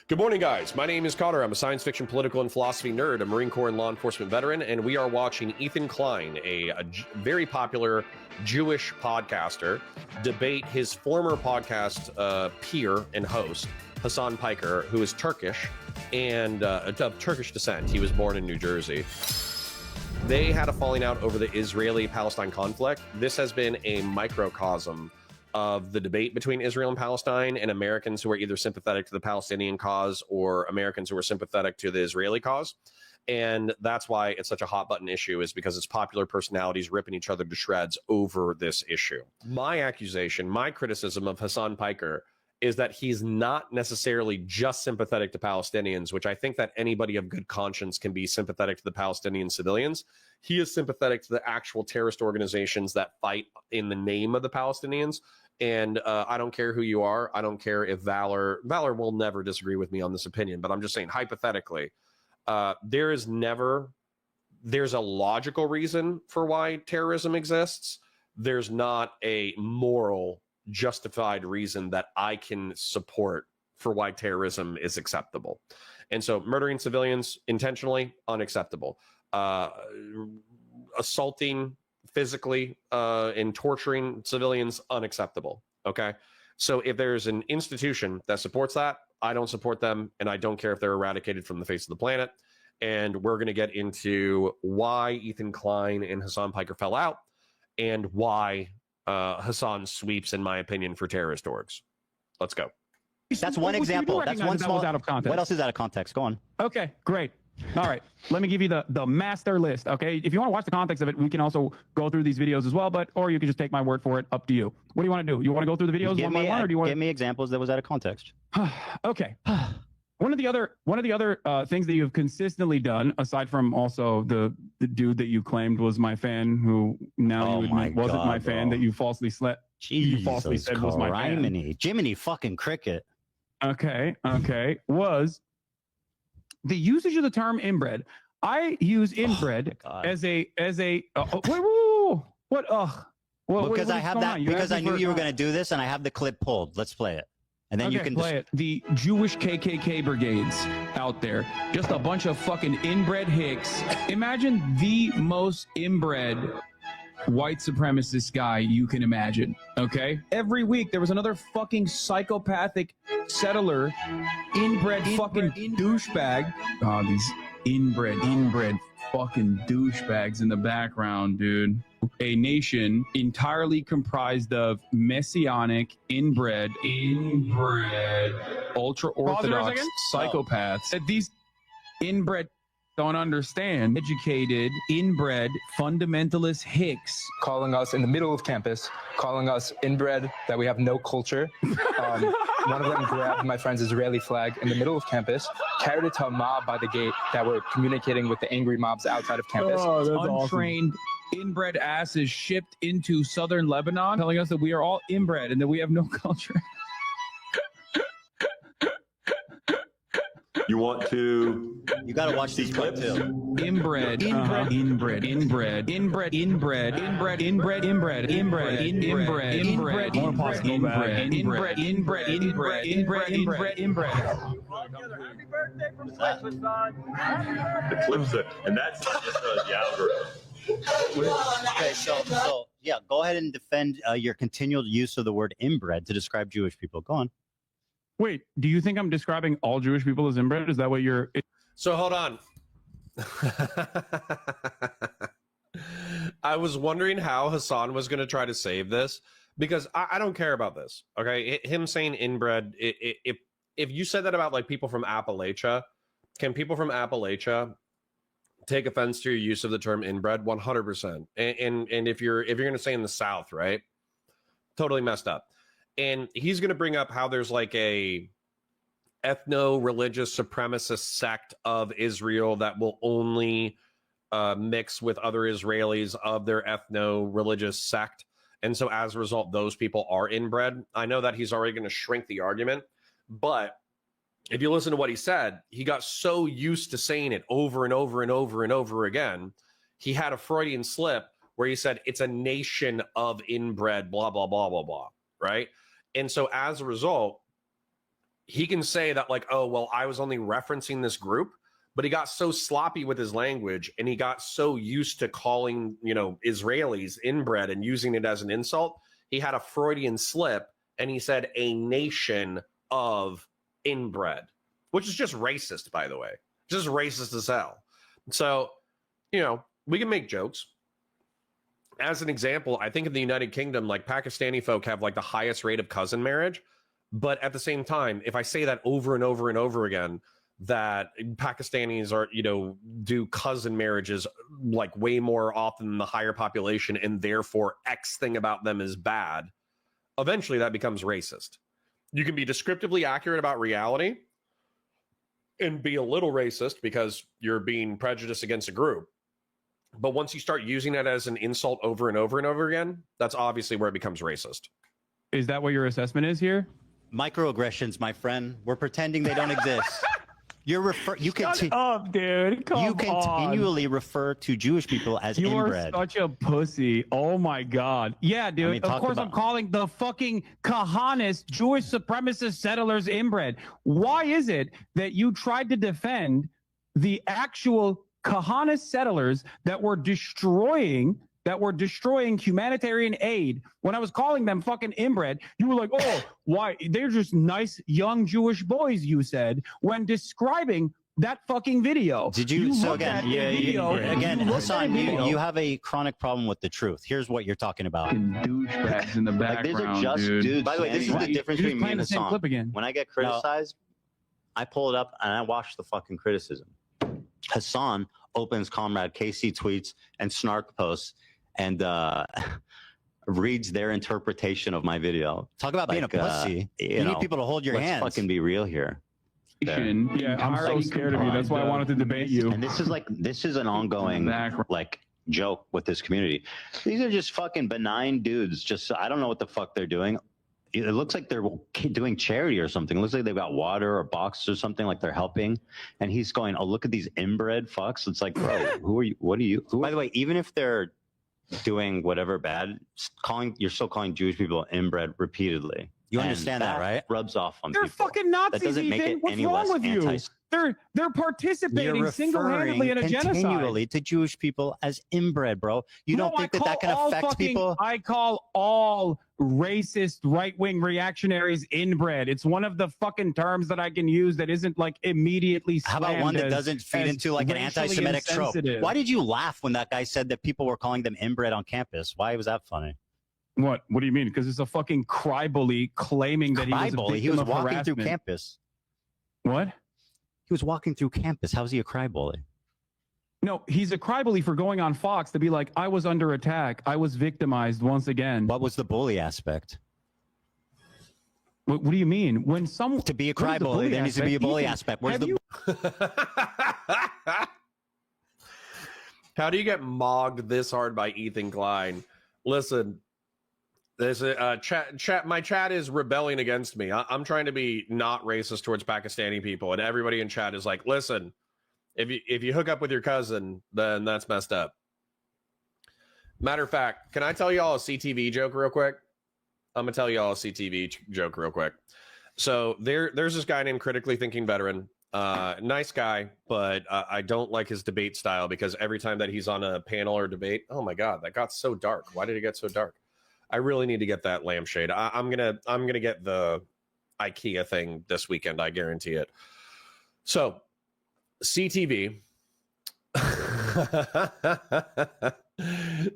Good morning, guys. My name is Connor. I'm a science fiction, political, and philosophy nerd, a Marine Corps and law enforcement veteran, and we are watching Ethan Klein, a very popular Jewish podcaster, debate his former podcast peer and host, Hasan Piker, who is Turkish and of Turkish descent. He was born in New Jersey. They had a falling out over the Israeli-Palestine conflict. This has been a microcosm of the debate between Israel and Palestine, and Americans who are either sympathetic to the Palestinian cause or Americans who are sympathetic to the Israeli cause. And that's why it's such a hot button issue, is because it's popular personalities ripping each other to shreds over this issue. My accusation, my criticism of Hasan Piker is that he's not necessarily just sympathetic to Palestinians, which I think that anybody of good conscience can be sympathetic to the Palestinian civilians. He is sympathetic to the actual terrorist organizations that fight in the name of the Palestinians. And I don't care who you are. I don't care if Valor will never disagree with me on this opinion, but I'm just saying hypothetically, there's a logical reason for why terrorism exists. There's not a moral justified reason that I can support for why terrorism is acceptable. And so murdering civilians intentionally, unacceptable. Assaulting physically and torturing civilians, unacceptable. Okay. So if there's an institution that supports that, I don't support them, and I don't care if they're eradicated from the face of the planet. And we're going to get into why Ethan Klein and Hasan Piker fell out, and why Hasan sweeps, in my opinion, for terrorist orgs. Let's go. That's one example. That's one small. Out of context. What else is out of context? Go on. Okay, great. All right, let me give you the master list. Okay, if you want to watch the context of it, we can also go through these videos as well. Or you can just take my word for it. Up to you. What do you want to do? You want to go through the videos one by one, or do you want to give me examples that was out of context? Okay. One of the other things that you've consistently done, aside from also the dude that you claimed was my fan, who now you admit wasn't my fan, that you falsely said was my fan. Jiminy fucking cricket. Okay, was the usage of the term inbred. I use inbred as a what? Because I have that, because I knew you were going to do this, and I have the clip pulled. Let's play it. And then you can play it. The Jewish KKK brigades out there, just a bunch of fucking inbred hicks. Imagine the most inbred white supremacist guy you can imagine. Okay, every week there was another fucking psychopathic settler, inbred fucking douchebag. Oh, these inbred fucking douchebags in the background, dude. A nation entirely comprised of messianic, inbred, ultra-orthodox psychopaths. That these inbred don't understand. Educated, inbred, fundamentalist hicks. Calling us in the middle of campus, calling us inbred, that we have no culture. One of them grabbed my friend's Israeli flag in the middle of campus, carried it to a mob by the gate that were communicating with the angry mobs outside of campus. Oh, that's untrained, awesome. Inbred asses shipped into southern Lebanon, telling us that we are all inbred and that we have no culture. You want to? You gotta watch these clips too. Inbred. Happy birthday from Hasan. The clips are, and that's just the algorithm. Okay, so yeah, go ahead and defend your continual use of the word inbred to describe Jewish people. Go on. Wait, do you think I'm describing all Jewish people as inbred? Is that what you're... So hold on. I was wondering how Hasan was going to try to save this, because I don't care about this. Okay, him saying inbred. If you said that about like people from Appalachia, can people from Appalachia take offense to your use of the term inbred? 100%. And if you're going to say in the South, right? Totally messed up. And he's going to bring up how there's like a ethno-religious supremacist sect of Israel that will only mix with other Israelis of their ethno-religious sect. And so as a result, those people are inbred. I know that he's already going to shrink the argument, but if you listen to what he said, he got so used to saying it over and over and over and over again. He had a Freudian slip where he said, it's a nation of inbred, blah, blah, blah, blah, blah, right? And so as a result, he can say that like, oh, well, I was only referencing this group, but he got so sloppy with his language and he got so used to calling, you know, Israelis inbred and using it as an insult. He had a Freudian slip and he said a nation of inbred, which is just racist, by the way, just racist as hell. So, you know, we can make jokes. As an example, I think in the United Kingdom, like Pakistani folk have like the highest rate of cousin marriage. But at the same time, if I say that over and over and over again, that Pakistanis are, you know, do cousin marriages like way more often than the higher population, and therefore X thing about them is bad, eventually that becomes racist. You can be descriptively accurate about reality and be a little racist because you're being prejudiced against a group. But once you start using it as an insult over and over and over again, that's obviously where it becomes racist. Is that what your assessment is here? Microaggressions, my friend. We're pretending they don't exist. You Shut up, dude. Come you on. continually refer to Jewish people as You inbred. are such a pussy. Oh my God. Yeah, dude. I mean, of course I'm calling the fucking Kahanist Jewish supremacist settlers inbred. Why is it that you tried to defend the actual Kahanist settlers that were destroying humanitarian aid? When I was calling them fucking inbred, you were like, oh, why? They're just nice young Jewish boys, you said, when describing that fucking video. Did you? So again, Hasan, you you have a chronic problem with the truth. Here's what you're talking about. Douchebags in the background, These are just dude. dudes. By the way, this is the difference between me and Hasan. Clip again. When I get criticized, I pull it up and I watch the fucking criticism. Hasan opens Comrade KC tweets and snark posts and reads their interpretation of my video. Talk about being a pussy. You need people to hold your hands. Let's fucking be real here. Yeah, I'm so scared of you. That's why I wanted to debate you. And this is an ongoing like joke with this community. These are just fucking benign dudes. Just I don't know what the fuck they're doing. It looks like they're doing charity or something. It looks like they've got water or boxes or something, like they're helping. And he's going, oh, look at these inbred fucks. It's like, bro, who are you? What are you? By the way, even if they're doing whatever bad, you're still calling Jewish people inbred repeatedly. You understand that, right? Rubs off on They're people. fucking Nazis. That doesn't make it What's any wrong less with you? They're participating single-handedly in a genocide. Continually to Jewish people as inbred, bro. You don't think that can affect people? I call all racist right-wing reactionaries inbred. It's one of the fucking terms that I can use that isn't like immediately How about one that doesn't feed into like an anti-Semitic trope? Why did you laugh when that guy said that people were calling them inbred on campus? Why was that funny? What do you mean? Because it's a fucking cry bully claiming that he was a victim he was of walking harassment. through campus. What? He was walking through campus. How's he a cry bully? No, he's a cry bully for going on Fox to be like, I was under attack. I was victimized once again. What was the bully aspect? What do you mean? When someone to be a cry bully, there needs to be a bully aspect. Where's the How do you get mogged this hard by Ethan Klein? Listen, there's a chat. My chat is rebelling against me. I'm trying to be not racist towards Pakistani people, and everybody in chat is like, "Listen, if you hook up with your cousin, then that's messed up." Matter of fact, can I tell y'all a CTV joke real quick? I'm gonna tell y'all a CTV joke real quick. So there's this guy named Critically Thinking Veteran. Nice guy, but I don't like his debate style because every time that he's on a panel or debate, oh my god, that got so dark. Why did it get so dark? I really need to get that lampshade. I'm gonna get the IKEA thing this weekend. I guarantee it. So CTV.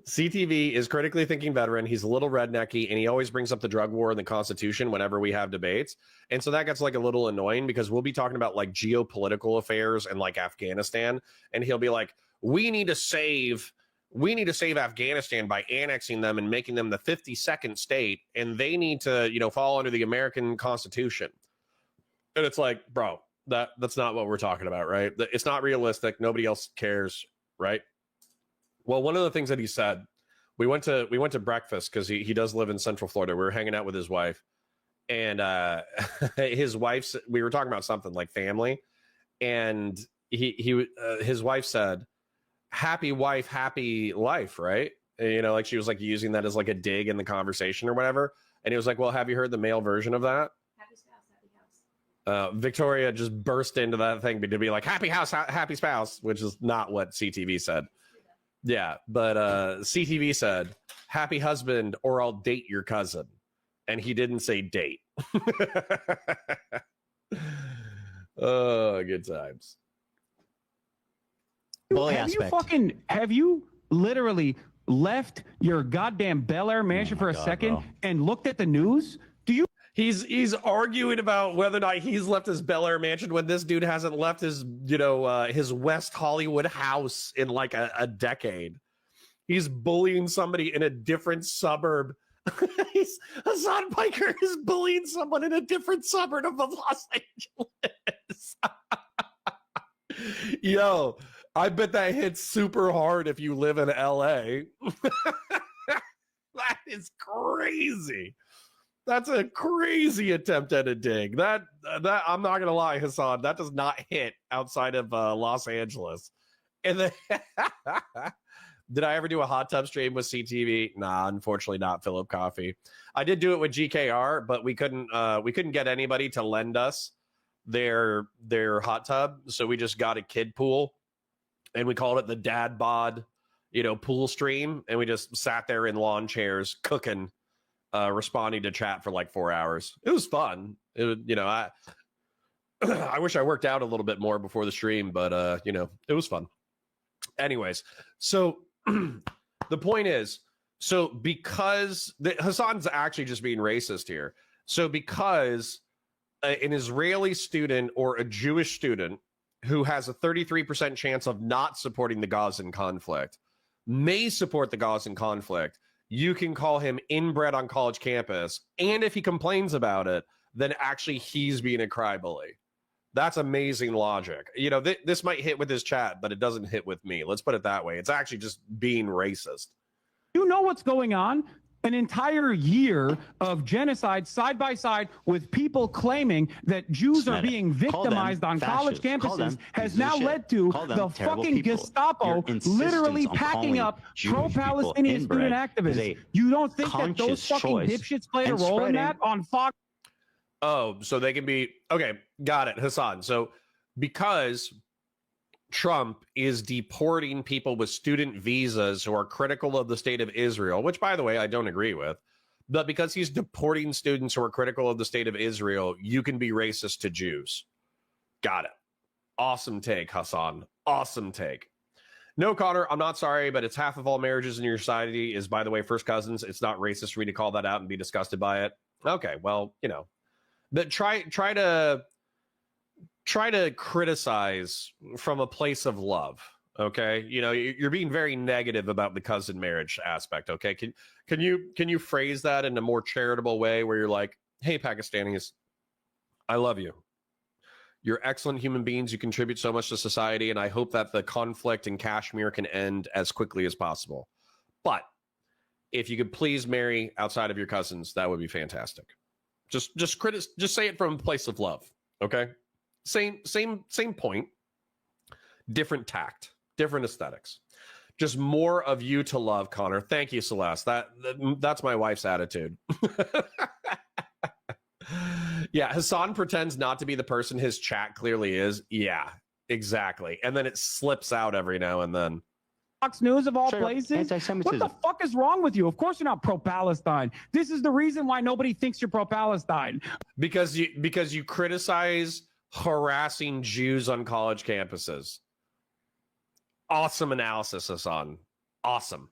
CTV is Critically Thinking Veteran. He's a little rednecky, and he always brings up the drug war and the Constitution whenever we have debates. And so that gets like a little annoying because we'll be talking about like geopolitical affairs and like Afghanistan, and he'll be like, we need to save Afghanistan by annexing them and making them the 52nd state, and they need to, fall under the American Constitution. And it's like, bro, that's not what we're talking about, right? It's not realistic. Nobody else cares, right? Well, one of the things that he said, we went to breakfast because he does live in Central Florida. We were hanging out with his wife, and his wife's. We were talking about something like family, and his wife said, "Happy wife, happy life," right? And, like she was like using that as like a dig in the conversation or whatever. And he was like, "Well, have you heard the male version of that?" Happy spouse, happy house. Victoria just burst into that thing to be like, happy house, happy spouse, which is not what CTV said. Yeah, but CTV said, happy husband or I'll date your cousin. And he didn't say date. Oh, good times. Have you literally left your goddamn Bel Air mansion for a second and looked at the news? Do you? He's arguing about whether or not he's left his Bel Air mansion when this dude hasn't left his, his West Hollywood house in like a decade. He's bullying somebody in a different suburb. Hasan Piker is bullying someone in a different suburb of Los Angeles. Yo, I bet that hits super hard if you live in LA. That is crazy. That's a crazy attempt at a dig. That I'm not gonna lie, Hasan, that does not hit outside of Los Angeles. And then did I ever do a hot tub stream with CTV? Nah, unfortunately not. Philip Coffee. I did do it with GKR, but we couldn't get anybody to lend us their hot tub, so we just got a kid pool, and we called it the Dad Bod, pool stream, and we just sat there in lawn chairs cooking, responding to chat for like 4 hours. It was fun. I wish I worked out a little bit more before the stream, but it was fun. Anyways, so the point is, so because Hasan's actually just being racist here. So because an Israeli student or a Jewish student who has a 33% chance of not supporting the Gazan conflict may support the Gazan conflict, you can call him inbred on college campus. And if he complains about it, then actually he's being a crybaby. That's amazing logic. This might hit with his chat, but it doesn't hit with me. Let's put it that way. It's actually just being racist. You know what's going on? An entire year of genocide side by side with people claiming that Jews are being victimized on college campuses has now led to the fucking Gestapo literally packing up pro-Palestinian student activists. You don't think that those fucking dipshits played a role in that on Fox? Oh, so they can be... Okay, got it, Hasan. So because Trump is deporting people with student visas who are critical of the state of Israel, which, by the way, I don't agree with, but because he's deporting students who are critical of the state of Israel, you can be racist to Jews. Got it. Awesome take, Hasan. Awesome take. No, Connor, I'm not sorry, but it's half of all marriages in your society is, by the way, first cousins. It's not racist for me to call that out and be disgusted by it. Okay, well, but try to criticize from a place of love. Okay, you're being very negative about the cousin marriage aspect. Okay, can you phrase that in a more charitable way where you're like, hey, Pakistanis, I love you. You're excellent human beings. You contribute so much to society, and I hope that the conflict in Kashmir can end as quickly as possible. But if you could please marry outside of your cousins, that would be fantastic. Just say it from a place of love. Okay. Same point, different tact, different aesthetics, just more of you to love, Connor. Thank you, Celeste. That's my wife's attitude. Yeah, Hasan pretends not to be the person his chat clearly is. Yeah, exactly. And then it slips out every now and then. Fox News of all places? What the fuck is wrong with you? Of course you're not pro-Palestine. This is the reason why nobody thinks you're pro-Palestine. Because you criticize harassing Jews on college campuses. Awesome analysis, Hasan. Awesome.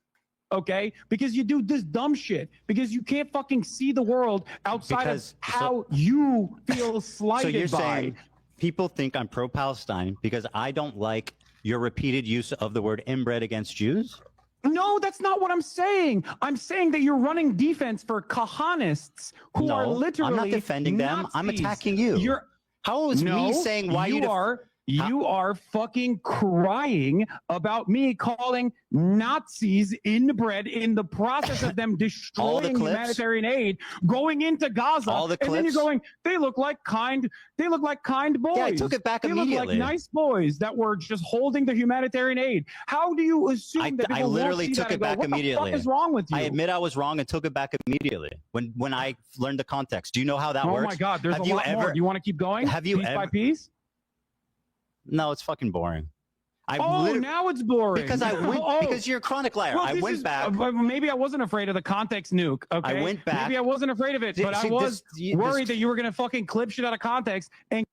Okay? Because you do this dumb shit. Because you can't fucking see the world outside of how you feel slighted by. So you're saying people think I'm pro-Palestine because I don't like your repeated use of the word inbred against Jews? No, that's not what I'm saying. I'm saying that you're running defense for Kahanists who are literally I'm not defending them. I'm attacking you. How is me saying why you are? You are fucking crying about me calling Nazis inbred in the process of them destroying humanitarian aid, going into Gaza. All the clips. And then you're going, they look like kind boys. Yeah, I took it back immediately. They look like nice boys that were just holding the humanitarian aid. How do you assume that people I literally took it back immediately. What the fuck is wrong with you? I admit I was wrong and took it back immediately when I learned the context. Do you know how that works? Oh my God, there's a lot more. Do you want to keep going? Have you piece ever? By piece? No, it's fucking boring. Now it's boring. Because I went because you're a chronic liar. Well, I went back. Maybe I wasn't afraid of the context nuke. Okay, I went back. Maybe I wasn't afraid of it, but I was worried that you were gonna fucking clip shit out of context. And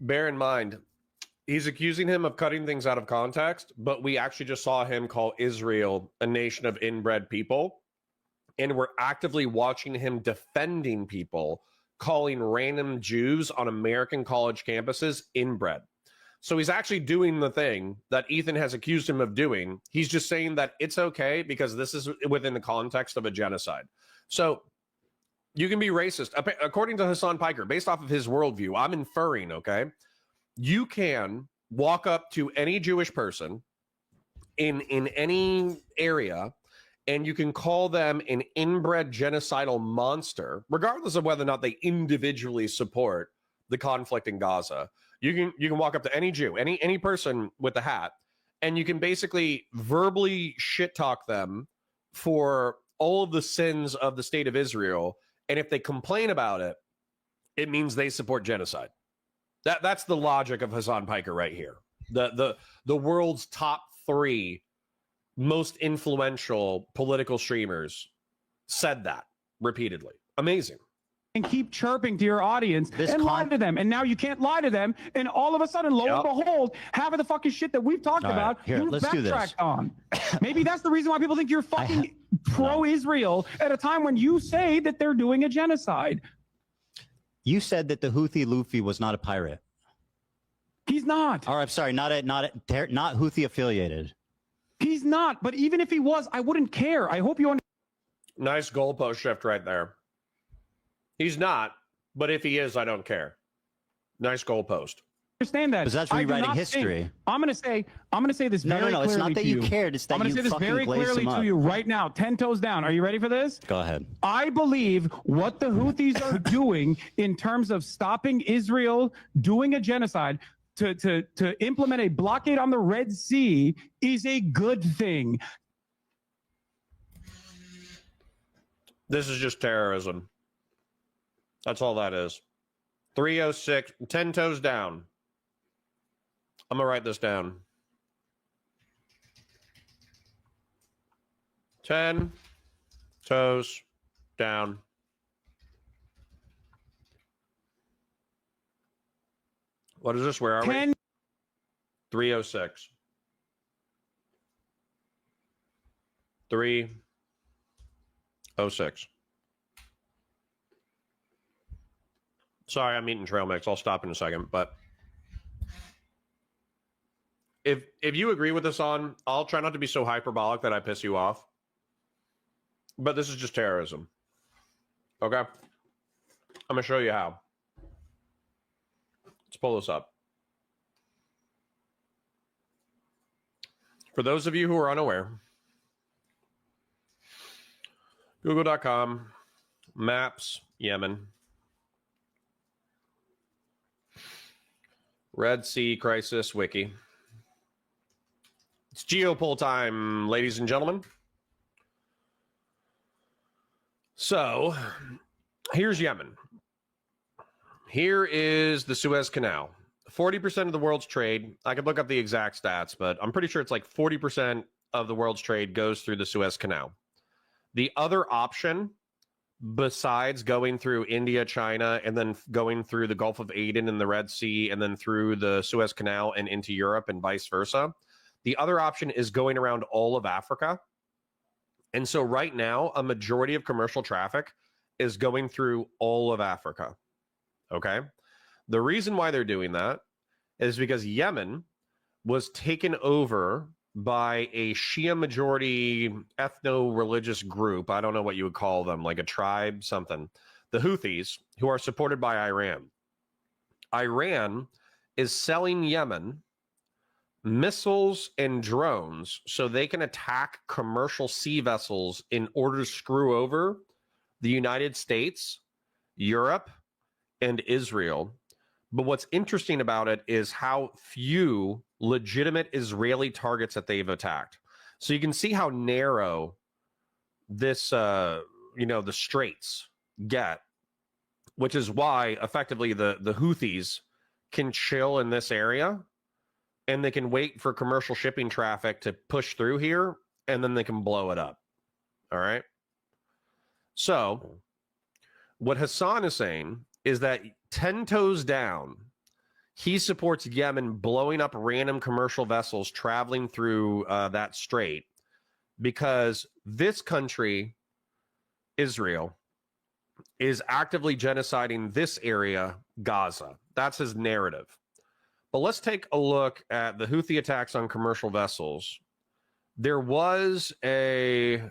bear in mind, he's accusing him of cutting things out of context, but we actually just saw him call Israel a nation of inbred people, and we're actively watching him defending people calling random Jews on American college campuses inbred. So he's actually doing the thing that Ethan has accused him of doing. He's just saying that it's okay because this is within the context of a genocide. So you can be racist. According to Hasan Piker, based off of his worldview, I'm inferring, okay, you can walk up to any Jewish person in any area and you can call them an inbred genocidal monster, regardless of whether or not they individually support the conflict in Gaza. You can walk up to any Jew, any person with a hat, and you can basically verbally shit talk them for all of the sins of the state of Israel. And if they complain about it, it means they support genocide. That's the logic of Hasan Piker right here. The world's top 3 most influential political streamers said that repeatedly. Amazing. And keep chirping to your audience and lie to them. And now you can't lie to them. And all of a sudden, lo and behold, half of the fucking shit that we've talked about, here, you've let's do this. backtracked on. Maybe that's the reason why people think you're fucking pro-Israel at a time when you say that they're doing a genocide. You said that the Houthi Luffy was not a pirate. He's not. Or I'm sorry, not Houthi affiliated. He's not. But even if he was, I wouldn't care. I hope you understand. Nice goalpost shift right there. He's not, but if he is, I don't care. Nice goalpost. Understand that? Because that's rewriting history. I'm gonna say this very clearly. No, it's not that you cared. It's that I'm gonna say this very clearly to you right now. 10 toes down. Are you ready for this? Go ahead. I believe what the Houthis are doing in terms of stopping Israel doing a genocide to implement a blockade on the Red Sea is a good thing. This is just terrorism. That's all that is. 306, 10 toes down. I'm going to write this down. 10 toes down. What is this? Where are we? 306. 306. Sorry, I'm eating trail mix. I'll stop in a second. But if you agree with this on, I'll try not to be so hyperbolic that I piss you off. But this is just terrorism. Okay? I'm going to show you how. Let's pull this up. For those of you who are unaware, google.com, maps, Yemen. Red Sea Crisis Wiki. It's Geopoll time, ladies and gentlemen. So, here's Yemen. Here is the Suez Canal. 40% of the world's trade, I could look up the exact stats, but I'm pretty sure it's like 40% of the world's trade goes through the Suez Canal. The other option, besides going through India, China, and then going through the Gulf of Aden and the Red Sea, and then through the Suez Canal and into Europe and vice versa, the other option is going around all of Africa. And so right now, a majority of commercial traffic is going through all of Africa. Okay? The reason why they're doing that is because Yemen was taken over by a Shia majority ethno-religious group. I don't know what you would call them, like a tribe, something. The Houthis, who are supported by Iran. Iran is selling Yemen missiles and drones so they can attack commercial sea vessels in order to screw over the United States, Europe, and Israel. But what's interesting about it is how few legitimate Israeli targets that they've attacked. So you can see how narrow this, the straits get, which is why effectively the Houthis can chill in this area and they can wait for commercial shipping traffic to push through here and then they can blow it up. All right. So what Hasan is saying is that 10 toes down, he supports Yemen blowing up random commercial vessels traveling through that strait because this country, Israel, is actively genociding this area, Gaza. That's his narrative. But let's take a look at the Houthi attacks on commercial vessels. There was a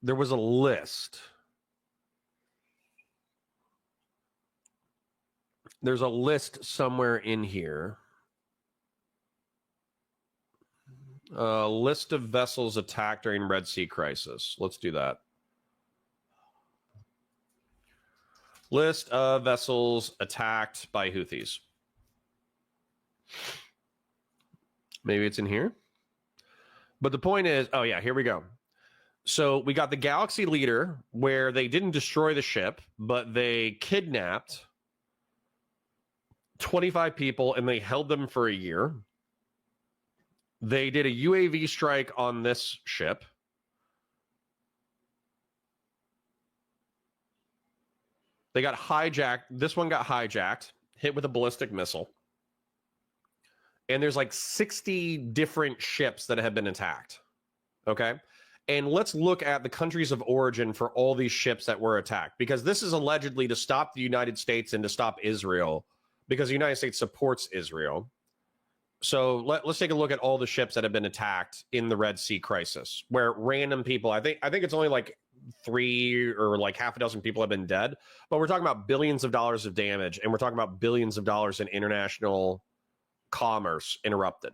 list. There's a list somewhere in here. A list of vessels attacked during Red Sea crisis. Let's do that. List of vessels attacked by Houthis. Maybe it's in here. But the point is, oh yeah, here we go. So we got the Galaxy Leader, where they didn't destroy the ship, but they kidnapped 25 people and they held them for a year. They did a UAV strike on this ship. They got hijacked. This one got hijacked, hit with a ballistic missile. And there's like 60 different ships that have been attacked. Okay. And let's look at the countries of origin for all these ships that were attacked, because this is allegedly to stop the United States and to stop Israel, because the United States supports Israel. So let's take a look at all the ships that have been attacked in the Red Sea crisis, where random people, I think it's only like 3 or like half a dozen people have been dead, but we're talking about billions of dollars of damage, and we're talking about billions of dollars in international commerce interrupted.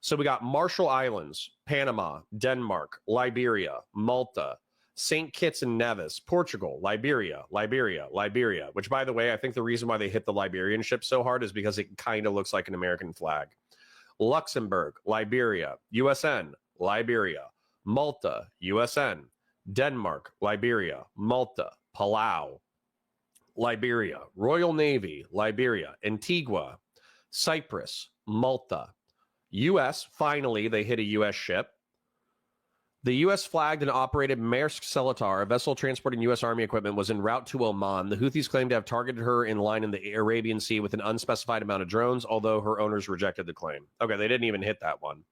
So we got Marshall Islands, Panama, Denmark, Liberia, Malta, St. Kitts and Nevis, Portugal, Liberia, which, by the way, I think the reason why they hit the Liberian ship so hard is because it kind of looks like an American flag. Luxembourg, Liberia, USN, Liberia, Malta, USN, Denmark, Liberia, Malta, Palau, Liberia, Royal Navy, Liberia, Antigua, Cyprus, Malta, U.S., finally, they hit a U.S. ship. The U.S. flagged and operated Maersk Seletar, a vessel transporting U.S. Army equipment, was en route to Oman. The Houthis claimed to have targeted her in line in the Arabian Sea with an unspecified amount of drones, although her owners rejected the claim. Okay, they didn't even hit that one.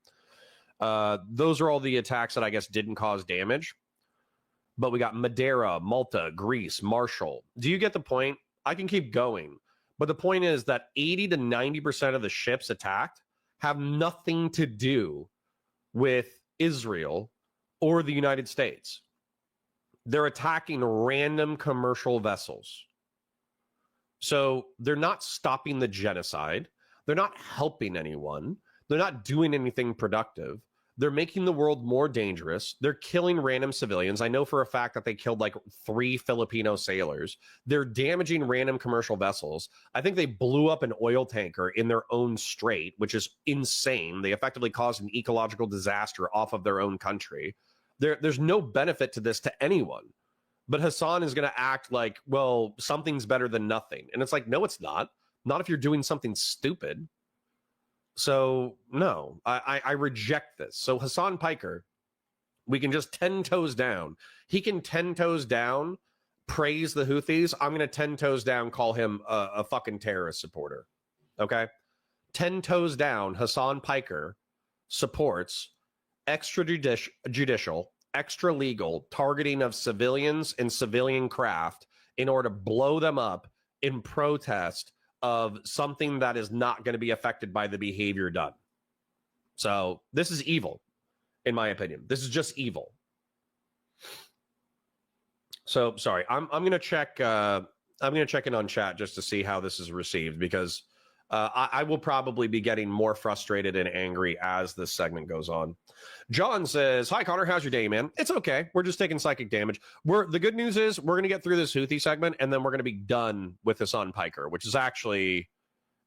Those are all the attacks that I guess didn't cause damage. But we got Madeira, Malta, Greece, Marshall. Do you get the point? I can keep going. But the point is that 80 to 90% of the ships attacked have nothing to do with Israel or the United States. They're attacking random commercial vessels. So they're not stopping the genocide. They're not helping anyone. They're not doing anything productive. They're making the world more dangerous. They're killing random civilians. I know for a fact that they killed like 3 Filipino sailors. They're damaging random commercial vessels. I think they blew up an oil tanker in their own strait, which is insane. They effectively caused an ecological disaster off of their own country. There's no benefit to this to anyone. But Hasan is going to act like, well, something's better than nothing. And it's like, no, it's not. Not if you're doing something stupid. So, no, I reject this. So Hasan Piker, we can just 10 toes down. He can 10 toes down, praise the Houthis. I'm going to 10 toes down, call him a fucking terrorist supporter. Okay? 10 toes down, Hasan Piker supports extrajudicial, extra legal targeting of civilians and civilian craft in order to blow them up in protest of something that is not going to be affected by the behavior done. So this is evil, in my opinion. This is just evil. So sorry, I'm going to check I'm going to check in on chat just to see how this is received, because I will probably be getting more frustrated and angry as this segment goes on. John says, hi, Connor. How's your day, man? It's okay. We're just taking psychic damage. The good news is we're going to get through this Houthi segment, and then we're going to be done with Hasan Piker, which is actually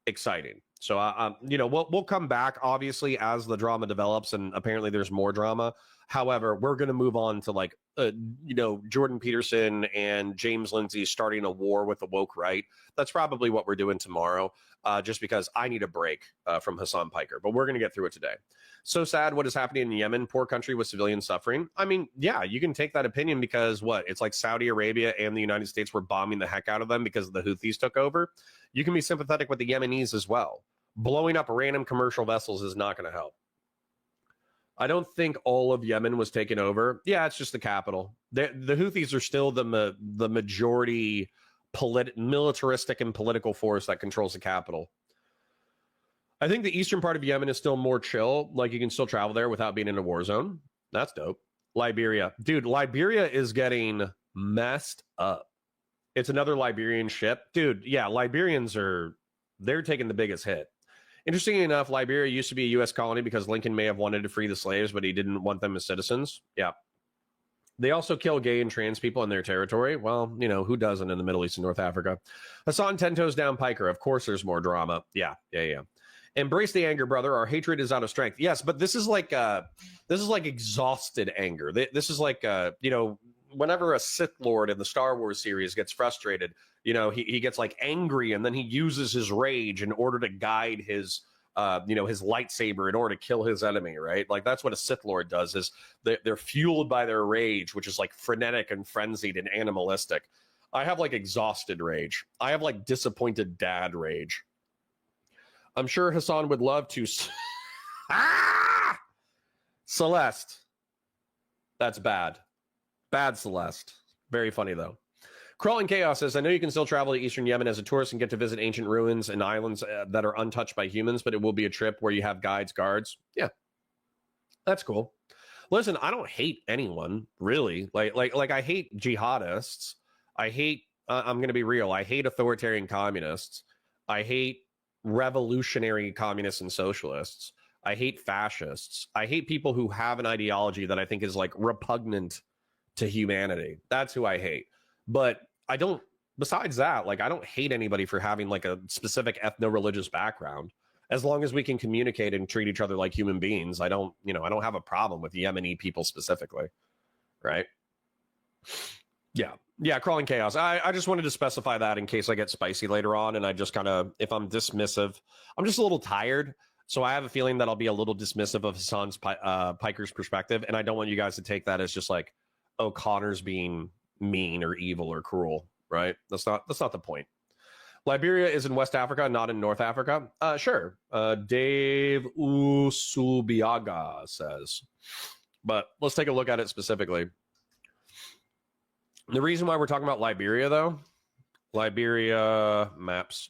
exciting. So, we'll come back, obviously, as the drama develops, and apparently there's more drama. However, we're going to move on to, Jordan Peterson and James Lindsay starting a war with the woke right. That's probably what we're doing tomorrow, just because I need a break from Hasan Piker. But we're going to get through it today. So sad what is happening in Yemen, poor country with civilian suffering. I mean, yeah, you can take that opinion because it's like Saudi Arabia and the United States were bombing the heck out of them because the Houthis took over. You can be sympathetic with the Yemenis as well. Blowing up random commercial vessels is not going to help. I don't think all of Yemen was taken over. Yeah, it's just the capital. The Houthis are still the majority militaristic and political force that controls the capital. I think the eastern part of Yemen is still more chill. Like, you can still travel there without being in a war zone. That's dope. Liberia. Dude, Liberia is getting messed up. It's another Liberian ship. Dude, yeah, Liberians they're taking the biggest hit. Interestingly enough, Liberia used to be a U.S. colony because Lincoln may have wanted to free the slaves, but he didn't want them as citizens. Yeah. They also kill gay and trans people in their territory. Well, who doesn't in the Middle East and North Africa? Hasan 10 toes down Piker. Of course there's more drama. Yeah. Embrace the anger, brother. Our hatred is out of strength. Yes, but this is like exhausted anger. This is like whenever a Sith Lord in the Star Wars series gets frustrated, he gets like angry, and then he uses his rage in order to guide his his lightsaber in order to kill his enemy, right? Like, that's what a Sith Lord does, is they're fueled by their rage, which is like frenetic and frenzied and animalistic. I have like exhausted rage. I have like disappointed dad rage. I'm sure Hasan would love to. Celeste. That's bad. Bad Celeste. Very funny, though. Crawling Chaos says, I know you can still travel to Eastern Yemen as a tourist and get to visit ancient ruins and islands that are untouched by humans, but it will be a trip where you have guards. Yeah. That's cool. Listen, I don't hate anyone, really. Like I hate jihadists. I hate, I'm going to be real, I hate authoritarian communists. I hate revolutionary communists and socialists. I hate fascists. I hate people who have an ideology that I think is like repugnant to humanity. That's who I hate. But I don't, besides that, like, I don't hate anybody for having like a specific ethno-religious background. As long as we can communicate and treat each other like human beings, I don't have a problem with Yemeni people specifically. Right? Yeah, Crawling Chaos. I just wanted to specify that in case I get spicy later on, and I just kind of, if I'm dismissive, I'm just a little tired, so I have a feeling that I'll be a little dismissive of Hasan's Piker's perspective, and I don't want you guys to take that as just like, oh, Connor's being mean or evil or cruel, right? That's not the point. Liberia is in West Africa, not in North Africa. Sure. Dave Usubiaga says, but let's take a look at it specifically. The reason why we're talking about Liberia, though, Liberia maps.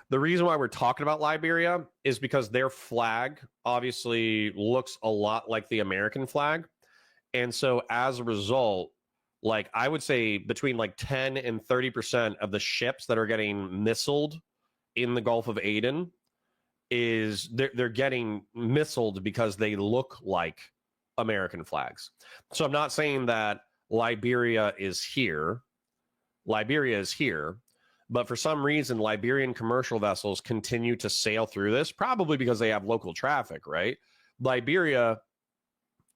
The reason why we're talking about Liberia is because their flag obviously looks a lot like the American flag. And so as a result, like, I would say between like 10 and 30% of the ships that are getting missiled in the Gulf of Aden is they're getting missiled because they look like American flags. So I'm not saying that Liberia is here, but for some reason, Liberian commercial vessels continue to sail through this, probably because they have local traffic, right? Liberia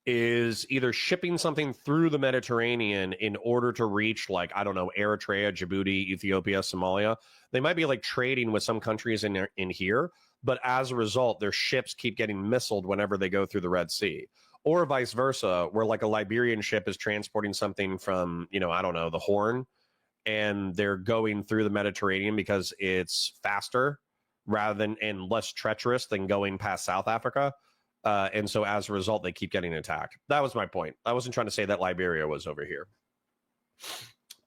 is either shipping something through the Mediterranean in order to reach, like, I don't know, Eritrea, Djibouti, Ethiopia, Somalia. They might be like trading with some countries in here, but as a result, their ships keep getting missiled whenever they go through the Red Sea. Or vice versa, where like a Liberian ship is transporting something from, I don't know, the Horn, and they're going through the Mediterranean because it's faster rather than, and less treacherous than going past South Africa. And so as a result, they keep getting attacked. That was my point. I wasn't trying to say that Liberia was over here,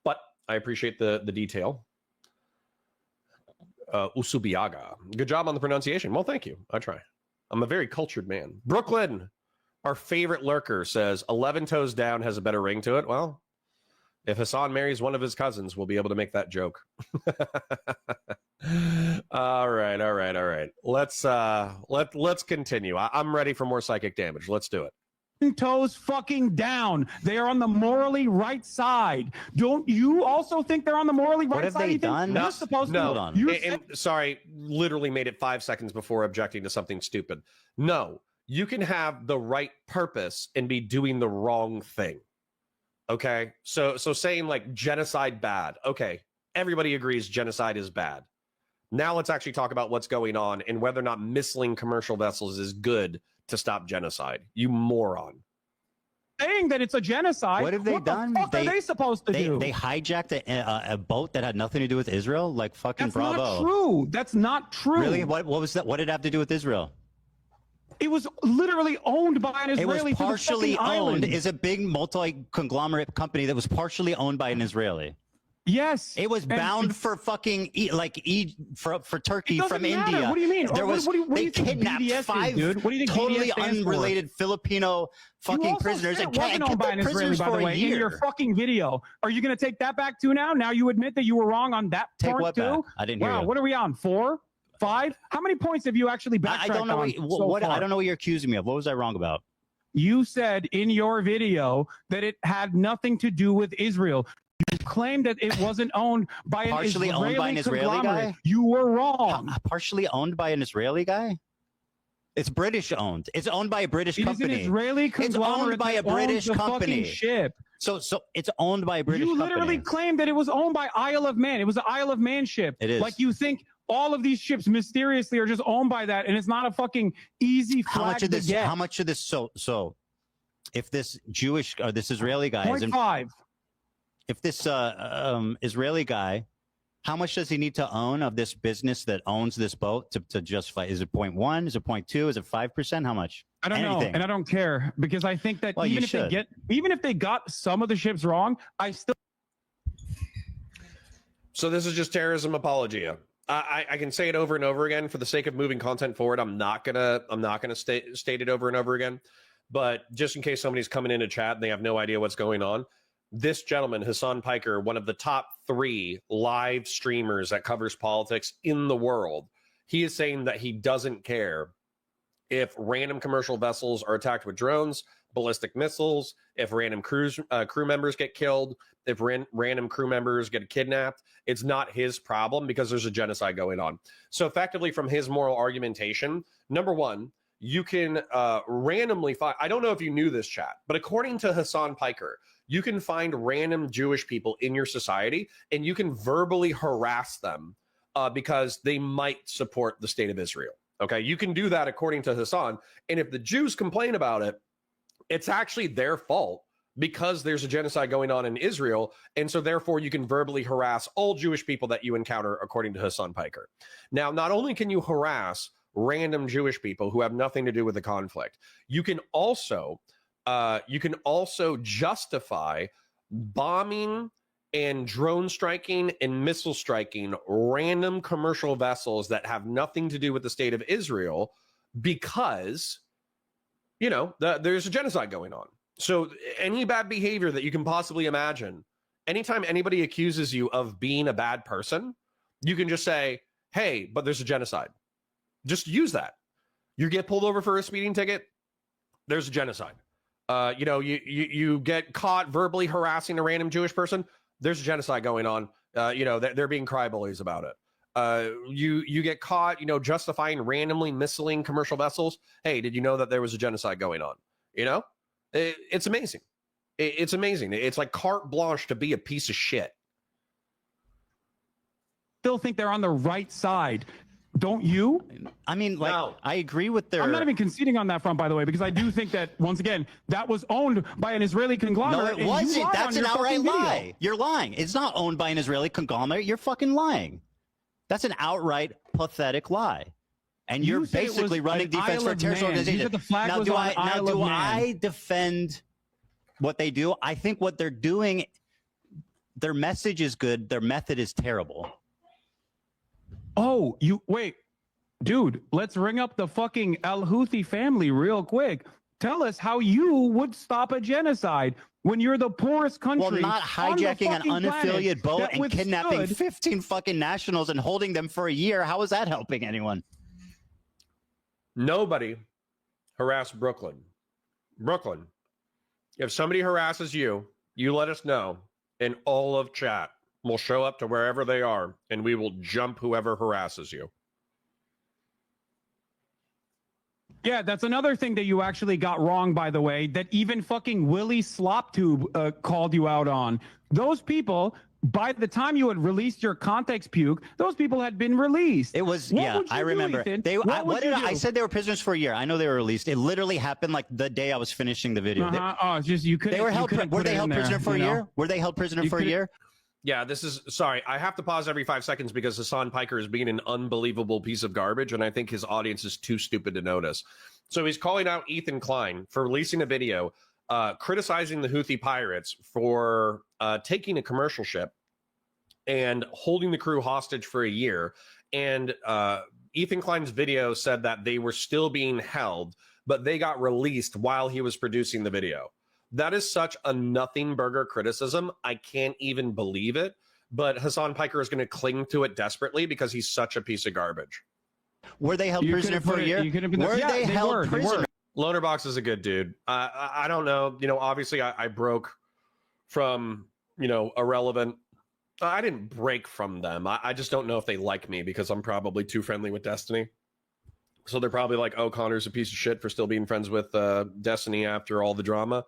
but I appreciate the detail. Usubiaga. Good job on the pronunciation. Well, thank you. I try. I'm a very cultured man. Brooklyn, our favorite lurker, says 11 toes down has a better ring to it. Well, If Hasan marries one of his cousins, we'll be able to make that joke. All right. Let's continue. I'm ready for more psychic damage. Let's do it. Toes fucking down. They are on the morally right side. Don't you also think they're on the morally right side? What have they done? You're supposed to. No. Sorry, literally made it 5 seconds before objecting to something stupid. No, you can have the right purpose and be doing the wrong thing. Okay, so saying like genocide bad. Okay, everybody agrees genocide is bad. Now let's actually talk about what's going on and whether or not missiling commercial vessels is good to stop genocide. You moron. Saying that it's a genocide. What have they done? What the fuck are they supposed to do? They hijacked a boat that had nothing to do with Israel? Like fucking That's bravo. not true. That's not true. Really? What was that? What did it have to do with Israel? It was literally owned by an Israeli. It was partially owned. Island. Is a big multi-conglomerate company that was partially owned by an Israeli. Yes. It was bound for fucking for Turkey from matter. India. What do you mean? There was they kidnapped five totally unrelated Filipino fucking prisoners and kept the prisoners for a year. In your fucking video, are you going to take that back too now? Now you admit that you were wrong on that Take part what too? back? I didn't hear you. What are we on? 4? 5? How many points have you actually backtracked I don't know on I don't know what you're accusing me of. What was I wrong about? You said in your video that it had nothing to do with Israel. You claimed that it wasn't owned by an partially Israeli owned by an Israeli guy. You were wrong. Partially owned by an Israeli guy? It's British owned. It's owned by a British company. It's an Israeli conglomerate. It's owned by a British company. Ship. So it's owned by a British company. You literally claimed that it was owned by Isle of Man. It was an Isle of Man ship. It is. Like you think all of these ships mysteriously are just owned by that, and it's not a fucking easy flag how much of this? to get. How much of this? So if this Jewish or this Israeli guy is 0.5. If this Israeli guy, how much does he need to own of this business that owns this boat to justify? Is it 0.1? Is it 0.2? Is it 5%? How much? I don't know, and I don't care because I think that even if they got some of the ships wrong, I still. So this is just terrorism apologia. I can say it over and over again for the sake of moving content forward. I'm not gonna state it over and over again, but just in case somebody's coming into chat and they have no idea what's going on. This gentleman, Hasan Piker, one of the top 3 live streamers that covers politics in the world, he is saying that he doesn't care if random commercial vessels are attacked with drones, ballistic missiles, if random crew members get killed, if random crew members get kidnapped. It's not his problem because there's a genocide going on. So effectively, from his moral argumentation, number one, you can randomly find, I don't know if you knew this, chat, but according to Hasan Piker, you can find random Jewish people in your society and you can verbally harass them because they might support the state of Israel. Okay, you can do that according to Hasan. And if the Jews complain about it, it's actually their fault because there's a genocide going on in Israel. And so therefore you can verbally harass all Jewish people that you encounter, according to Hasan Piker. Now, not only can you harass random Jewish people who have nothing to do with the conflict, you can also justify bombing and drone striking and missile striking random commercial vessels that have nothing to do with the state of Israel because, you know, there's a genocide going on. So any bad behavior that you can possibly imagine, anytime anybody accuses you of being a bad person, you can just say, hey, but there's a genocide. Just use that. You get pulled over for a speeding ticket, there's a genocide. You get caught verbally harassing a random Jewish person, there's a genocide going on. They're being crybabies about it. You get caught, justifying randomly missiling commercial vessels. Hey, did you know that there was a genocide going on? It's amazing. It's amazing. It's like carte blanche to be a piece of shit. Still think they're on the right side. Don't you? I mean, no. I agree with their... I'm not even conceding on that front, by the way, because I do think that, once again, that was owned by an Israeli conglomerate. No, it wasn't. That's an outright lie. You're lying. It's not owned by an Israeli conglomerate. You're fucking lying. That's an outright pathetic lie. And you're basically running defense for a terrorist organization. Now, do I defend what they do? I think what they're doing, their message is good. Their method is terrible. Oh, wait, dude, let's ring up the fucking Al-Houthi family real quick. Tell us how you would stop a genocide. when you're the poorest country. Well, not hijacking an unaffiliated boat and kidnapping 15 fucking nationals and holding them for a year. How is that helping anyone? Nobody harassed Brooklyn. Brooklyn, if somebody harasses you, you let us know, and all of chat will show up to wherever they are, and we will jump whoever harasses you. Yeah, that's another thing that you actually got wrong, by the way, that even fucking Willie Sloptube called you out on. Those people, by the time you had released your context puke, those people had been released. It was, yeah, I remember. I said they were prisoners for a year. I know they were released. It literally happened like the day I was finishing the video. Just you couldn't. They were held. Were they held prisoner for a year? Were they held prisoner for a year? Yeah, this is, sorry, I have to pause every 5 seconds because Hasan Piker is being an unbelievable piece of garbage, and I think his audience is too stupid to notice. So he's calling out Ethan Klein for releasing a video criticizing the Houthi pirates for taking a commercial ship and holding the crew hostage for a year. And Ethan Klein's video said that they were still being held, but they got released while he was producing the video. That is such a nothing burger criticism. I can't even believe it. But Hasan Piker is going to cling to it desperately because he's such a piece of garbage. Were they held prisoner for a year? Were they held prisoner? Lonerbox is a good dude. I don't know. You know, obviously I broke from, you know, irrelevant. I didn't break from them. I just don't know if they like me because I'm probably too friendly with Destiny. So they're probably like, oh, Connor's a piece of shit for still being friends with Destiny after all the drama.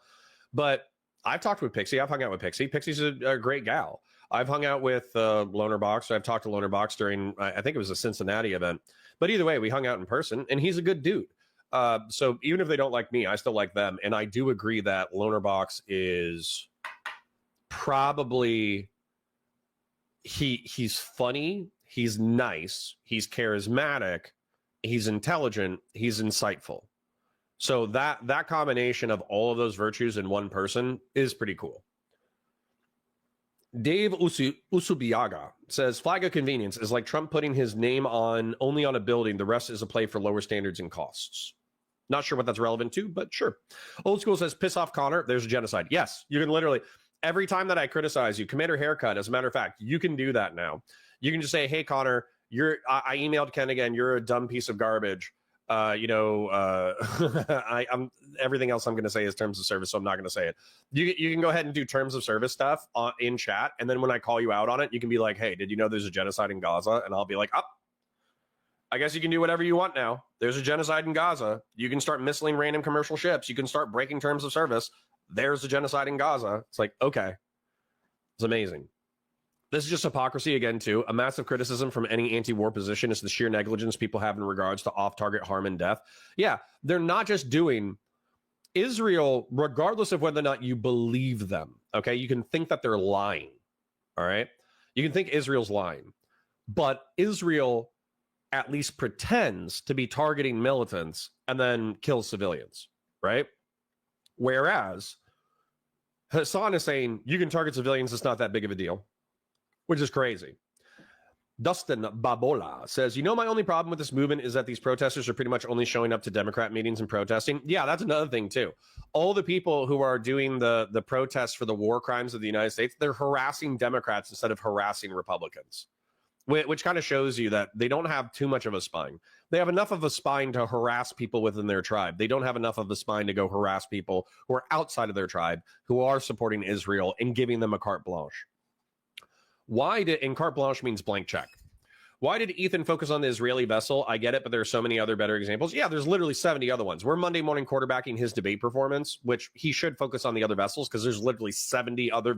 But I've talked with Pixie. I've hung out with Pixie. Pixie's a great gal. I've hung out with Lonerbox. I've talked to Lonerbox during, I think it was a Cincinnati event. But either way, we hung out in person, and he's a good dude. So even if they don't like me, I still like them. And I do agree that Lonerbox is probably, he's funny, he's nice, he's charismatic, he's intelligent, he's insightful. So that combination of all of those virtues in one person is pretty cool. Dave Usubiaga says, flag of convenience is like Trump putting his name only on a building. The rest is a play for lower standards and costs. Not sure what that's relevant to, but sure. Old School says, piss off Connor. There's a genocide. Yes, you can literally, every time that I criticize you, Commander Haircut, as a matter of fact, you can do that now. You can just say, hey, Connor, I emailed Ken again. You're a dumb piece of garbage. I'm everything else I'm going to say is terms of service, so I'm not going to say it. You can go ahead and do terms of service stuff in chat, and then when I call you out on it, you can be like, hey, did you know there's a genocide in Gaza? And I'll be like, I guess you can do whatever you want now. There's a genocide in Gaza. You can start missiling random commercial ships. You can start breaking terms of service. There's a genocide in Gaza. It's like, okay. It's amazing. This is just hypocrisy again, too. A massive criticism from any anti-war position is the sheer negligence people have in regards to off-target harm and death. Yeah, they're not just doing Israel, regardless of whether or not you believe them, okay? You can think that they're lying, all right? You can think Israel's lying. But Israel at least pretends to be targeting militants and then kills civilians, right? Whereas Hasan is saying, you can target civilians, it's not that big of a deal. Which is crazy. Dustin Babola says, you know, my only problem with this movement is that these protesters are pretty much only showing up to Democrat meetings and protesting. Yeah, that's another thing, too. All the people who are doing the protests for the war crimes of the United States, they're harassing Democrats instead of harassing Republicans, which kind of shows you that they don't have too much of a spine. They have enough of a spine to harass people within their tribe. They don't have enough of a spine to go harass people who are outside of their tribe, who are supporting Israel and giving them a carte blanche. And carte blanche means blank check. Why did Ethan focus on the Israeli vessel? I get it, but there are so many other better examples. Yeah, there's literally 70 other ones. We're Monday morning quarterbacking his debate performance, which he should focus on the other vessels because there's literally 70 other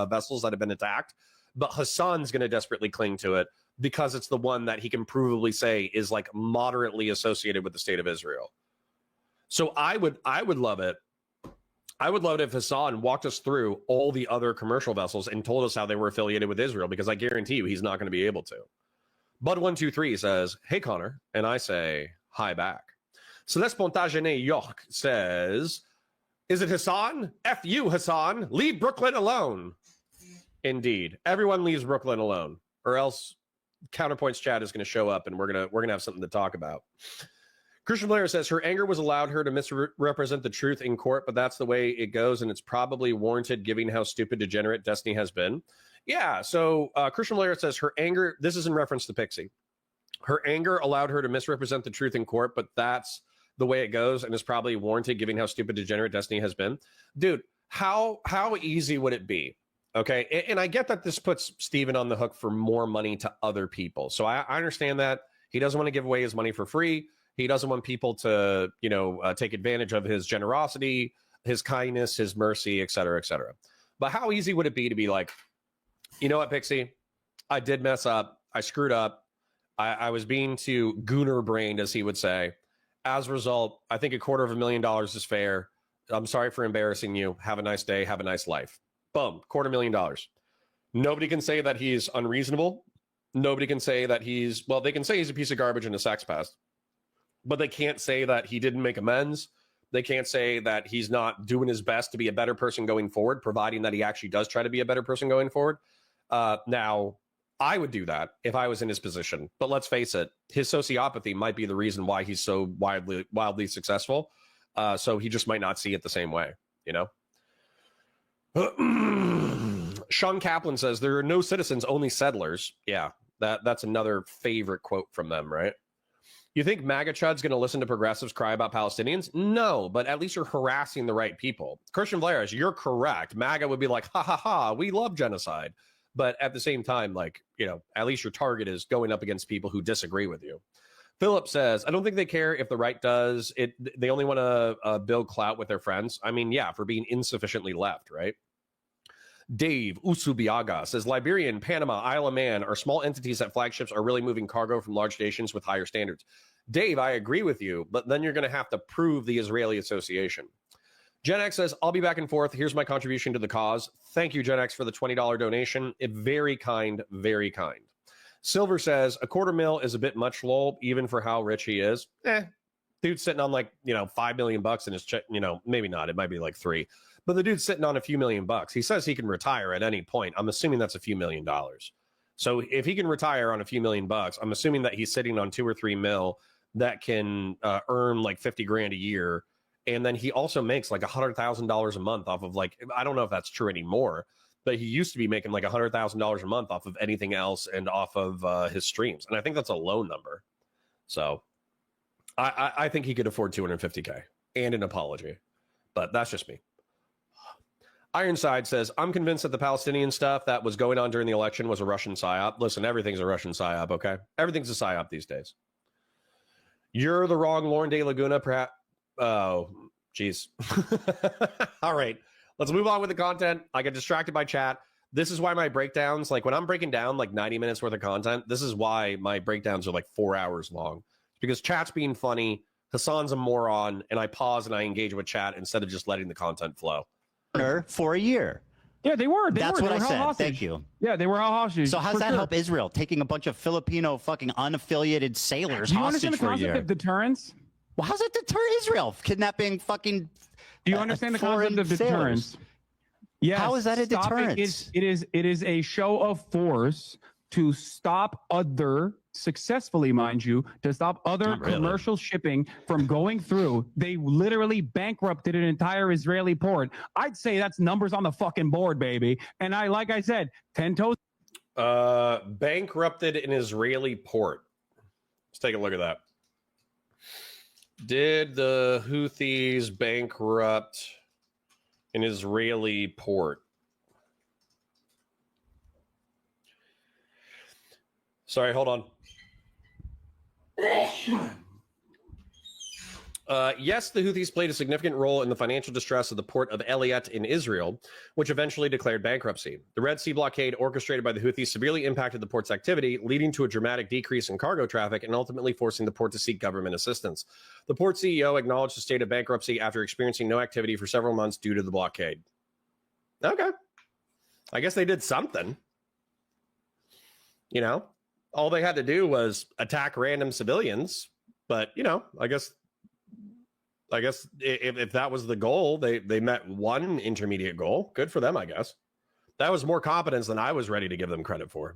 vessels that have been attacked. But Hasan's going to desperately cling to it because it's the one that he can provably say is like moderately associated with the state of Israel. So I would love it. I would love it if Hasan walked us through all the other commercial vessels and told us how they were affiliated with Israel, because I guarantee you he's not going to be able to. Bud123 says, hey, Connor. And I say, hi back. Celeste Pontagene York says, is it Hasan? F you, Hasan. Leave Brooklyn alone. Indeed. Everyone leaves Brooklyn alone, or else Counterpoints chat is going to show up and we're going to have something to talk about. Christian Blair says her anger was allowed her to misrepresent the truth in court, but that's the way it goes, and it's probably warranted given how stupid, degenerate Destiny has been. Yeah, so Christian Blair says her anger, this is in reference to Pixie. Her anger allowed her to misrepresent the truth in court, but that's the way it goes, and it's probably warranted given how stupid, degenerate Destiny has been. Dude, how easy would it be? Okay, and I get that this puts Steven on the hook for more money to other people. So I understand that. He doesn't want to give away his money for free. He doesn't want people to, take advantage of his generosity, his kindness, his mercy, et cetera, et cetera. But how easy would it be to be like, you know what, Pixie? I did mess up. I screwed up. I was being too gooner-brained, as he would say. As a result, I think $250,000 is fair. I'm sorry for embarrassing you. Have a nice day. Have a nice life. Boom, $250,000. Nobody can say that he's unreasonable. Nobody can say that they can say he's a piece of garbage and a sex pest. But they can't say that he didn't make amends. They can't say that he's not doing his best to be a better person going forward, providing that he actually does try to be a better person going forward. Now, I would do that if I was in his position. But let's face it, his sociopathy might be the reason why he's so wildly successful. So he just might not see it the same way, Sean Kaplan says, there are no citizens, only settlers. Yeah, that's another favorite quote from them, right? You think MAGA Chud's going to listen to progressives cry about Palestinians? No, but at least you're harassing the right people. Christian Blair, you're correct. MAGA would be like, ha, ha, ha, we love genocide. But at the same time, at least your target is going up against people who disagree with you. Philip says, I don't think they care if the right does it. They only want to build clout with their friends. I mean, yeah, for being insufficiently left, right? Dave Usubiaga says, Liberian, Panama, Isle of Man are small entities that flagships are really moving cargo from large nations with higher standards. Dave, I agree with you, but then you're going to have to prove the Israeli association. Gen X says, I'll be back and forth. Here's my contribution to the cause. Thank you, Gen X, for the $20 donation. Very kind, very kind. Silver says, $250,000 is a bit much, lol, even for how rich he is. Dude's sitting on $5 million in his check, maybe not. It might be like $3 million. But the dude's sitting on a few $1 million. He says he can retire at any point. I'm assuming that's a few $1 million. So if he can retire on a few $1 million, I'm assuming that he's sitting on $2 or $3 million that can earn like $50,000 a year. And then he also makes like $100,000 a month off of I don't know if that's true anymore, but he used to be making like $100,000 a month off of anything else and off of his streams. And I think that's a low number. So I think he could afford $250K and an apology, but that's just me. Ironside says, I'm convinced that the Palestinian stuff that was going on during the election was a Russian psyop. Listen, everything's a Russian psyop, okay? Everything's a psyop these days. You're the wrong Lauren De Laguna, perhaps. Oh, geez. All right, let's move on with the content. I get distracted by chat. This is why my breakdowns, when I'm breaking down 90 minutes worth of content, this is why my breakdowns are 4 hours long. Because chat's being funny, Hasan's a moron, and I pause and I engage with chat instead of just letting the content flow. For a year. Yeah, they were. That's what I said. Hostage. Thank you. Yeah, they were all hostage. So how's that help Israel? Taking a bunch of Filipino fucking unaffiliated sailors Do you hostage understand the for a concept year. of deterrence? Well, how's it deter Israel? Kidnapping fucking Do you understand the concept of deterrence? Sailors. Yes. How is that a stopping deterrence? It is a show of force to stop successfully, mind you, to stop other commercial shipping from going through. They literally bankrupted an entire Israeli port. I'd say that's numbers on the fucking board, baby. And like I said, 10 toes. Bankrupted an Israeli port. Let's take a look at that. Did the Houthis bankrupt an Israeli port? Sorry, hold on. Yes, the Houthis played a significant role in the financial distress of the port of Eilat in Israel, which eventually declared bankruptcy. The Red Sea blockade orchestrated by the Houthis severely impacted the port's activity, leading to a dramatic decrease in cargo traffic and ultimately forcing the port to seek government assistance. The port CEO acknowledged the state of bankruptcy after experiencing no activity for several months due to the blockade. Okay. I guess they did something. All they had to do was attack random civilians. But, I guess if that was the goal, they met one intermediate goal. Good for them, I guess. That was more competence than I was ready to give them credit for.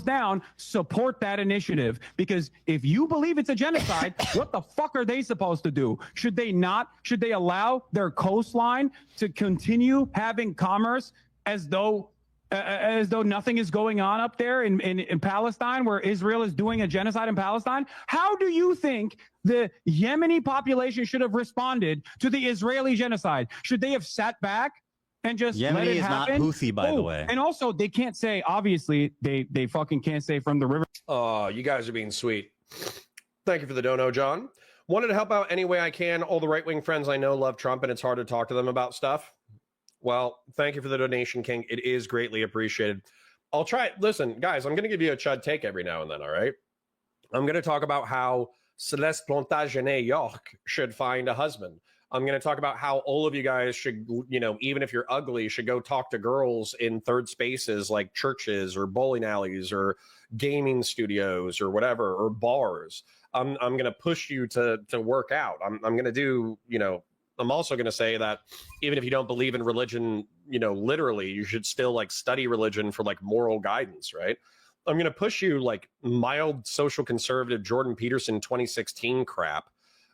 down, support that initiative. Because if you believe it's a genocide, what the fuck are they supposed to do? Should they allow their coastline to continue having commerce as though nothing is going on up there in Palestine, where Israel is doing a genocide in Palestine? How do you think the Yemeni population should have responded to the Israeli genocide? Should they have sat back and just Yemeni let it is happen? not Houthi, by the way. And also, they can't say, obviously, they fucking can't say from the river. Oh, you guys are being sweet. Thank you for the dono, John. Wanted to help out any way I can. All the right-wing friends I know love Trump, and it's hard to talk to them about stuff. Well, thank you for the donation, King. It is greatly appreciated. I'll try. Listen, guys, I'm going to give you a chud take every now and then, all right? I'm going to talk about how Celeste Plantagenet York should find a husband. I'm going to talk about how all of you guys should, you know, even if you're ugly, should go talk to girls in third spaces like churches or bowling alleys or gaming studios or whatever, or bars. I'm going to push you to work out. I'm going to do, you know, I'm also going to say that even if you don't believe in religion, you know, literally, you should still like study religion for like moral guidance, right? I'm going to push you like mild social conservative Jordan Peterson 2016 crap.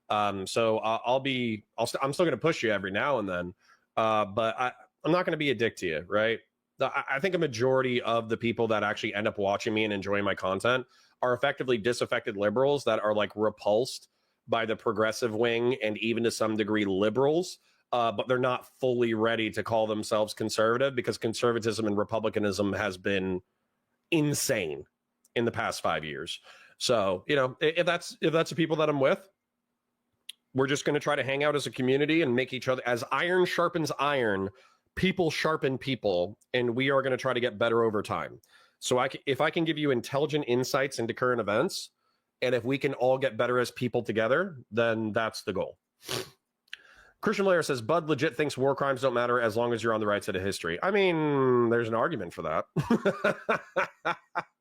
So I'm still going to push you every now and then, but I'm not going to be a dick to you, right? I think a majority of the people that actually end up watching me and enjoying my content are effectively disaffected liberals that are like repulsed by the progressive wing and even to some degree liberals, but they're not fully ready to call themselves conservative because conservatism and republicanism has been insane in the past 5 years. So, you know, if that's the people that I'm with, we're just going to try to hang out as a community and make each other, as iron sharpens iron, people sharpen people, and we are going to try to get better over time. So if I can give you intelligent insights into current events, and if we can all get better as people together, then that's the goal. Christian Blair says, Bud legit thinks war crimes don't matter as long as you're on the right side of history. I mean, there's an argument for that.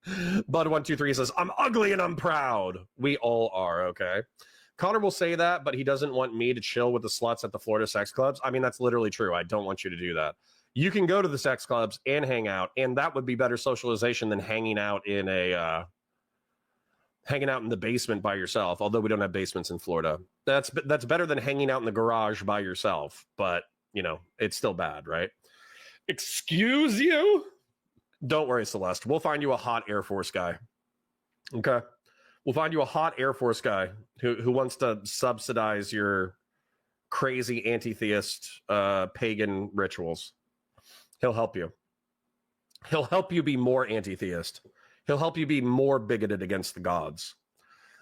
Bud123 says, I'm ugly and I'm proud. We all are, okay? Connor will say that, but he doesn't want me to chill with the sluts at the Florida sex clubs. I mean, that's literally true. I don't want you to do that. You can go to the sex clubs and hang out, and that would be better socialization than hanging out in the basement by yourself, although we don't have basements in Florida. That's better than hanging out in the garage by yourself, but, you know, it's still bad, right? Excuse you? Don't worry, Celeste. We'll find you a hot Air Force guy. Okay? We'll find you a hot Air Force guy who wants to subsidize your crazy anti-theist pagan rituals. He'll help you. He'll help you be more anti-theist. He'll help you be more bigoted against the gods.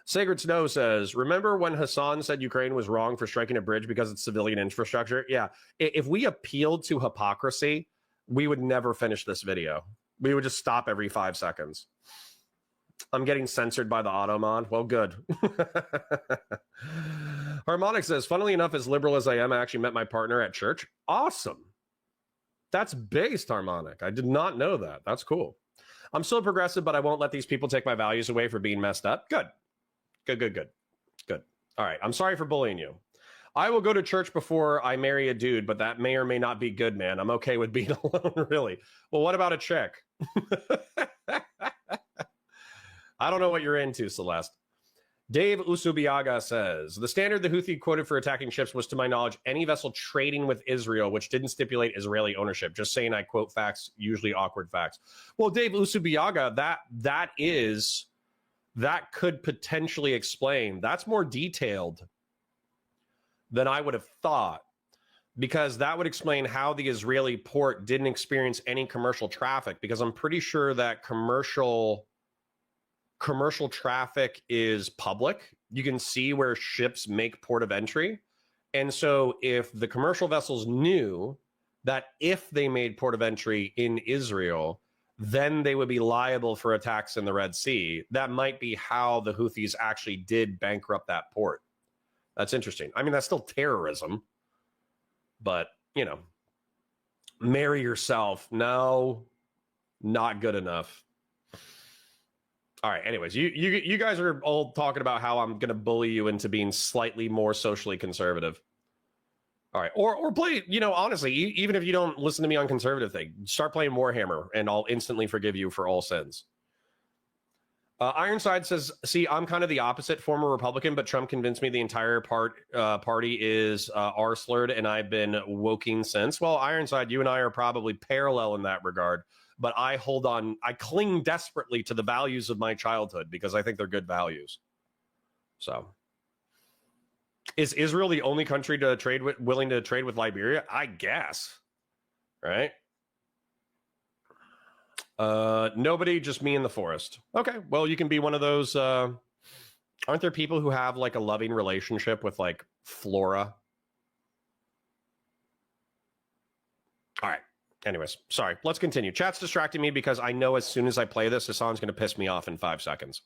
Sacred Snow says, remember when Hasan said Ukraine was wrong for striking a bridge because it's civilian infrastructure? Yeah. If we appealed to hypocrisy, we would never finish this video. We would just stop every 5 seconds. I'm getting censored by the Automod. Well, good. Harmonic says, funnily enough, as liberal as I am, I actually met my partner at church. Awesome. That's based, Harmonic. I did not know that. That's cool. I'm still progressive, but I won't let these people take my values away for being messed up. Good. Good. All right. I'm sorry for bullying you. I will go to church before I marry a dude, but that may or may not be good, man. I'm okay with being alone, really. Well, what about a chick? I don't know what you're into, Celeste. Dave Usubiaga says, the standard the Houthi quoted for attacking ships was, to my knowledge, any vessel trading with Israel, which didn't stipulate Israeli ownership. Just saying, I quote facts, usually awkward facts. Well, Dave Usubiaga, that could potentially explain. That's more detailed than I would have thought, because that would explain how the Israeli port didn't experience any commercial traffic, because I'm pretty sure that commercial traffic is public. You can see where ships make port of entry. And so if the commercial vessels knew that if they made port of entry in Israel, then they would be liable for attacks in the Red Sea, that might be how the Houthis actually did bankrupt that port. That's interesting. I mean, that's still terrorism, but, you know, marry yourself. No, not good enough. All right. Anyways, you guys are all talking about how I'm going to bully you into being slightly more socially conservative. All right. Or play, you know, honestly, even if you don't listen to me on conservative thing, start playing Warhammer and I'll instantly forgive you for all sins. Ironside says, see, I'm kind of the opposite, former Republican, but Trump convinced me the entire party is R-slurred, and I've been woking since. Well, Ironside, you and I are probably parallel in that regard, but I cling desperately to the values of my childhood because I think they're good values. So, is Israel the only country to willing to trade with Liberia? I guess, right? Nobody, just me in the forest. Okay, well, you can be one of those. Aren't there people who have like a loving relationship with like flora? All right. Anyways, sorry. Let's continue. Chat's distracting me because I know as soon as I play this, Hasan's going to piss me off in 5 seconds.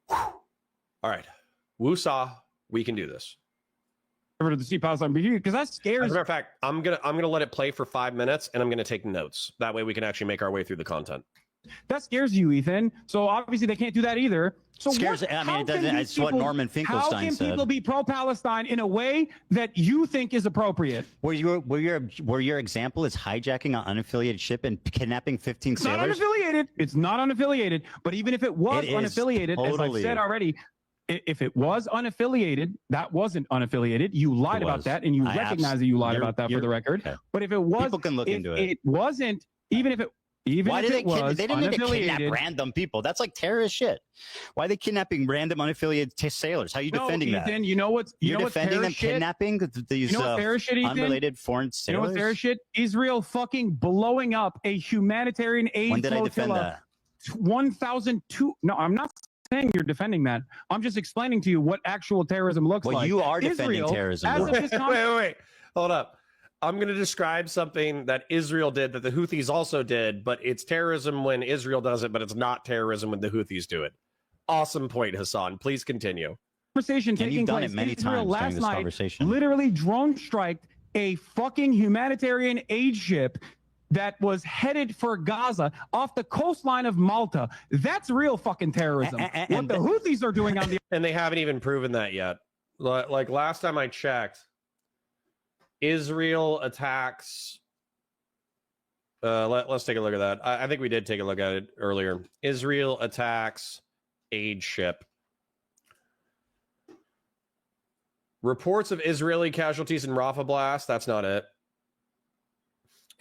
Whew. All right. Woosah, we can do this. Over to the sea Palestine because that scares. As a matter of fact, I'm gonna let it play for 5 minutes, and I'm gonna take notes. That way, we can actually make our way through the content. That scares you, Ethan. So obviously they can't do that either. So scares. I mean, it doesn't. It's what Norman Finkelstein said. How can people be pro-Palestine in a way that you think is appropriate? Where your example is hijacking an unaffiliated ship and kidnapping 15 sailors? Not unaffiliated. It's not unaffiliated. But even if it was unaffiliated, totally. as I said already, if it was unaffiliated, that wasn't unaffiliated. You lied about that, and you recognize that you lied about that for the record. Okay. But if it was, people can look into it. It wasn't. Even if it. Why did they didn't need to kidnap random people. That's like terrorist shit. Why are they kidnapping random unaffiliated sailors? How are you defending Ethan, that? You know what's you're defending them kidnapping these unrelated foreign sailors? You know what's terrorist shit? Israel fucking blowing up a humanitarian aid when did I defend that? 1,002. No, I'm not saying you're defending that. I'm just explaining to you what actual terrorism looks like. Well, you are defending terrorism. Wait. Hold up. I'm going to describe something that Israel did that the Houthis also did, but it's terrorism when Israel does it, but it's not terrorism when the Houthis do it. Awesome point, Hasan. Please continue. Conversation and you've done it many times during this conversation. Literally drone striked a fucking humanitarian aid ship that was headed for Gaza off the coastline of Malta. That's real fucking terrorism. What the Houthis are doing on the... And they haven't even proven that yet. Like last time I checked, Israel attacks. Let's take a look at that. I think we did take a look at it earlier. Israel attacks aid ship. Reports of Israeli casualties in Rafah blast. That's not it.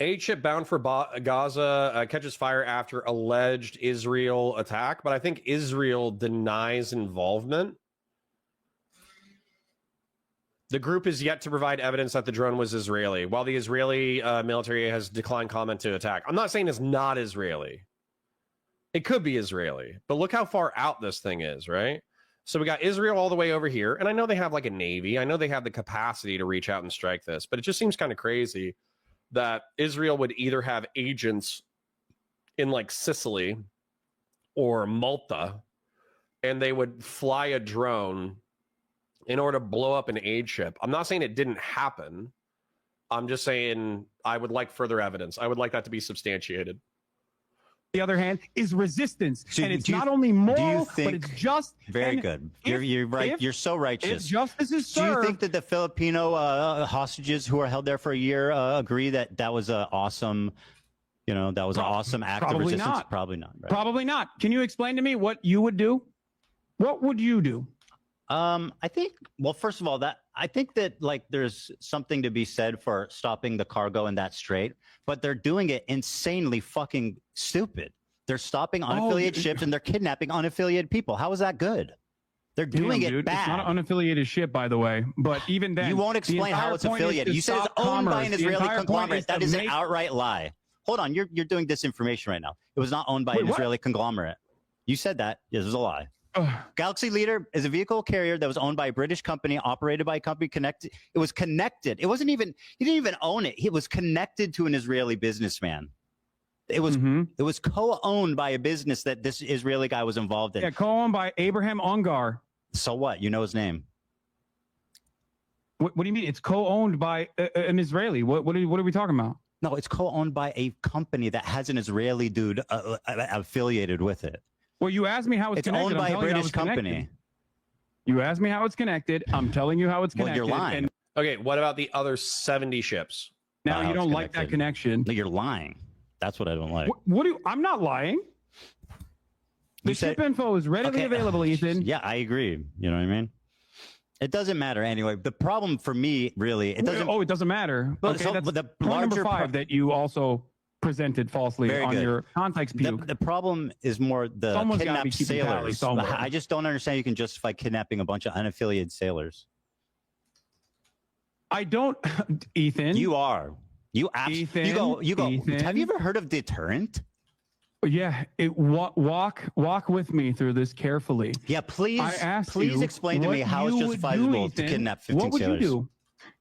Aid ship bound for Gaza catches fire after alleged Israel attack, but I think Israel denies involvement. The group is yet to provide evidence that the drone was Israeli, while the Israeli military has declined comment to attack. I'm not saying it's not Israeli. It could be Israeli, but look how far out this thing is, right? So we got Israel all the way over here, and I know they have like a navy. I know they have the capacity to reach out and strike this, but it just seems kind of crazy that Israel would either have agents in like Sicily or Malta, and they would fly a drone in order to blow up an aid ship. I'm not saying it didn't happen. I'm just saying I would like further evidence. I would like that to be substantiated. The other hand is resistance, so and it's not only moral, but it's just. Very good. You're right. You're so righteous. If justice is served, do you think that the Filipino hostages who were held there for a year agree that that was an awesome, that was an awesome act of resistance? Probably not. Right? Probably not. Can you explain to me what you would do? What would you do? I think, well, first of all, I think that like there's something to be said for stopping the cargo in that strait, but they're doing it insanely fucking stupid. They're stopping unaffiliated ships and they're kidnapping unaffiliated people. How is that good? They're doing it bad. It's not an unaffiliated ship, by the way, but even then, you won't explain how it's affiliated. You said it's owned by an Israeli conglomerate. That is an outright lie. Hold on, you're doing disinformation right now. It was not owned by an Israeli conglomerate. You said that. Yes, it was a lie. Galaxy Leader is a vehicle carrier that was owned by a British company, operated by a company connected. It was connected. It wasn't even, he didn't even own it. It was connected to an Israeli businessman. It was it was co-owned by a business that this Israeli guy was involved in. Yeah, co-owned by Abraham Ongar. So what? You know his name. What do you mean? It's co-owned by an Israeli. What are we talking about? No, it's co-owned by a company that has an Israeli dude affiliated with it. Well, you asked me how it's connected. It's owned by a British company. You asked me how it's connected. I'm telling you how it's connected. Well, you're lying. Okay, what about the other 70 ships? Now you don't like that connection. No, you're lying. That's what I don't like. I'm not lying. The ship info is readily available, Ethan. Yeah, I agree. You know what I mean? It doesn't matter anyway. The problem for me, really, it doesn't. Oh, it doesn't matter. But Okay, so, that's the point number 5 that you also presented falsely on your context puke. The problem is more the Someone's kidnapped sailors. somewhere. I just don't understand you can justify kidnapping a bunch of unaffiliated sailors. I don't, Ethan. You are. You Ethan, you go. Ethan. Have you ever heard of deterrent? Yeah, walk with me through this carefully. Yeah, please. I asked please explain to me how it's justifiable to kidnap 15 What would sailors. you do,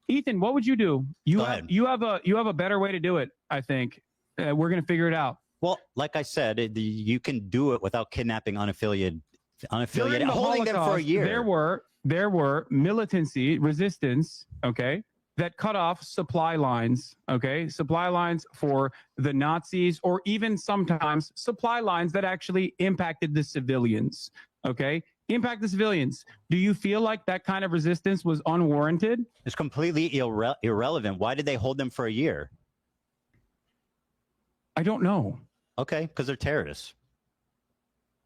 Ethan? What would you do? You have a better way to do it. I think we're gonna figure it out. Well, like I said, you can do it without kidnapping unaffiliated, holding them for a year. There were militancy resistance. Okay. That cut off supply lines, supply lines for the Nazis, or even sometimes supply lines that actually impacted the civilians, impact the civilians. Do you feel like that kind of resistance was unwarranted? It's completely irrelevant. Why did they hold them for a year? I don't know. Okay, because they're terrorists.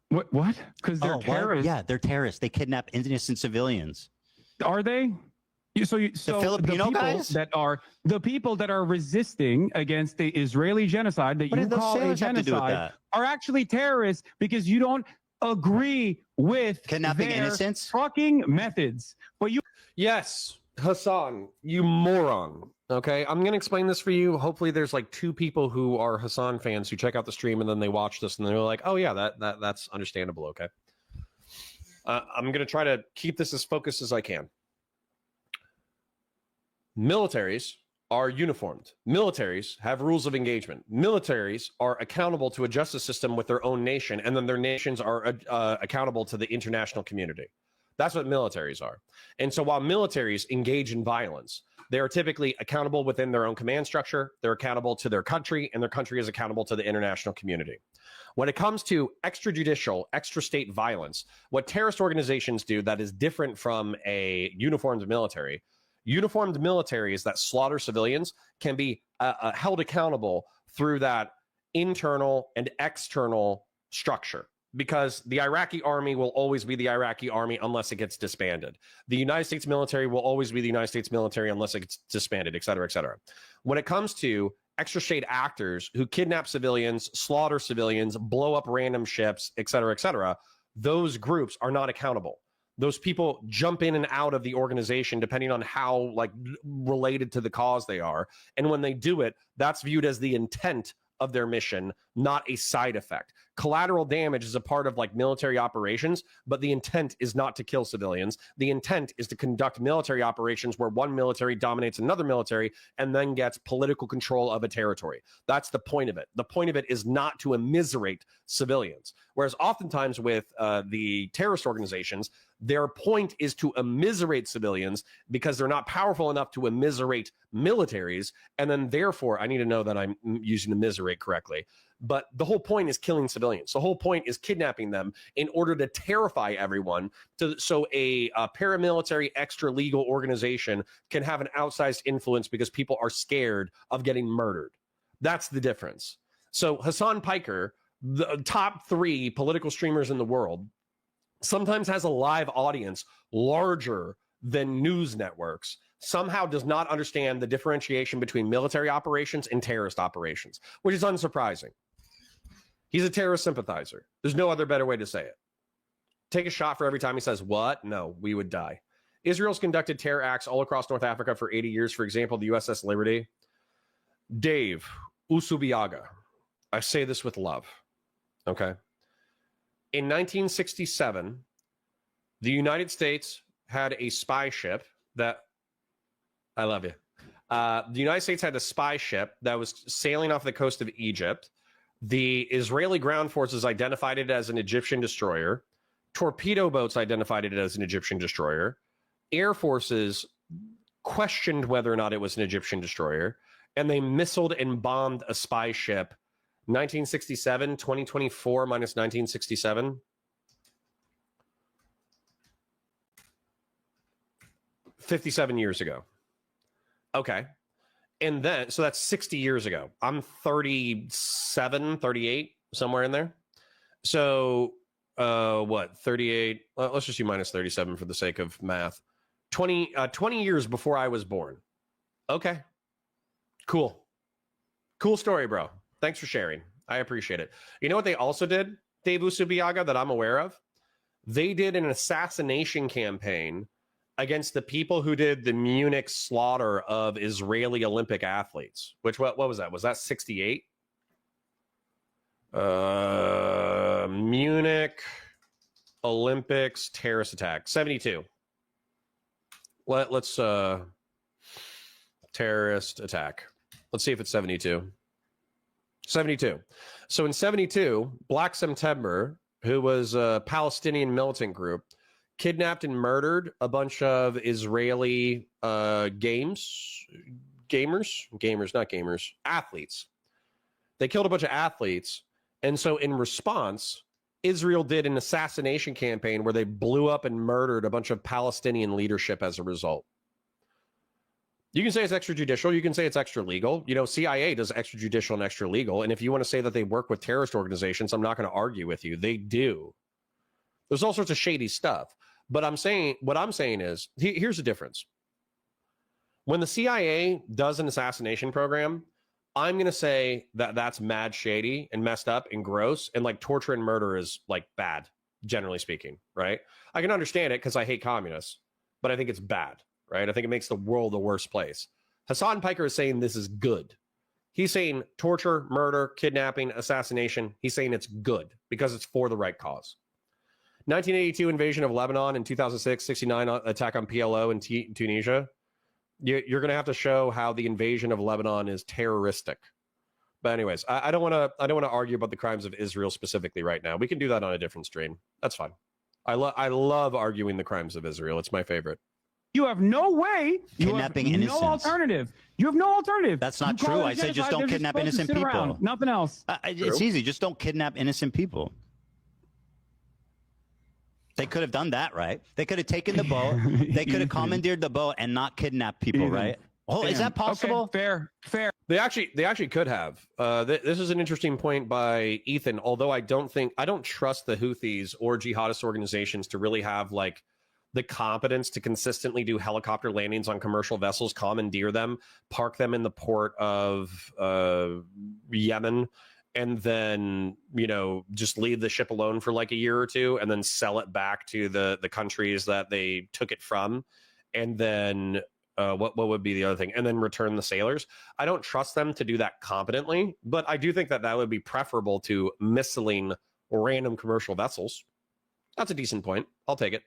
What? Because they're terrorists? Yeah, they're terrorists. They kidnap innocent civilians. Are they? So the Filipino guys the people that are resisting against the Israeli genocide that you call a genocide are actually terrorists because you don't agree with kidnapping their innocents fucking methods. But Yes, Hasan, you moron. Okay, I'm gonna explain this for you. Hopefully, there's like 2 people who are Hasan fans who check out the stream and then they watch this and they're like, "Oh yeah, that's understandable." Okay, I'm gonna try to keep this as focused as I can. Militaries are uniformed. Militaries have rules of engagement. Militaries are accountable to a justice system with their own nation, and then their nations are accountable to the international community. That's what militaries are. And so while militaries engage in violence, they are typically accountable within their own command structure. They're accountable to their country, and their country is accountable to the international community. When it comes to extrajudicial, extra-state violence, what terrorist organizations do that is different from a uniformed military militaries that slaughter civilians can be held accountable through that internal and external structure, because the Iraqi army will always be the Iraqi army unless it gets disbanded. The United States military will always be the United States military unless it gets disbanded, et cetera, et cetera. When it comes to extra state actors who kidnap civilians, slaughter civilians, blow up random ships, et cetera, those groups are not accountable. Those people jump in and out of the organization depending on how related to the cause they are. And when they do it, that's viewed as the intent of their mission, not a side effect. Collateral damage is a part of military operations, but the intent is not to kill civilians. The intent is to conduct military operations where one military dominates another military and then gets political control of a territory. That's the point of it. The point of it is not to immiserate civilians. Whereas oftentimes with the terrorist organizations, their point is to immiserate civilians because they're not powerful enough to immiserate militaries. And then therefore, I need to know that I'm using immiserate correctly. But the whole point is killing civilians. The whole point is kidnapping them in order to terrify everyone. So a paramilitary extra-legal organization can have an outsized influence because people are scared of getting murdered. That's the difference. So Hasan Piker, the top 3 political streamers in the world, sometimes has a live audience larger than news networks, somehow does not understand the differentiation between military operations and terrorist operations, which is unsurprising. He's a terrorist sympathizer. There's no other better way to say it. Take a shot for every time he says, what? No, we would die. Israel's conducted terror acts all across North Africa for 80 years. For example, the USS Liberty. Dave Usubiaga. I say this with love. Okay. In 1967, the United States had a spy ship that, I love you. The United States had a spy ship that was sailing off the coast of Egypt. The Israeli ground forces identified it as an Egyptian destroyer. Torpedo boats identified it as an Egyptian destroyer. Air forces questioned whether or not it was an Egyptian destroyer, and they missiled and bombed a spy ship. 1967, 2024 minus 1967. 57 years ago. Okay. And then, so that's 60 years ago. I'm 37, 38, somewhere in there. So what, 38? Let's just do minus 37 for the sake of math. 20 years before I was born. Okay. Cool story, bro. Thanks for sharing. I appreciate it. You know what they also did, Dave Usubiaga, that I'm aware of? They did an assassination campaign against the people who did the Munich slaughter of Israeli Olympic athletes. Which, what was that? Was that 68? Munich Olympics terrorist attack. 72. Let's terrorist attack. Let's see if it's 72. 72. So in 72, Black September, who was a Palestinian militant group, kidnapped and murdered a bunch of Israeli athletes. They killed a bunch of athletes. And so in response, Israel did an assassination campaign where they blew up and murdered a bunch of Palestinian leadership as a result. You can say it's extrajudicial. You can say it's extra legal. You know, CIA does extrajudicial and extra legal. And if you want to say that they work with terrorist organizations, I'm not going to argue with you. They do. There's all sorts of shady stuff. But what I'm saying is, here's the difference. When the CIA does an assassination program, I'm going to say that that's mad shady and messed up and gross. And like torture and murder is like bad, generally speaking, right? I can understand it because I hate communists, but I think it's bad. Right? I think it makes the world a worse place. Hasan Piker is saying this is good. He's saying torture, murder, kidnapping, assassination. He's saying it's good because it's for the right cause. 1982 invasion of Lebanon in 2006, 69 attack on PLO in Tunisia. You're going to have to show how the invasion of Lebanon is terroristic. But anyways, I don't want to argue about the crimes of Israel specifically right now. We can do that on a different stream. That's fine. I love arguing the crimes of Israel. It's my favorite. You have no way. Kidnapping innocents. No alternative. You have no alternative. That's not true. I said just don't kidnap innocent people. Around. Nothing else. It's easy. Just don't kidnap innocent people. They could have done that, right? They could have taken the boat. They could have commandeered the boat and not kidnapped people, right? Oh, is that possible? Okay, fair. They actually could have. This is an interesting point by Ethan. Although I don't trust the Houthis or jihadist organizations to really have like the competence to consistently do helicopter landings on commercial vessels, commandeer them, park them in the port of Yemen, and then, you know, just leave the ship alone for like a year or two and then sell it back to the countries that they took it from. And then what would be the other thing? And then return the sailors. I don't trust them to do that competently, but I do think that would be preferable to missiling random commercial vessels. That's a decent point. I'll take it.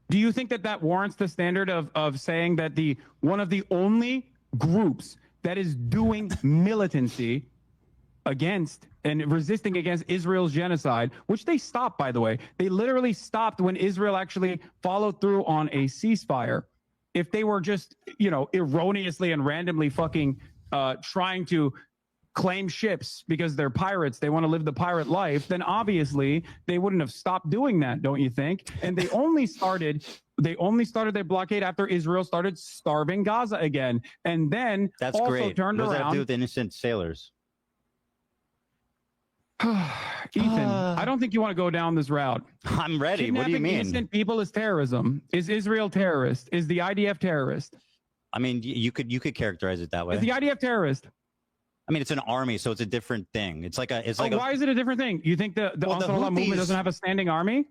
Do you think that warrants the standard of saying that one of the only groups that is doing militancy against and resisting against Israel's genocide, which they stopped, by the way, they literally stopped when Israel actually followed through on a ceasefire. If they were just, you know, erroneously and randomly fucking trying to claim ships because they're pirates, they want to live the pirate life, then obviously they wouldn't have stopped doing that, don't you think? And they only started their blockade after Israel started starving Gaza again, and then that's also great. Turned what does around. That have to do with innocent sailors? Ethan, I don't think you want to go down this route. I'm ready. What do you mean? Innocent people is terrorism. Is Israel terrorist? Is the IDF terrorist? I mean, you could characterize it that way. Is the IDF terrorist? I mean, it's an army, so it's a different thing. It's like why is it a different thing? You think the Ansarullah movement doesn't have a standing army?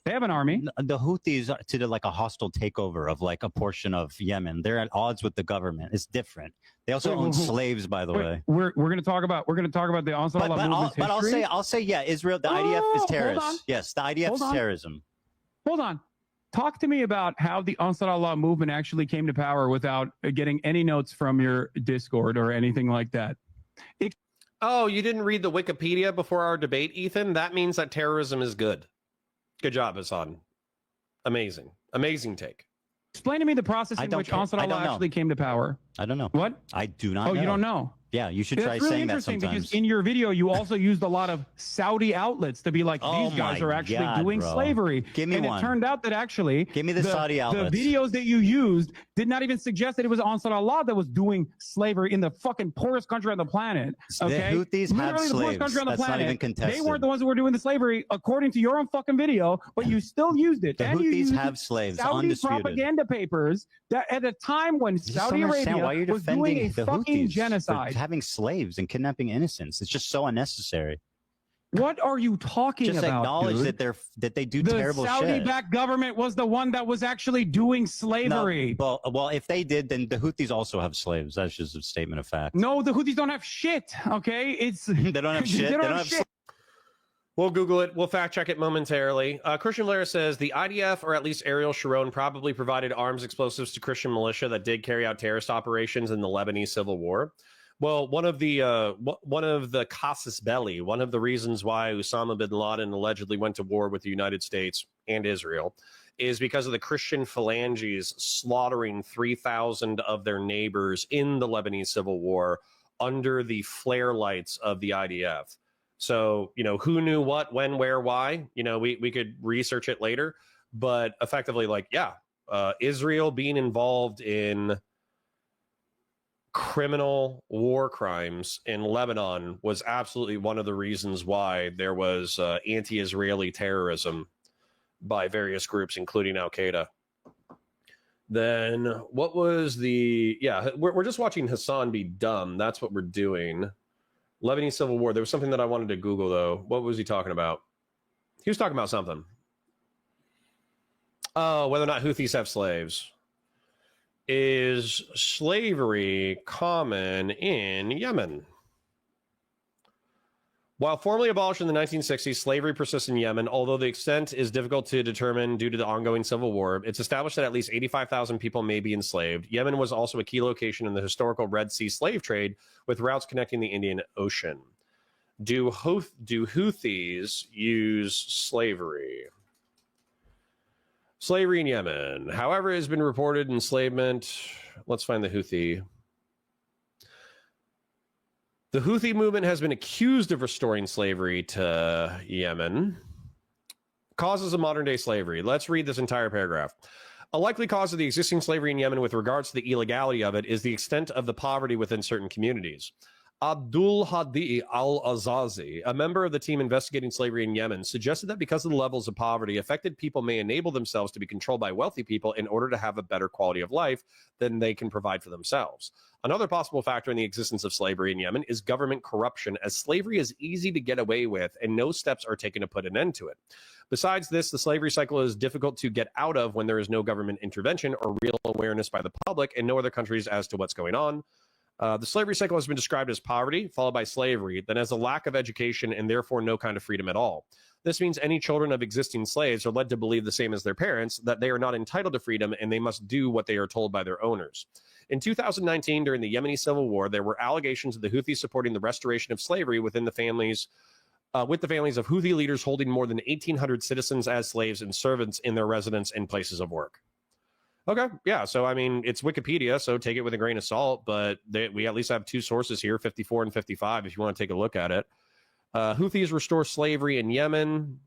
They have an army. The Houthis did like a hostile takeover of like a portion of Yemen. They're at odds with the government. It's different. They also own slaves, by the way. We're going to talk about the Ansarullah movement's history. I'll say yeah. Israel, the IDF is terrorist. Yes, the IDF is terrorism. Hold on. Talk to me about how the Ansarullah movement actually came to power without getting any notes from your Discord or anything like that. Oh, you didn't read the Wikipedia before our debate, Ethan? That means that terrorism is good. Good job, Hasan. Amazing take. Explain to me the process in which Ansarullah actually came to power. I don't know. What? I do not know. Oh, you don't know? Yeah, you should That's try really saying that interesting sometimes. because in your video, you also used a lot of Saudi outlets to be like, these guys are actually doing slavery. Give me and one. It turned out that actually, Give me the Saudi outlets. The videos that you used did not even suggest that it was Ansar Allah that was doing slavery in the fucking poorest country on the planet. Okay? The Houthis have Literally the slaves. poorest country on the That's planet. not even contested. They weren't the ones who were doing the slavery according to your own fucking video, but you still used it. The and you Houthis used have slaves, Saudi undisputed. propaganda papers that at a time when Saudi Arabia was doing a fucking genocide. Having slaves and kidnapping innocents. It's just so unnecessary. What are you talking just about? Acknowledge dude? that they do terrible shit. The Saudi-backed government was the one that was actually doing slavery. No, well, if they did, then the Houthis also have slaves. That's just a statement of fact. No, the Houthis don't have shit. Okay, it's they don't have shit. They don't have shit. We'll Google it. We'll fact check it momentarily. Christian Valera says the IDF, or at least Ariel Sharon, probably provided arms explosives to Christian militia that did carry out terrorist operations in the Lebanese civil war. Well, one of the casus belli, one of the reasons why Osama bin Laden allegedly went to war with the United States and Israel, is because of the Christian phalanges slaughtering 3,000 of their neighbors in the Lebanese civil war under the flare lights of the IDF. So, who knew what, when, where, why? We could research it later, but effectively, Israel being involved in criminal war crimes in Lebanon was absolutely one of the reasons why there was anti-Israeli terrorism by various groups, including Al-Qaeda. Then what was we're just watching Hasan be dumb. That's what we're doing. Lebanese civil war. There was something that I wanted to Google, though. What was he talking about? He was talking about something. Oh, whether or not Houthis have slaves. Is slavery common in Yemen? While formally abolished in the 1960s, slavery persists in Yemen, although the extent is difficult to determine due to the ongoing civil war. It's established that at least 85,000 people may be enslaved. Yemen was also a key location in the historical Red Sea slave trade, with routes connecting the Indian Ocean. Do Houthis use slavery? Slavery in Yemen. However, it has been reported enslavement. Let's find the Houthi. The Houthi movement has been accused of restoring slavery to Yemen. Causes of modern-day slavery. Let's read this entire paragraph. A likely cause of the existing slavery in Yemen with regards to the illegality of it is the extent of the poverty within certain communities. Abdul Hadi al-Azazi, a member of the team investigating slavery in Yemen, suggested that because of the levels of poverty, affected people may enable themselves to be controlled by wealthy people in order to have a better quality of life than they can provide for themselves. Another possible factor in the existence of slavery in Yemen is government corruption, as slavery is easy to get away with and no steps are taken to put an end to it. Besides this, the slavery cycle is difficult to get out of when there is no government intervention or real awareness by the public in no other countries as to what's going on. The slavery cycle has been described as poverty, followed by slavery, then as a lack of education and therefore no kind of freedom at all. This means any children of existing slaves are led to believe the same as their parents, that they are not entitled to freedom and they must do what they are told by their owners. In 2019, during the Yemeni civil war, there were allegations of the Houthis supporting the restoration of slavery within the families, with the families of Houthi leaders holding more than 1,800 citizens as slaves and servants in their residence and places of work. Okay, yeah, so I mean, it's Wikipedia, so take it with a grain of salt, but we at least have two sources here, 54 and 55, if you want to take a look at it. Houthis restore slavery in Yemen,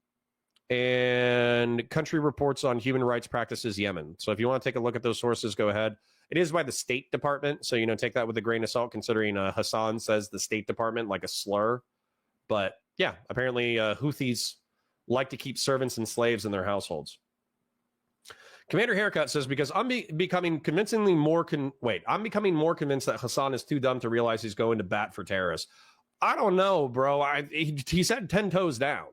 and country reports on human rights practices Yemen. So if you want to take a look at those sources, go ahead. It is by the State Department, so, take that with a grain of salt, considering Hasan says the State Department like a slur. But, yeah, apparently Houthis like to keep servants and slaves in their households. Commander Haircut says, because I'm becoming more convinced that Hasan is too dumb to realize he's going to bat for terrorists. I don't know, bro. He said 10 toes down,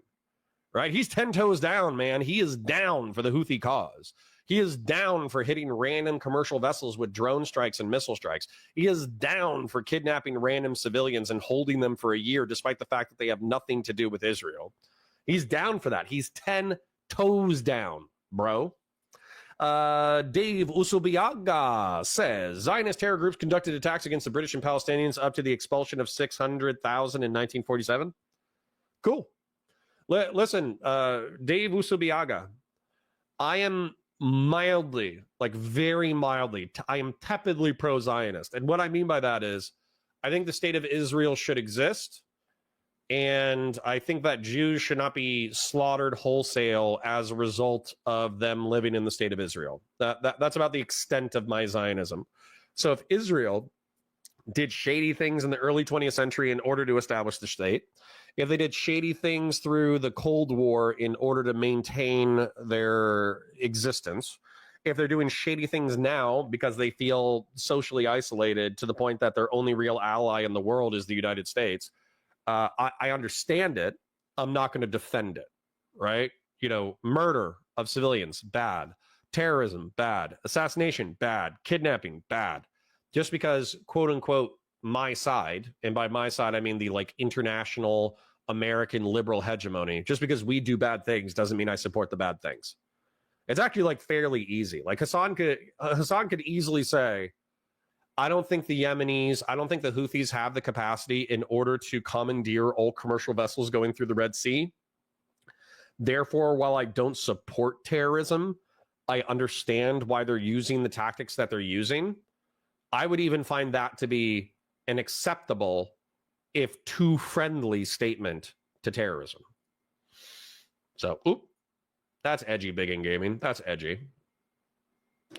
right? He's 10 toes down, man. He is down for the Houthi cause. He is down for hitting random commercial vessels with drone strikes and missile strikes. He is down for kidnapping random civilians and holding them for a year, despite the fact that they have nothing to do with Israel. He's down for that. He's 10 toes down, bro. Dave Usubiaga says, Zionist terror groups conducted attacks against the British and Palestinians up to the expulsion of 600,000 in 1947. Cool. Listen, Dave Usubiaga, I am mildly, like very mildly, I am tepidly pro-Zionist. And what I mean by that is I think the state of Israel should exist. And I think that Jews should not be slaughtered wholesale as a result of them living in the state of Israel. That's about the extent of my Zionism. So if Israel did shady things in the early 20th century in order to establish the state, if they did shady things through the Cold War in order to maintain their existence, if they're doing shady things now because they feel socially isolated to the point that their only real ally in the world is the United States, I understand it. I'm not going to defend it, right? You know, murder of civilians, bad. Terrorism, bad. Assassination, bad. Kidnapping, bad. Just because, quote unquote, my side, and by my side, I mean the like international American liberal hegemony, just because we do bad things doesn't mean I support the bad things. It's actually like fairly easy. Like Hasan could easily say, I don't think the Yemenis, I don't think the Houthis have the capacity in order to commandeer all commercial vessels going through the Red Sea. Therefore, while I don't support terrorism, I understand why they're using the tactics that they're using. I would even find that to be an acceptable, if too friendly, statement to terrorism. So, that's edgy, Big In Gaming. That's edgy.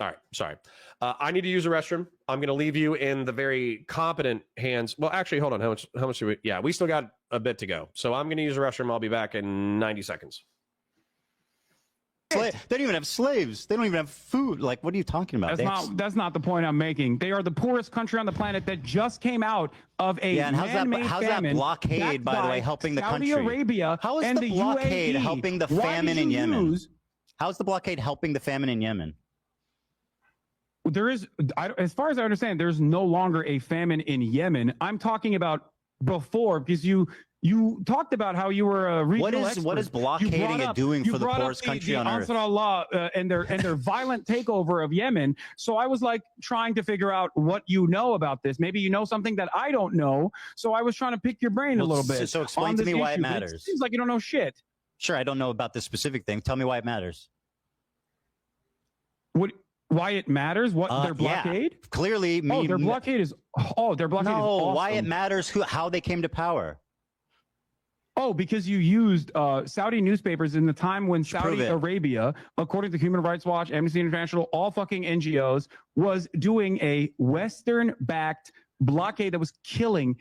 All right, sorry. I need to use a restroom. I'm going to leave you in the very competent hands. Well, actually, hold on. How much do we? Yeah, we still got a bit to go. So I'm going to use a restroom. I'll be back in 90 seconds. They don't even have slaves. They don't even have food. Like, what are you talking about? That's not the point I'm making. They are the poorest country on the planet that just came out of a man-made how's famine. that blockade, by the way, helping the country? Saudi Arabia How is and the blockade UAE helping the famine in Yemen? How is the blockade helping the famine in Yemen? There is, as far as I understand, there's no longer a famine in Yemen. I'm talking about before, because you talked about how you were a regional expert. What is blockading doing for the poorest country on earth? Ansar Allah and their violent takeover of Yemen. So I was like trying to figure out what you know about this. Maybe you know something that I don't know. So I was trying to pick your brain a little bit. So explain to me why it matters. It seems like you don't know shit. Sure, I don't know about this specific thing. Tell me why it matters. Why it matters? What their blockade? Yeah. Clearly, their blockade is. Their blockade is awesome. Why it matters? How they came to power? Because you used Saudi newspapers in the time when Saudi Arabia, according to Human Rights Watch, Amnesty International, all fucking NGOs, was doing a Western-backed blockade that was killing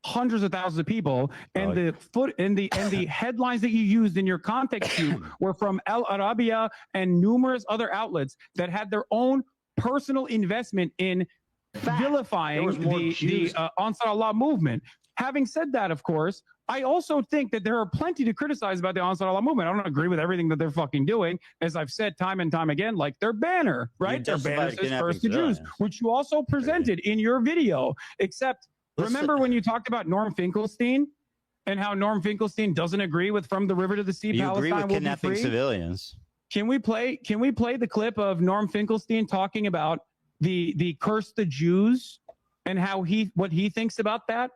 hundreds of thousands of people, and the headlines that you used in your context cue were from Al Arabiya and numerous other outlets that had their own personal investment in vilifying the Ansar Allah movement. Having said that, of course, I also think that there are plenty to criticize about the Ansar Allah movement. I don't agree with everything that they're fucking doing, as I've said time and time again, like their banner, right? Their banner says first to Jews, which you also presented in your video, except remember when you talked about Norm Finkelstein and how Norm Finkelstein doesn't agree with From the River to the Sea, you Palestine agree with will kidnapping be free? Civilians. Can we play the clip of Norm Finkelstein talking about the curse the Jews and what he thinks about that?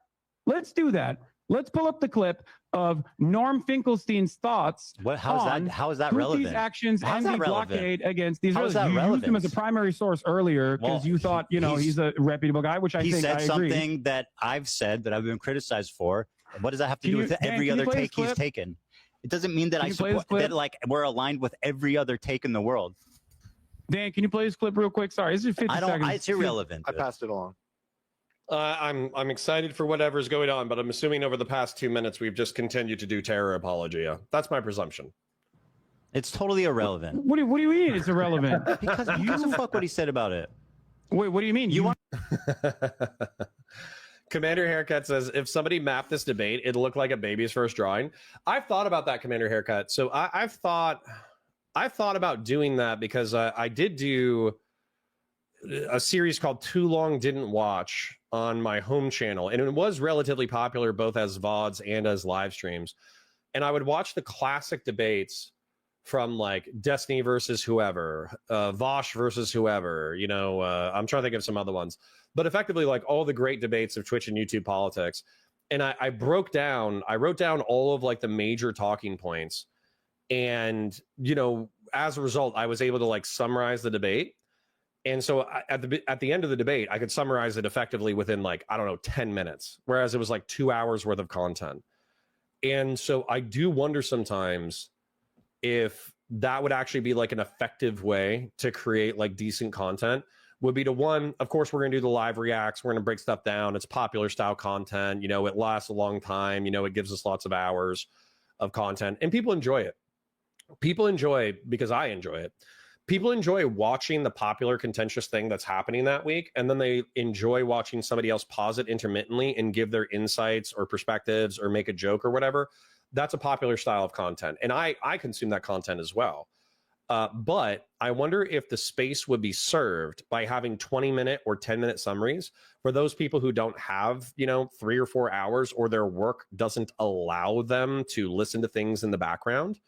Let's do that. Let's pull up the clip of Norm Finkelstein's thoughts. How is that relevant? These actions and the blockade against these. How is that you relevant? used him as a primary source earlier because you thought he's a reputable guy, which I think I agree. He said something that I've said that I've been criticized for. What does that have to do with every other take he's taken? It doesn't mean that I support that. Like we're aligned with every other take in the world. Dan, can you play this clip real quick? Sorry, this is 50 seconds. It's irrelevant. I passed it along. I'm excited for whatever's going on, but I'm assuming over the past 2 minutes we've just continued to do terror apologia. That's my presumption. It's totally irrelevant. What do you mean it's irrelevant? Because fuck what he said about it. Wait, what do you mean? Commander Haircut says, if somebody mapped this debate, it'll look like a baby's first drawing. I've thought about that, Commander Haircut. So I've thought about doing that because I did do a series called Too Long Didn't Watch on my home channel, and it was relatively popular both as VODs and as live streams. And I would watch the classic debates from like Destiny versus whoever, Vosh versus whoever, I'm trying to think of some other ones, but effectively like all the great debates of Twitch and YouTube politics. And I wrote down all of like the major talking points. And, as a result, I was able to like summarize the debate. And so at the end of the debate, I could summarize it effectively within like, I don't know, 10 minutes, whereas it was like 2 hours worth of content. And so I do wonder sometimes if that would actually be like an effective way to create like decent content. Would be to one, of course, we're going to do the live reacts. We're going to break stuff down. It's popular style content. You know, it lasts a long time. You know, it gives us lots of hours of content and people enjoy it. People enjoy, because I enjoy it. People enjoy watching the popular contentious thing that's happening that week. And then they enjoy watching somebody else pause it intermittently and give their insights or perspectives or make a joke or whatever. That's a popular style of content. And I consume that content as well. But I wonder if the space would be served by having 20-minute or 10-minute summaries for those people who don't have, you know, 3 or 4 hours, or their work doesn't allow them to listen to things in the background.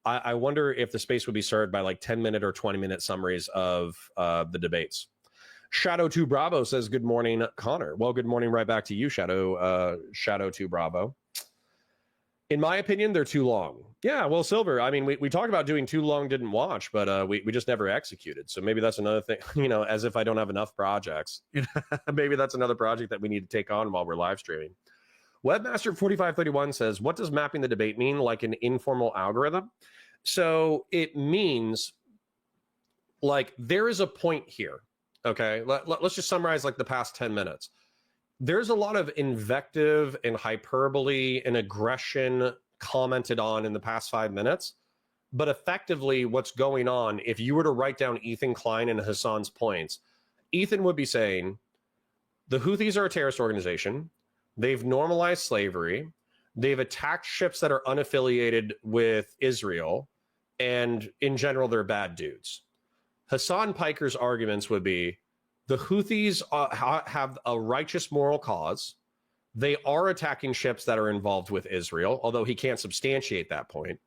I wonder if the space would be served by like 10-minute or 20-minute summaries of the debates. Shadow 2 Bravo says, good morning, Connor. Well, good morning right back to you, Shadow 2 Bravo. In my opinion, they're too long. Yeah, well, Silver, I mean, we talk about doing too long, didn't watch, but we just never executed. So maybe that's another thing, you know, as if I don't have enough projects. Maybe that's another project that we need to take on while we're live streaming. Webmaster4531 says, what does mapping the debate mean? Like an informal algorithm? So it means like there is a point here. Okay, let's just summarize like the past 10 minutes. There's a lot of invective and hyperbole and aggression commented on in the past 5 minutes. But effectively, what's going on, if you were to write down Ethan Klein and Hasan's points, Ethan would be saying, the Houthis are a terrorist organization. They've normalized slavery. They've attacked ships that are unaffiliated with Israel. And in general, they're bad dudes. Hasan Piker's arguments would be, the Houthis have a righteous moral cause. They are attacking ships that are involved with Israel, although he can't substantiate that point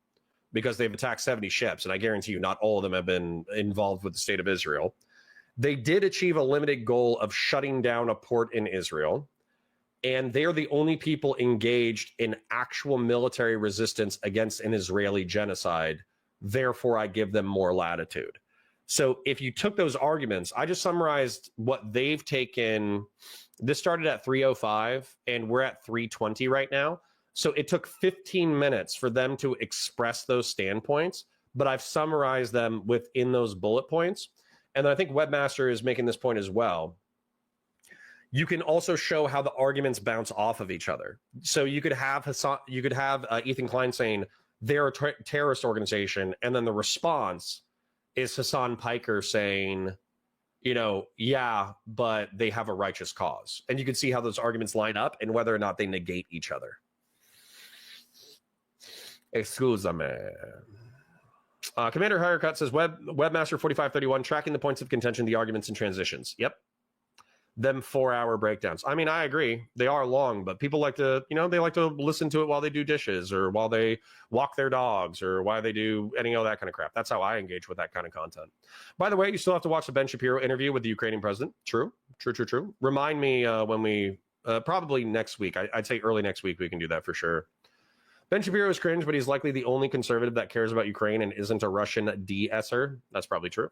because they've attacked 70 ships, and I guarantee you not all of them have been involved with the state of Israel. They did achieve a limited goal of shutting down a port in Israel, and they're the only people engaged in actual military resistance against an Israeli genocide. Therefore, I give them more latitude. So if you took those arguments, I just summarized what they've taken. This started at 3:05 and we're at 3:20 right now. So it took 15 minutes for them to express those standpoints, but I've summarized them within those bullet points. And I think Webmaster is making this point as well. You can also show how the arguments bounce off of each other. So you could have Ethan Klein saying they're a terrorist organization, and then the response is Hasan Piker saying, you know, yeah, but they have a righteous cause. And you can see how those arguments line up and whether or not they negate each other. Excuse me. Commander Haircut says, Webmaster4531, tracking the points of contention, the arguments and transitions. Yep. Them 4-hour breakdowns. I mean, I agree. They are long, but people like to, you know, they like to listen to it while they do dishes or while they walk their dogs or while they do any of that kind of crap. That's how I engage with that kind of content. By the way, you still have to watch the Ben Shapiro interview with the Ukrainian president. True. Remind me when we, probably next week. I'd say early next week we can do that for sure. Ben Shapiro is cringe, but he's likely the only conservative that cares about Ukraine and isn't a Russian de-esser. That's probably true.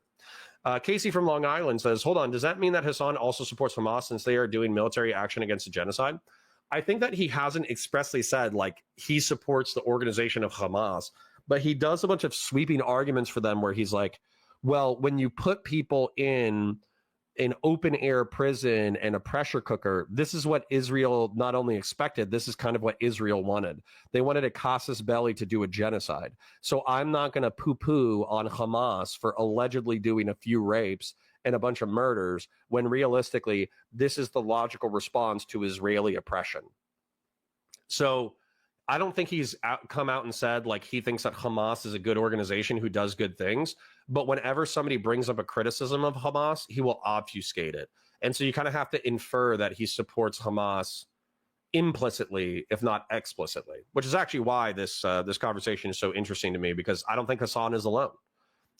Casey from Long Island says, hold on, does that mean that Hasan also supports Hamas since they are doing military action against a genocide? I think that he hasn't expressly said, like, he supports the organization of Hamas, but he does a bunch of sweeping arguments for them where he's like, well, when you put people in an open air prison and a pressure cooker, this is what Israel not only expected, this is kind of what Israel wanted. They wanted a casus belli to do a genocide. So I'm not going to poo-poo on Hamas for allegedly doing a few rapes and a bunch of murders when realistically, this is the logical response to Israeli oppression. So I don't think he's come out and said like he thinks that Hamas is a good organization who does good things. But whenever somebody brings up a criticism of Hamas, he will obfuscate it. And so you kind of have to infer that he supports Hamas implicitly, if not explicitly, which is actually why this conversation is so interesting to me, because I don't think Hasan is alone.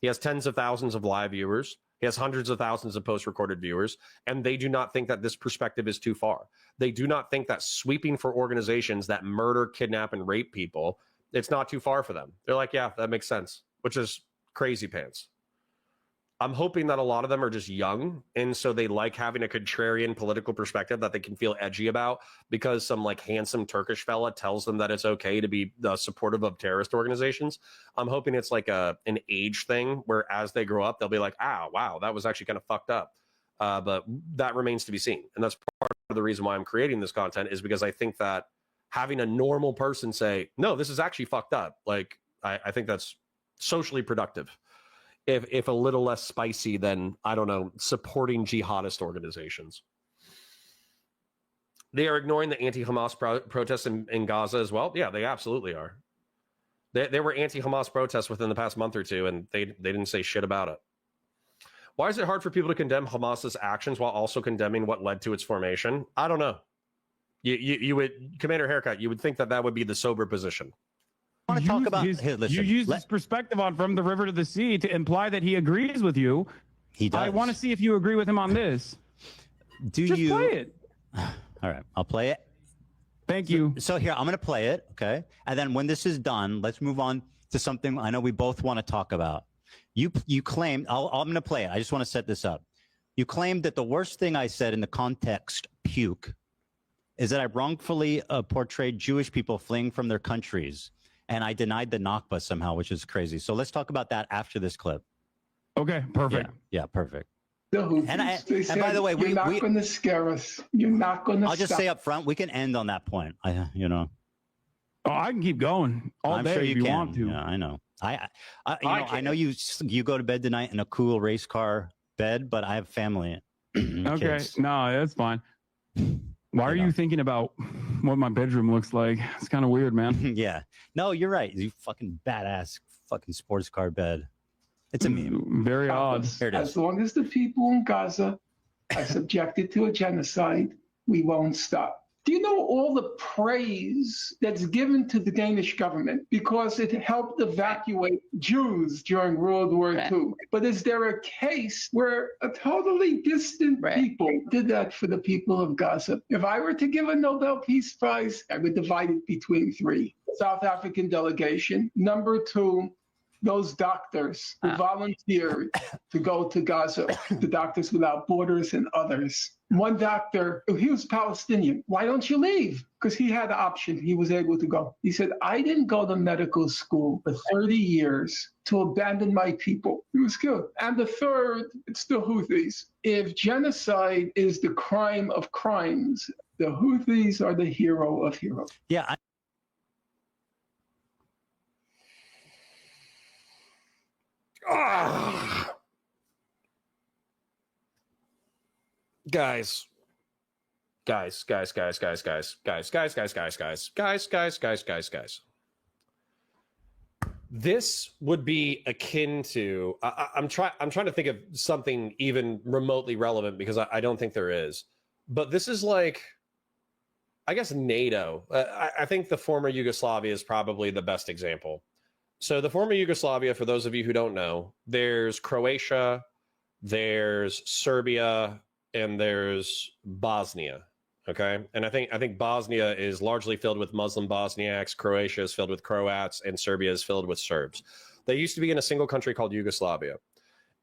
He has tens of thousands of live viewers. He has hundreds of thousands of post-recorded viewers, and they do not think that this perspective is too far. They do not think that sweeping for organizations that murder, kidnap, and rape people, it's not too far for them. They're like, yeah, that makes sense, which is crazy pants. I'm hoping that a lot of them are just young, and so they like having a contrarian political perspective that they can feel edgy about because some like handsome Turkish fella tells them that it's okay to be supportive of terrorist organizations. I'm hoping it's like an age thing where as they grow up, they'll be like, wow, that was actually kind of fucked up. But that remains to be seen. And that's part of the reason why I'm creating this content is because I think that having a normal person say, no, this is actually fucked up. Like, I think that's socially productive. If a little less spicy than, I don't know, supporting jihadist organizations. They are ignoring the anti-Hamas protests in Gaza as well. Yeah, they absolutely are. There were anti-Hamas protests within the past month or two, and they didn't say shit about it. Why is it hard for people to condemn Hamas's actions while also condemning what led to its formation? I don't know. You would, Commander Haircut, you would think that would be the sober position. I want to talk about you use this perspective on From the River to the Sea to imply that he agrees with you. He does. I want to see if you agree with him on this. Just play it. All right, I'll play it. Thank you. So here, I'm going to play it, okay? And then when this is done, let's move on to something I know we both want to talk about. You claimed, I'm going to play it. I just want to set this up. You claimed that the worst thing I said in the context, puke, is that I wrongfully portrayed Jewish people fleeing from their countries. And I denied the Nakba somehow, which is crazy. So let's talk about that after this clip. Okay, perfect. Yeah, perfect. And by the way, you're not going to scare us. You're not going to. I'll just say up front, we can end on that point. Oh, I can keep going all day if you want to. Yeah, I know. I know you go to bed tonight in a cool race car bed, but I have family. Okay, no, that's fine. Why are you thinking about what my bedroom looks like? It's kind of weird, man. Yeah. No, you're right. You fucking badass fucking sports car bed. It's a meme. Very odd. Here it is. As long as the people in Gaza are subjected to a genocide, we won't stop. Do you know all the praise that's given to the Danish government because it helped evacuate Jews during World War II? But is there a case where a totally distant people did that for the people of Gaza? If I were to give a Nobel Peace Prize, I would divide it between three. South African delegation. Number two, those doctors who volunteered to go to Gaza, the Doctors Without Borders and others. One doctor, he was Palestinian. Why don't you leave? Because he had the option. He was able to go. He said, I didn't go to medical school for 30 years to abandon my people. He was killed. And the third, it's the Houthis. If genocide is the crime of crimes, the Houthis are the hero of heroes. Yeah. Guys. This would be akin to I'm trying to think of something even remotely relevant because I don't think there is. But this is like, I guess, NATO. I think the former Yugoslavia is probably the best example. So the former Yugoslavia, for those of you who don't know, there's Croatia, there's Serbia, and there's Bosnia. Okay. And I think Bosnia is largely filled with Muslim Bosniaks, Croatia is filled with Croats, and Serbia is filled with Serbs. They used to be in a single country called Yugoslavia.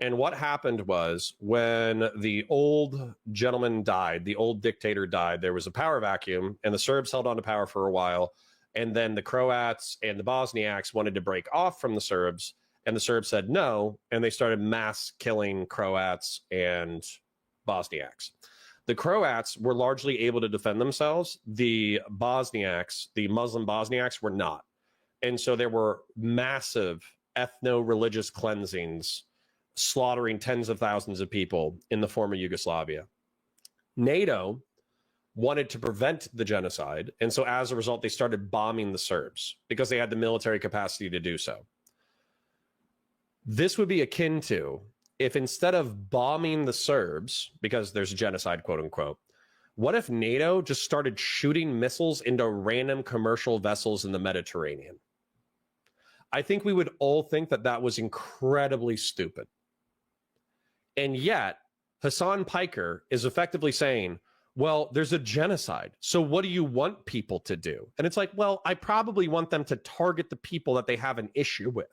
And what happened was when the old gentleman died, the old dictator died, there was a power vacuum, and the Serbs held on to power for a while. And then the Croats and the Bosniaks wanted to break off from the Serbs, and the Serbs said no, and they started mass killing Croats and Bosniaks. The Croats were largely able to defend themselves. The Bosniaks, the Muslim Bosniaks, were not. And so there were massive ethno-religious cleansings, slaughtering tens of thousands of people in the former Yugoslavia. NATO wanted to prevent the genocide. And so as a result, they started bombing the Serbs because they had the military capacity to do so. This would be akin to if instead of bombing the Serbs, because there's genocide, quote unquote, what if NATO just started shooting missiles into random commercial vessels in the Mediterranean? I think we would all think that that was incredibly stupid. And yet, Hasan Piker is effectively saying, well, there's a genocide. So what do you want people to do? And it's like, well, I probably want them to target the people that they have an issue with,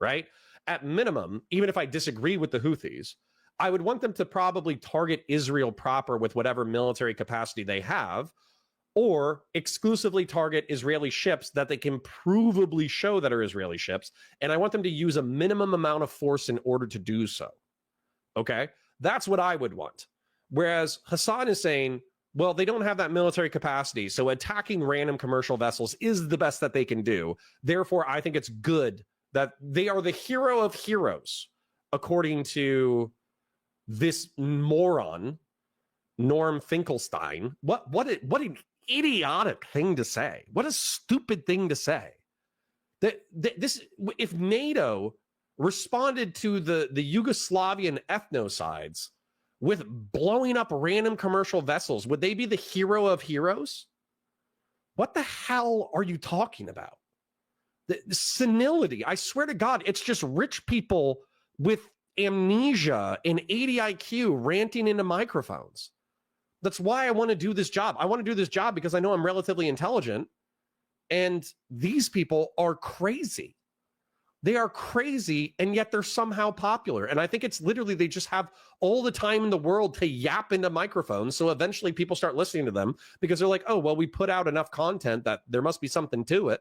right? at minimum, even if I disagree with the Houthis, I would want them to probably target Israel proper with whatever military capacity they have, or exclusively target Israeli ships that they can provably show that are Israeli ships. And I want them to use a minimum amount of force in order to do so. Okay? That's what I would want. Whereas Hasan is saying, well, they don't have that military capacity, so attacking random commercial vessels is the best that they can do. Therefore, I think it's good that they are the hero of heroes, according to this moron, Norm Finkelstein. What an idiotic thing to say. What a stupid thing to say. This, if NATO responded to the Yugoslavian ethnocides with blowing up random commercial vessels, would they be the hero of heroes? What the hell are you talking about? The senility. I swear to God, it's just rich people with amnesia and 80 IQ ranting into microphones. That's why I want to do this job. I want to do this job because I know I'm relatively intelligent, and these people are crazy. They are crazy, and yet they're somehow popular. And I think it's literally they just have all the time in the world to yap into microphones, so eventually people start listening to them because they're like, oh, well, we put out enough content that there must be something to it.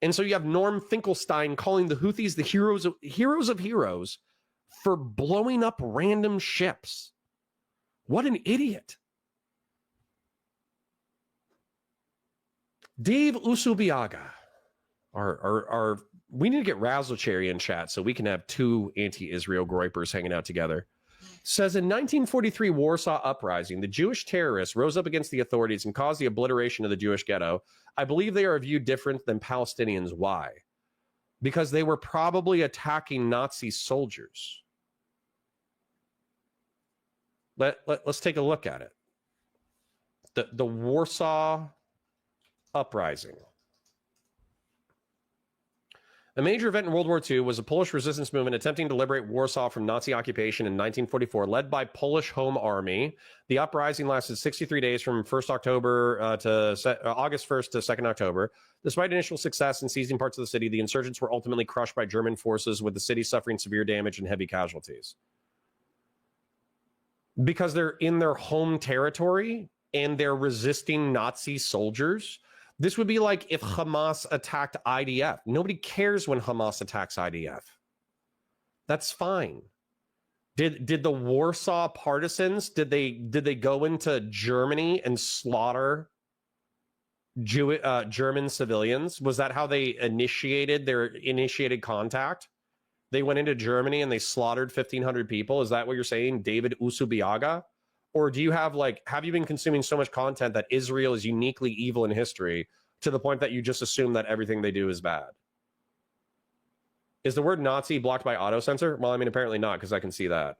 And so you have Norm Finkelstein calling the Houthis the heroes of heroes for blowing up random ships. What an idiot. Dave Usubiaga, our we need to get Razzle Cherry in chat so we can have two anti-Israel groypers hanging out together. Says in 1943 Warsaw Uprising, the Jewish terrorists rose up against the authorities and caused the obliteration of the Jewish ghetto. I believe they are viewed different than Palestinians. Why? Because they were probably attacking Nazi soldiers. Let's take a look at it. The Warsaw Uprising. A major event in World War II was a Polish resistance movement attempting to liberate Warsaw from Nazi occupation in 1944, led by Polish Home Army. The uprising lasted 63 days from 1st October to August 1st to 2nd October. Despite initial success in seizing parts of the city, the insurgents were ultimately crushed by German forces, with the city suffering severe damage and heavy casualties. Because they're in their home territory and they're resisting Nazi soldiers. This would be like if Hamas attacked IDF. Nobody cares when Hamas attacks IDF. That's fine. Did the Warsaw partisans, did they go into Germany and slaughter German civilians? Was that how they initiated contact? They went into Germany and they slaughtered 1,500 people. Is that what you're saying, David Usubiaga? Or do you have you been consuming so much content that Israel is uniquely evil in history to the point that you just assume that everything they do is bad? Is the word Nazi blocked by auto censor? Well, I mean, apparently not, because I can see that.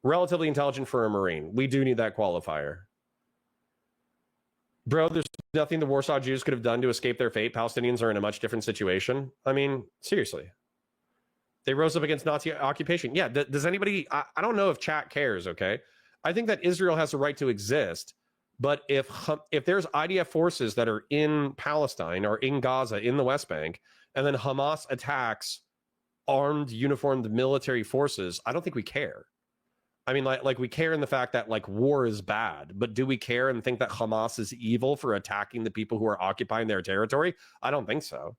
Relatively intelligent for a Marine. We do need that qualifier. Bro, there's nothing the Warsaw Jews could have done to escape their fate. Palestinians are in a much different situation. I mean, seriously. They rose up against Nazi occupation. Yeah, does anybody... I don't know if chat cares, okay? I think that Israel has a right to exist, but if there's IDF forces that are in Palestine or in Gaza, in the West Bank, and then Hamas attacks armed, uniformed military forces, I don't think we care. I mean, like we care in the fact that war is bad, but do we care and think that Hamas is evil for attacking the people who are occupying their territory? I don't think so.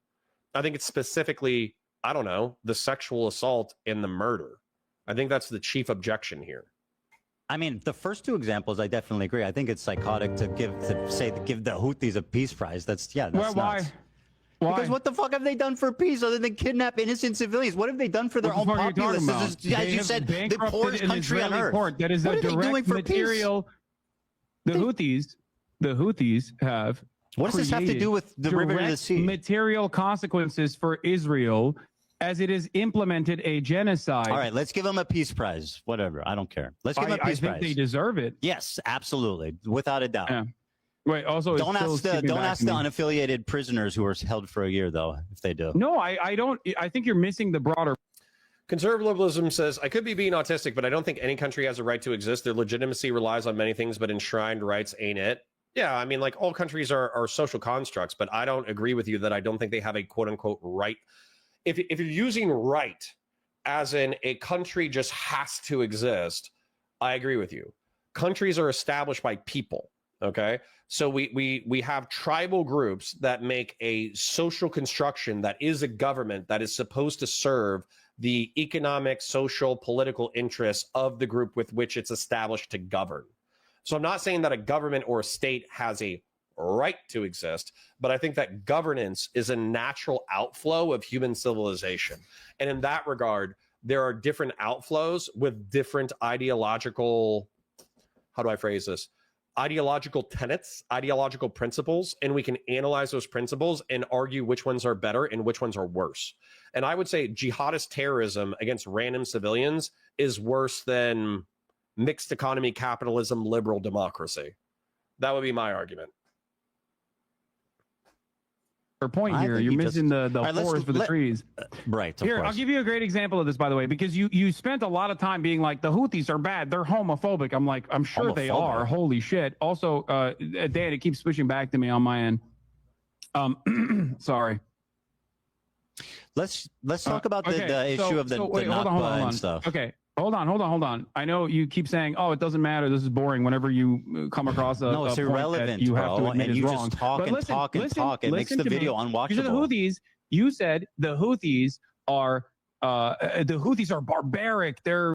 I think it's specifically, I don't know, the sexual assault and the murder. I think that's the chief objection here. I mean, the first two examples, I definitely agree. I think it's psychotic to give the Houthis a peace prize. That's nuts. Why? Because what the fuck have they done for peace other than kidnap innocent civilians? What have they done for their own populace? As you said, the poorest country on earth. Port. That is a direct material. The Houthis have. What does this have to do with the river to the sea? Material consequences for Israel, as it has implemented a genocide. All right, let's give them a peace prize. Whatever, I don't care. Let's give them a peace prize. I think they deserve it. Yes, absolutely, without a doubt. Yeah. Wait, also, don't ask the unaffiliated prisoners who are held for a year, though, if they do. No, I don't. I think you're missing the broader. Conservatism says, I could be being autistic, but I don't think any country has a right to exist. Their legitimacy relies on many things, but enshrined rights ain't it. Yeah, I mean, all countries are social constructs, but I don't agree with you that I don't think they have a quote-unquote right. If you're using right as in a country just has to exist, I agree with you. Countries are established by people. Okay, so we have tribal groups that make a social construction that is a government that is supposed to serve the economic, social, political interests of the group with which it's established to govern. So I'm not saying that a government or a state has a right to exist, but I think that governance is a natural outflow of human civilization. And in that regard, there are different outflows with different ideological, how do I phrase this? Ideological tenets, ideological principles, and we can analyze those principles and argue which ones are better and which ones are worse. And I would say jihadist terrorism against random civilians is worse than mixed economy, capitalism, liberal democracy. That would be my argument. Point here, you're missing the forest for the trees. Right. Here, I'll give you a great example of this, by the way, because you spent a lot of time being like, the Houthis are bad, they're homophobic. I'm like, I'm sure they are. Holy shit. Also, Dan, it keeps switching back to me on my end. Sorry. Let's talk about the issue of the Nakba and stuff. Okay. Hold on. I know you keep saying, "Oh, it doesn't matter. This is boring." Whenever you come across a it's irrelevant, you have to admit and you wrong. just talk and talk and talk. It makes the video unwatchable. You said the Houthis are barbaric. They're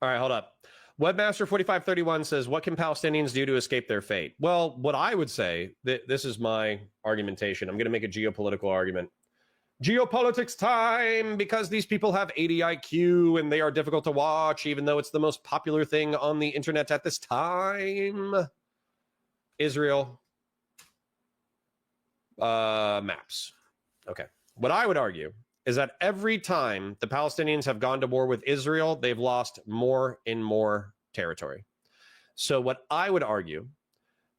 all right. Hold up. Webmaster 4531 says, "What can Palestinians do to escape their fate?" Well, what I would say, this is my argumentation. I'm going to make a geopolitical argument. Geopolitics time, because these people have 80 IQ and they are difficult to watch, even though it's the most popular thing on the internet at this time. Israel. Maps. Okay. What I would argue is that every time the Palestinians have gone to war with Israel, they've lost more and more territory. So what I would argue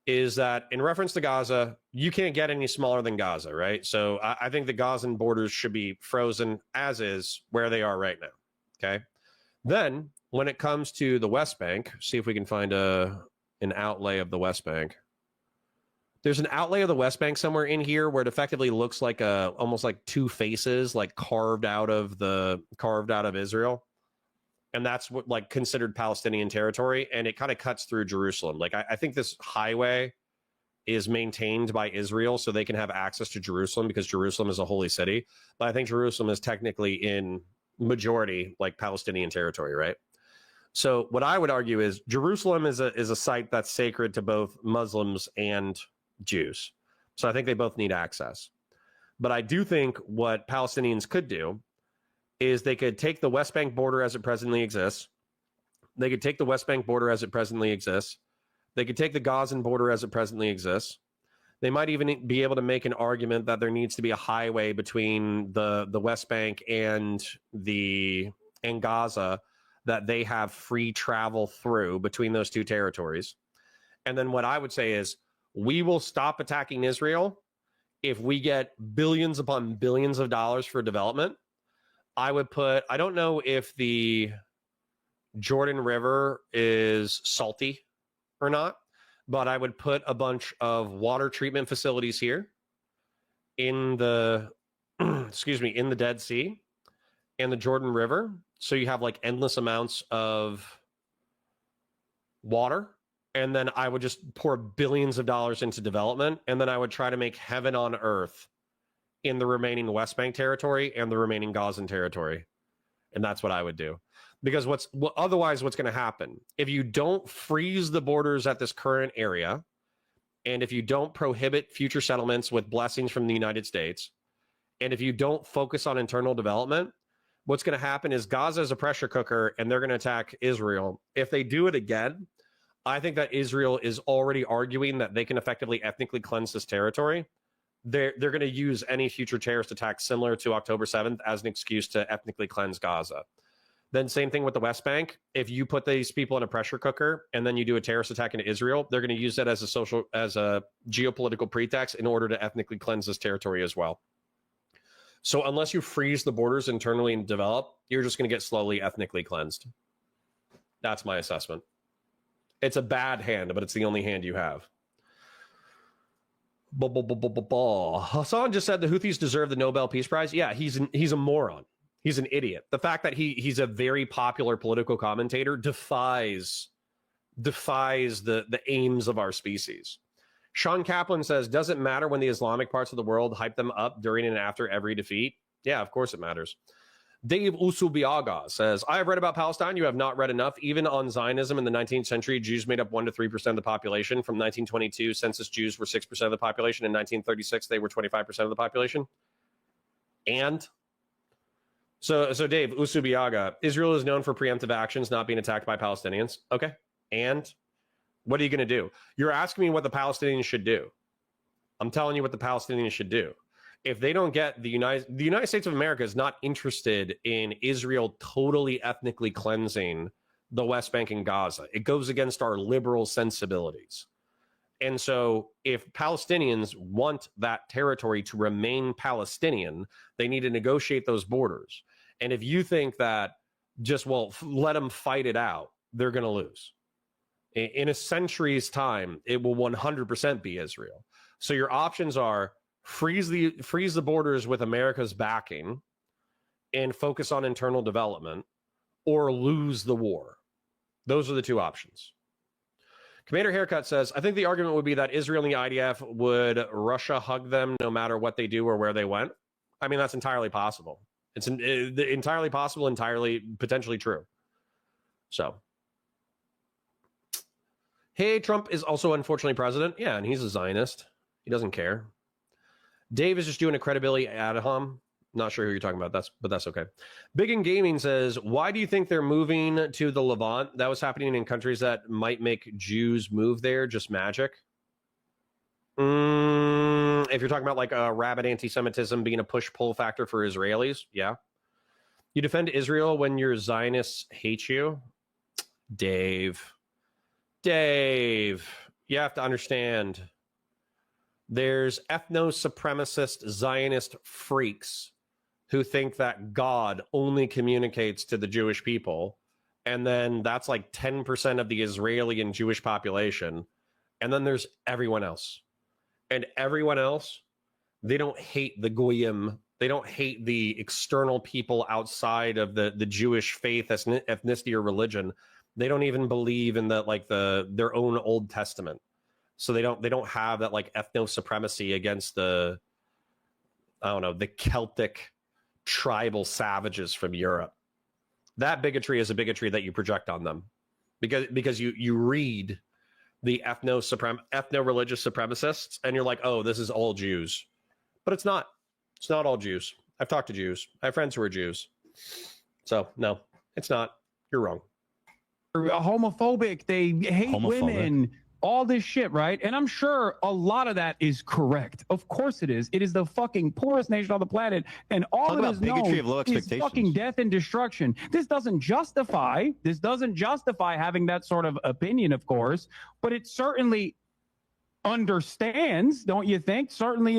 is that in reference to Gaza, you can't get any smaller than Gaza, right? So I think the Gazan borders should be frozen as is where they are right now, okay? Then when it comes to the West Bank, see if we can find an outlay of the West Bank. There's an outlay of the West Bank somewhere in here where it effectively looks like almost like two faces, like carved out of Israel. And that's what like considered Palestinian territory. And it kind of cuts through Jerusalem. Like I think this highway is maintained by Israel so they can have access to Jerusalem because Jerusalem is a holy city. But I think Jerusalem is technically in majority like Palestinian territory, right? So what I would argue is Jerusalem is a site that's sacred to both Muslims and Jews. So I think they both need access. But I do think what Palestinians could do is they could take the West Bank border as it presently exists. They could take the West Bank border as it presently exists. They could take the Gazan border as it presently exists. They might even be able to make an argument that there needs to be a highway between the West Bank and Gaza that they have free travel through between those two territories. And then what I would say is we will stop attacking Israel if we get billions upon billions of dollars for development. I don't know if the Jordan River is salty or not, but I would put a bunch of water treatment facilities here in the, in the Dead Sea and the Jordan River. So you have like endless amounts of water. And then I would just pour billions of dollars into development. And then I would try to make heaven on earth in the remaining West Bank territory and the remaining Gazan territory. And that's what I would do. Because otherwise what's going to happen, if you don't freeze the borders at this current area, and if you don't prohibit future settlements with blessings from the United States, and if you don't focus on internal development, what's going to happen is Gaza is a pressure cooker and they're going to attack Israel. If they do it again, I think that Israel is already arguing that they can effectively ethnically cleanse this territory. They're going to use any future terrorist attack similar to October 7th as an excuse to ethnically cleanse Gaza. Then same thing with the West Bank. If you put these people in a pressure cooker and then you do a terrorist attack into Israel, they're going to use that as a geopolitical pretext in order to ethnically cleanse this territory as well. So unless you freeze the borders internally and develop, you're just going to get slowly ethnically cleansed. That's my assessment. It's a bad hand, but it's the only hand you have. Hasan just said the Houthis deserve the Nobel Peace Prize. Yeah, he's a moron. He's an idiot. The fact that he's a very popular political commentator defies the aims of our species. Sean Kaplan says, does it matter when the Islamic parts of the world hype them up during and after every defeat? Yeah, of course it matters. Dave Usubiaga says, I have read about Palestine. You have not read enough. Even on Zionism in the 19th century, Jews made up 1 to 3% of the population. From 1922, census Jews were 6% of the population. In 1936, they were 25% of the population. And so Dave Usubiaga, Israel is known for preemptive actions, not being attacked by Palestinians. Okay. And what are you going to do? You're asking me what the Palestinians should do. I'm telling you what the Palestinians should do. If they don't get the United States of America is not interested in Israel totally ethnically cleansing the West Bank and Gaza. It goes against our liberal sensibilities. And so if Palestinians want that territory to remain Palestinian, they need to negotiate those borders. And if you think that just, let them fight it out, they're going to lose. In a century's time, it will 100% be Israel. So your options are freeze the borders with America's backing and focus on internal development, or lose the war. Those are the two options. Commander Haircut says, I think the argument would be that Israel and the IDF would Russia hug them no matter what they do or where they went. I mean, that's entirely possible. It's entirely possible, entirely potentially true. So, hey, Trump is also unfortunately president. Yeah, and he's a Zionist. He doesn't care. Dave is just doing a credibility ad hom. Not sure who you're talking about, but that's okay. Big in Gaming says, why do you think they're moving to the Levant? That was happening in countries that might make Jews move there, just magic. If you're talking about like a rabid anti-Semitism being a push-pull factor for Israelis, yeah. You defend Israel when your Zionists hate you? Dave, you have to understand. There's ethno-supremacist Zionist freaks who think that God only communicates to the Jewish people. And then that's like 10% of the Israeli and Jewish population. And then there's everyone else. And everyone else, they don't hate the Goyim. They don't hate the external people outside of the Jewish faith, ethnicity, or religion. They don't even believe in their own Old Testament. So they don't have that like ethno supremacy against the Celtic tribal savages from Europe. That bigotry is a bigotry that you project on them because you read the ethno-religious supremacists and you're like, oh, this is all Jews. But it's not. It's not all Jews. I've talked to Jews. I have friends who are Jews. So no, it's not. You're wrong. Homophobic. They hate women. All this shit, right? And I'm sure a lot of that is correct. Of course it is. It is the fucking poorest nation on the planet, and all it is known is fucking death and destruction. This doesn't justify having that sort of opinion, of course, but it certainly understands, don't you think? Certainly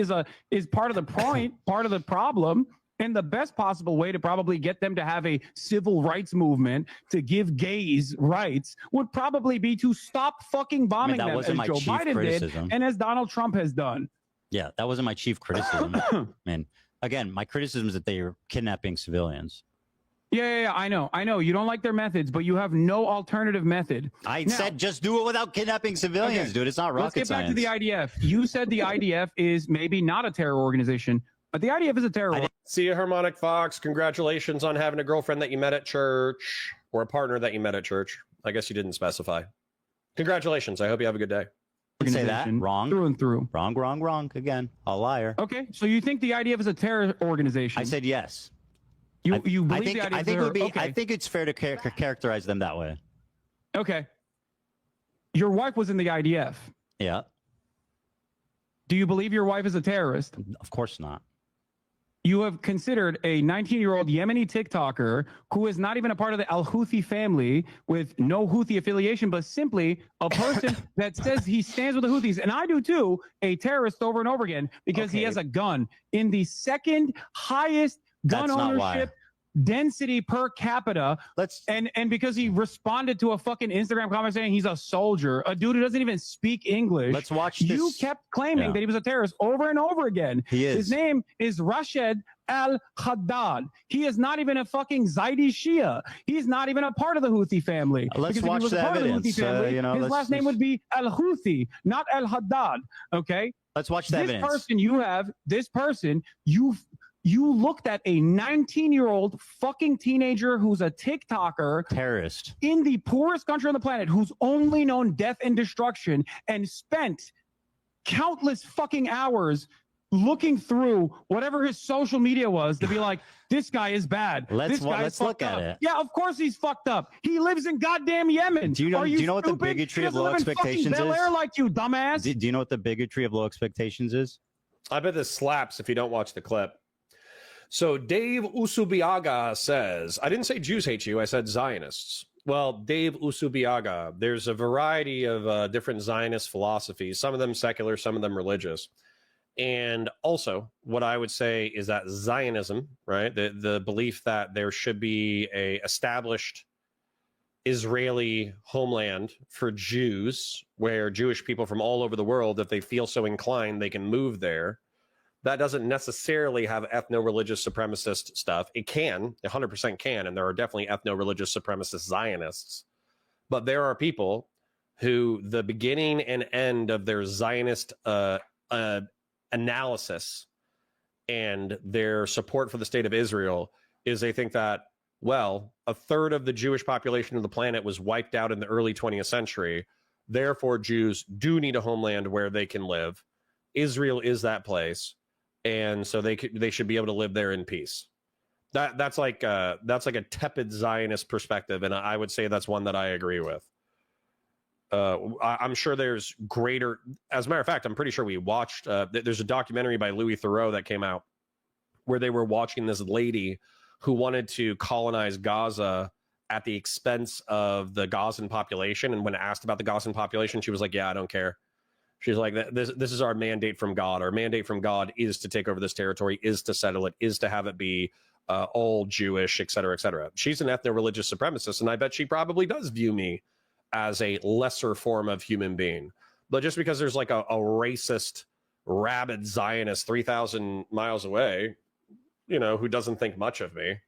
is part of the point, part of the problem. And the best possible way to probably get them to have a civil rights movement to give gays rights would probably be to stop fucking bombing them, as Joe Biden did and as Donald Trump has done. Yeah, that wasn't my chief criticism. Man, again, my criticism is that they are kidnapping civilians. Yeah, I know. You don't like their methods, but you have no alternative method. I said just do it without kidnapping civilians, dude. It's not rocket science. Let's get back to the IDF. You said the IDF is maybe not a terror organization, but the IDF is a terror organization. See you, Harmonic Fox. Congratulations on having a girlfriend that you met at church, or a partner that you met at church. I guess you didn't specify. Congratulations. I hope you have a good day. Say that wrong through and through. Wrong. Again, a liar. Okay, so you think the IDF is a terror organization? I said yes. You believe the IDF? I think it's fair to characterize them that way. Okay. Your wife was in the IDF. Yeah. Do you believe your wife is a terrorist? Of course not. You have considered a 19-year-old Yemeni TikToker who is not even a part of the Al-Houthi family with no Houthi affiliation, but simply a person that says he stands with the Houthis, and I do too, a terrorist over and over again because he has a gun in the second highest gun ownership density per capita. And because he responded to a fucking Instagram comment saying he's a soldier, a dude who doesn't even speak English. Let's watch this. You kept claiming that he was a terrorist over and over again. He is. His name is Rashid al-Haddad. He is not even a fucking Zaidi Shia. He's not even a part of the Houthi family. Let's because watch if he was the a part evidence. Of the Houthi family, his last name would be al-Houthi, not al-Haddad. Okay? Let's watch the evidence. This person, you looked at a 19-year-old fucking teenager who's a TikToker, terrorist, in the poorest country on the planet, who's only known death and destruction, and spent countless fucking hours looking through whatever his social media was to be like, this guy is bad. Let's look at it. Yeah, of course he's fucked up. He lives in goddamn Yemen. Do you know what the bigotry of low expectations is? Bel-Air like you, dumbass. Do you know what the bigotry of low expectations is? I bet this slaps if you don't watch the clip. So Dave Usubiaga says, I didn't say Jews hate you, I said Zionists. Well, Dave Usubiaga, there's a variety of different Zionist philosophies, some of them secular, some of them religious. And also, what I would say is that Zionism, right, the belief that there should be a established Israeli homeland for Jews, where Jewish people from all over the world, if they feel so inclined, they can move there. That doesn't necessarily have ethno-religious supremacist stuff. It can, 100% can, and there are definitely ethno-religious supremacist Zionists. But there are people who the beginning and end of their Zionist analysis and their support for the state of Israel is they think that, well, a third of the Jewish population of the planet was wiped out in the early 20th century. Therefore, Jews do need a homeland where they can live. Israel is that place. And so they should be able to live there in peace. That's like a tepid Zionist perspective, and I would say that's one that I agree with. I'm sure there's greater. As a matter of fact, I'm pretty sure we watched. There's a documentary by Louis Theroux that came out where they were watching this lady who wanted to colonize Gaza at the expense of the Gazan population, and when asked about the Gazan population, she was like, "Yeah, I don't care." She's like, this is our mandate from God. Our mandate from God is to take over this territory, is to settle it, is to have it be all Jewish, et cetera, et cetera. She's an ethno-religious supremacist, and I bet she probably does view me as a lesser form of human being. But just because there's like a racist, rabid Zionist 3,000 miles away, you know, who doesn't think much of me,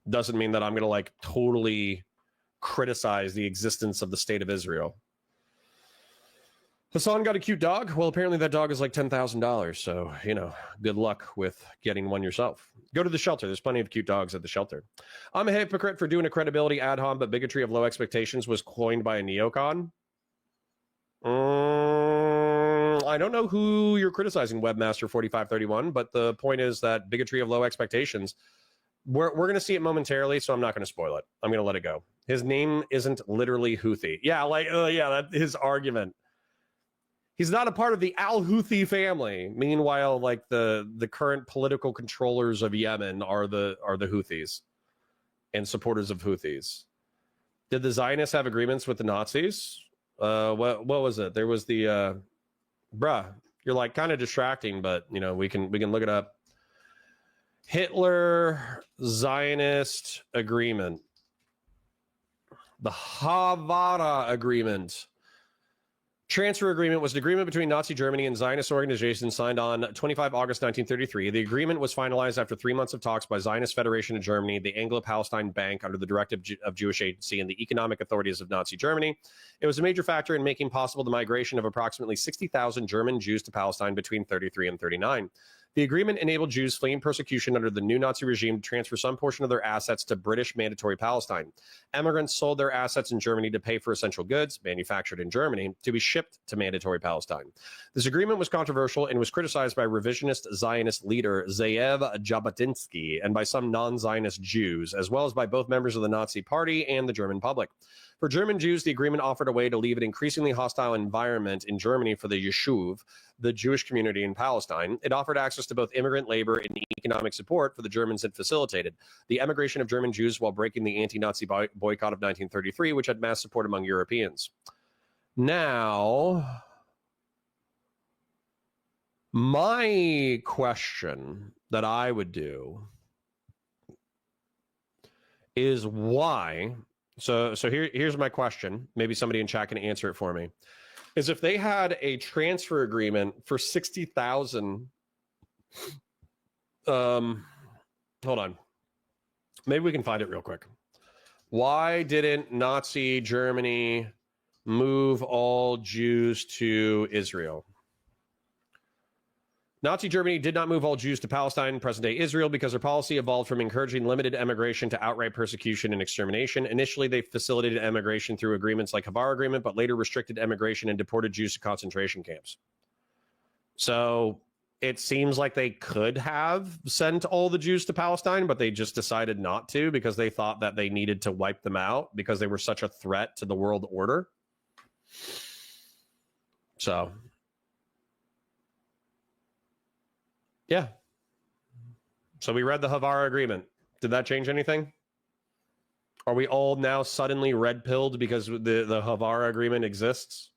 doesn't mean that I'm going to like totally criticize the existence of the state of Israel. Hasan got a cute dog. Well, apparently that dog is like $10,000. So, you know, good luck with getting one yourself. Go to the shelter. There's plenty of cute dogs at the shelter. I'm a hypocrite for doing a credibility ad hom, but bigotry of low expectations was coined by a neocon. I don't know who you're criticizing, Webmaster4531, but the point is that bigotry of low expectations, we're going to see it momentarily, so I'm not going to spoil it. I'm going to let it go. His name isn't literally Houthi. Yeah, that's his argument. He's not a part of the al-Houthi family. Meanwhile, like the current political controllers of Yemen are the Houthis and supporters of Houthis. Did the Zionists have agreements with the Nazis? What was it? There was the you're like kind of distracting, but you know, we can look it up. Hitler Zionist agreement. The Havana Agreement. Transfer agreement was an agreement between Nazi Germany and Zionist organizations signed on 25 August 1933. The agreement was finalized after 3 months of talks by Zionist Federation of Germany, the Anglo-Palestine Bank under the directive of Jewish Agency, and the economic authorities of Nazi Germany. It was a major factor in making possible the migration of approximately 60,000 German Jews to Palestine between 33 and 39. The agreement enabled Jews fleeing persecution under the new Nazi regime to transfer some portion of their assets to British Mandatory Palestine. Emigrants sold their assets in Germany to pay for essential goods, manufactured in Germany, to be shipped to Mandatory Palestine. This agreement was controversial and was criticized by revisionist Zionist leader Ze'ev Jabotinsky and by some non-Zionist Jews, as well as by both members of the Nazi Party and the German public. For German Jews, the agreement offered a way to leave an increasingly hostile environment in Germany for the Yishuv, the Jewish community in Palestine. It offered access to both immigrant labor and economic support for the Germans it facilitated. The emigration of German Jews while breaking the anti-Nazi boycott of 1933, which had mass support among Europeans. Now, my question that I would do is why... So here's my question. Maybe somebody in chat can answer it for me. Is if they had a transfer agreement for 60,000 Hold on. Maybe we can find it real quick. Why didn't Nazi Germany move all Jews to Israel? Nazi Germany did not move all Jews to Palestine, present-day Israel, because their policy evolved from encouraging limited emigration to outright persecution and extermination. Initially, they facilitated emigration through agreements like Havar Agreement, but later restricted emigration and deported Jews to concentration camps. So it seems like they could have sent all the Jews to Palestine, but they just decided not to because they thought that they needed to wipe them out because they were such a threat to the world order. So... yeah. So we read the Havar Agreement. Did that change anything? Are we all now suddenly red-pilled because the Havar Agreement exists?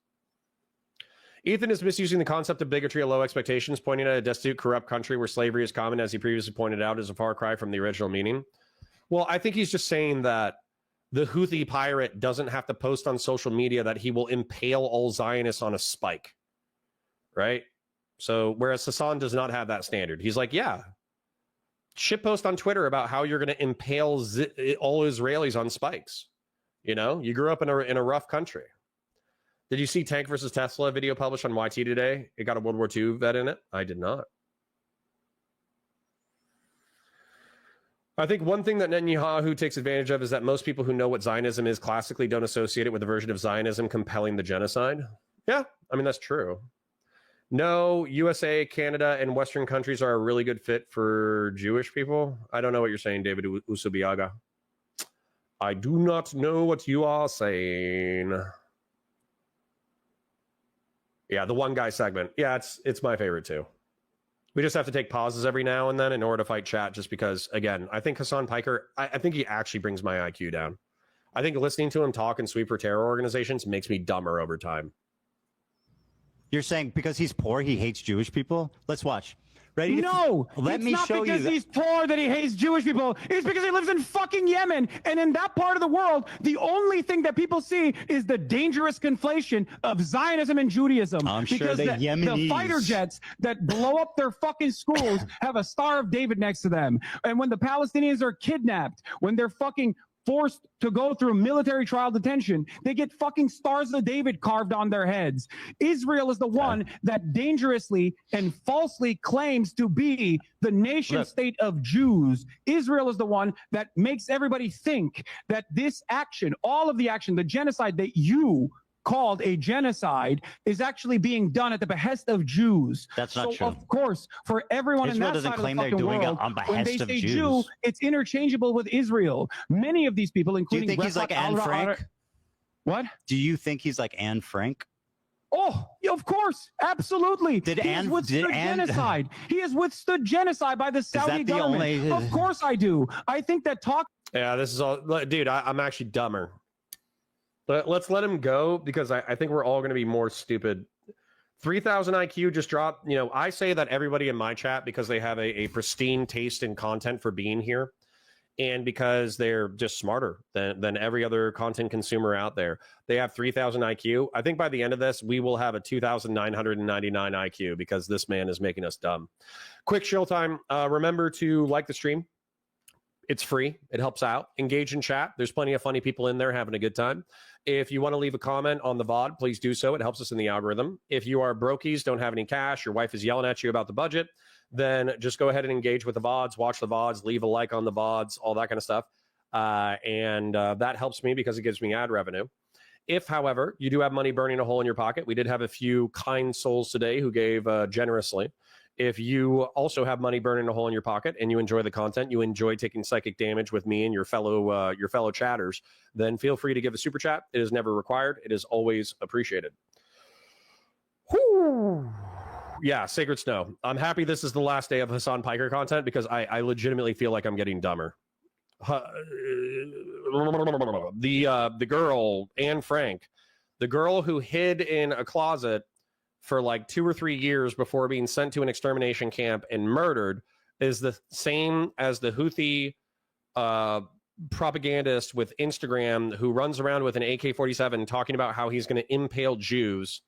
Ethan is misusing the concept of bigotry at low expectations, pointing at a destitute, corrupt country where slavery is common, as he previously pointed out, is a far cry from the original meaning. Well, I think he's just saying that the Houthi pirate doesn't have to post on social media that he will impale all Zionists on a spike, right? So whereas Hasan does not have that standard, he's like, yeah, shitpost on Twitter about how you're going to impale all Israelis on spikes. You know, you grew up in a rough country. Did you see Tank versus Tesla video published on YT today? It got a World War II vet in it. I did not. I think one thing that Netanyahu takes advantage of is that most people who know what Zionism is classically don't associate it with a version of Zionism compelling the genocide. Yeah, I mean, that's true. No, USA, Canada, and Western countries are a really good fit for Jewish people. I don't know what you're saying, David Usubiaga. I do not know what you are saying. Yeah, the one guy segment. Yeah, it's my favorite too. We just have to take pauses every now and then in order to fight chat just because, again, I think Hasan Piker, I think he actually brings my IQ down. I think listening to him talk and sweep for terror organizations makes me dumber over time. You're saying because he's poor, he hates Jewish people? Let's watch. Ready? No, let me show you. It's not because he's poor that he hates Jewish people. It's because he lives in fucking Yemen. And in that part of the world, the only thing that people see is the dangerous conflation of Zionism and Judaism. I'm sure because the Yemenis, the fighter jets that blow up their fucking schools have a Star of David next to them. And when the Palestinians are kidnapped, when they're fucking forced to go through military trial detention, they get fucking Stars of David carved on their heads. Israel is the one that dangerously and falsely claims to be the nation state of Jews. Israel is the one that makes everybody think that this action, all of the action, the genocide that you called a genocide is actually being done at the behest of Jews. That's not true. Of course, for everyone Israel in that doesn't side claim of the they're doing world, it on behest when they of say Jews. Jew, it's interchangeable with Israel. Many of these people, including Do you think he's like Anne Frank? What? Do you think he's like Anne Frank? Oh, yeah, of course, absolutely. He has withstood genocide. He has withstood genocide by the Saudi government. Of course I do. I think that talk. Yeah, this is all, dude. I'm actually dumber. But let's let him go because I think we're all going to be more stupid. 3,000 IQ just dropped. You know, I say that everybody in my chat because they have a pristine taste in content for being here, and because they're just smarter than every other content consumer out there. They have 3,000 IQ. I think by the end of this, we will have a 2,999 IQ because this man is making us dumb. Quick show time. Remember to like the stream. It's free. It helps out. Engage in chat. There's plenty of funny people in there having a good time. If you want to leave a comment on the VOD, please do so. It helps us in the algorithm. If you are brokies, don't have any cash, your wife is yelling at you about the budget, then just go ahead and engage with the VODs, watch the VODs, leave a like on the VODs, all that kind of stuff. And that helps me because it gives me ad revenue. If, however, you do have money burning a hole in your pocket, we did have a few kind souls today who gave generously. If you also have money burning a hole in your pocket and you enjoy the content, you enjoy taking psychic damage with me and your fellow chatters, then feel free to give a super chat. It is never required. It is always appreciated. Whew. Yeah, Sacred Snow. I'm happy this is the last day of Hasan Piker content because I legitimately feel like I'm getting dumber. The girl, Anne Frank, the girl who hid in a closet for like 2 or 3 years before being sent to an extermination camp and murdered, is the same as the Houthi propagandist with Instagram who runs around with an AK-47 talking about how he's going to impale Jews.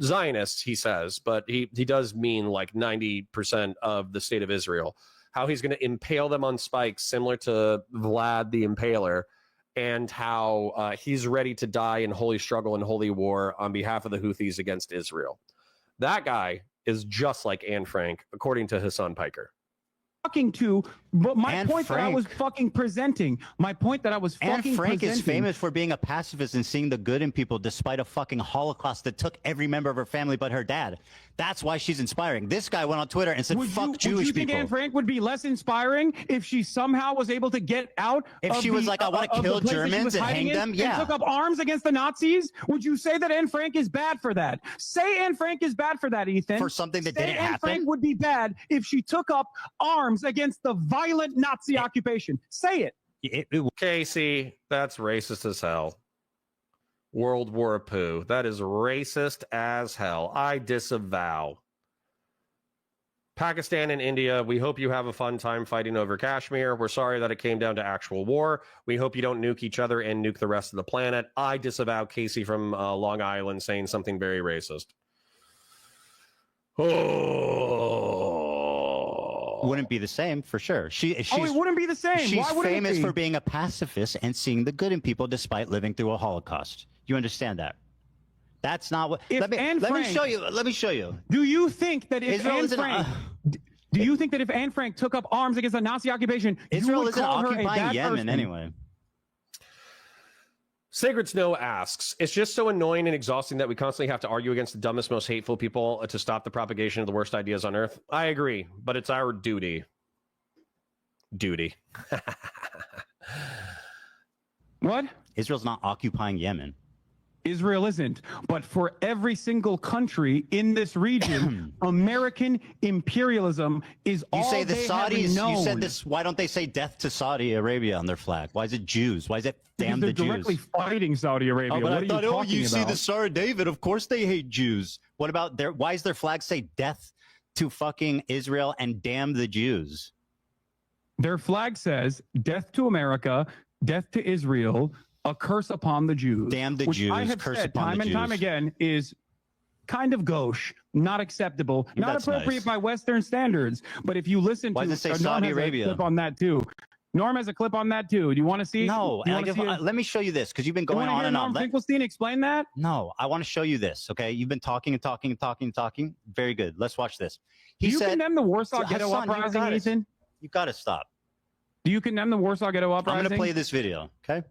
Zionists, he says, but he does mean like 90% of the state of Israel. how he's going to impale them on spikes, similar to Vlad the Impaler, and how he's ready to die in holy struggle and holy war on behalf of the Houthis against Israel. That guy is just like Anne Frank, according to Hasan Piker. To, but my Anne point Frank. that I was fucking presenting, my point that I was Anne fucking Frank presenting. is famous for being a pacifist and seeing the good in people despite a fucking Holocaust that took every member of her family but her dad. That's why she's inspiring. This guy went on Twitter and said, fuck Jewish would you people. think Anne Frank would be less inspiring if she somehow was able to get out? If she was like, I want to kill Germans and hang them, yeah. And took up arms against the Nazis? Would you say that Anne Frank is bad for that? Say Anne Frank is bad for that, Ethan. For something that didn't Anne happen? Frank would be bad if she took up arms against the violent Nazi occupation. Say it. Casey, that's racist as hell. World War Poo. That is racist as hell. I disavow. Pakistan and India, we hope you have a fun time fighting over Kashmir. We're sorry that it came down to actual war. We hope you don't nuke each other and nuke the rest of the planet. I disavow Casey from Long Island saying something very racist. Oh. Wouldn't be the same for sure. It wouldn't be the same. She's Why wouldn't famous it be? for being a pacifist and seeing the good in people despite living through a Holocaust. You understand that? That's not what. If Let me Frank- show you. Let me show you. Do you think that if Israel Anne isn't, Frank, do you think that if Anne Frank took up arms against the Nazi occupation, Israel you would isn't call her a occupying bad Yemen person? anyway. Sacred Snow asks, it's just so annoying and exhausting that we constantly have to argue against the dumbest, most hateful people to stop the propagation of the worst ideas on earth. I agree, but it's our duty. What? Israel's not occupying Yemen. Israel isn't. But for every single country in this region, American imperialism is You all say the they have Saudis. known. You said this. Why don't they say death to Saudi Arabia on their flag? Why is it Jews? Why is it damn Because the they're directly Jews? fighting Saudi Arabia. Oh, but what I are thought, you talking see about? the Star of David. Of course they hate Jews. What about their? Why does their flag say death to fucking Israel and damn the Jews? Their flag says death to America, death to Israel, a curse upon the Jews. Damn the which Jews, I have curse said upon time the and time Jews. again is kind of gauche, not acceptable, not That's appropriate nice. by Western standards. But if you listen Why to does it say Norm Saudi has a Arabia? clip on that too. Norm has a clip on that too. Do you want to see? No, Do you wanna see it? let me show you this because you've been You going wanna on hear and Norm on. Finkelstein explain that? No, I want to show you this. Okay, you've been talking and talking and talking and talking. Very good. Let's watch this. Do you condemn the Warsaw Ghetto Hassan, Uprising, Ethan? You got to stop. Do you condemn the Warsaw Ghetto Uprising? I'm going to play this video. Okay.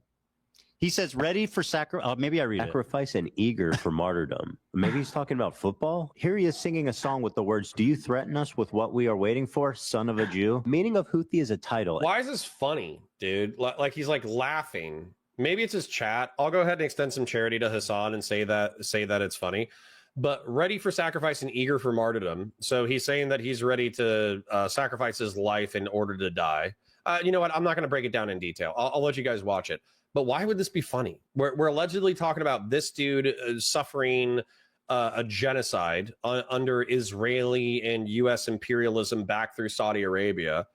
He says, ready for sacrifice. Maybe I read it. Sacrifice and eager for martyrdom. Maybe he's talking about football. Here he is singing a song with the words, "Do you threaten us with what we are waiting for, son of a Jew?" Meaning of Houthi is a title. Why is this funny, dude? Like he's like laughing. Maybe it's his chat. I'll go ahead and extend some charity to Hasan and say that it's funny. But ready for sacrifice and eager for martyrdom. So he's saying that he's ready to sacrifice his life in order to die. You know what? I'm not going to break it down in detail. I'll let you guys watch it. But why would this be funny? We're allegedly talking about this dude suffering a genocide under Israeli and U.S. imperialism back through Saudi Arabia.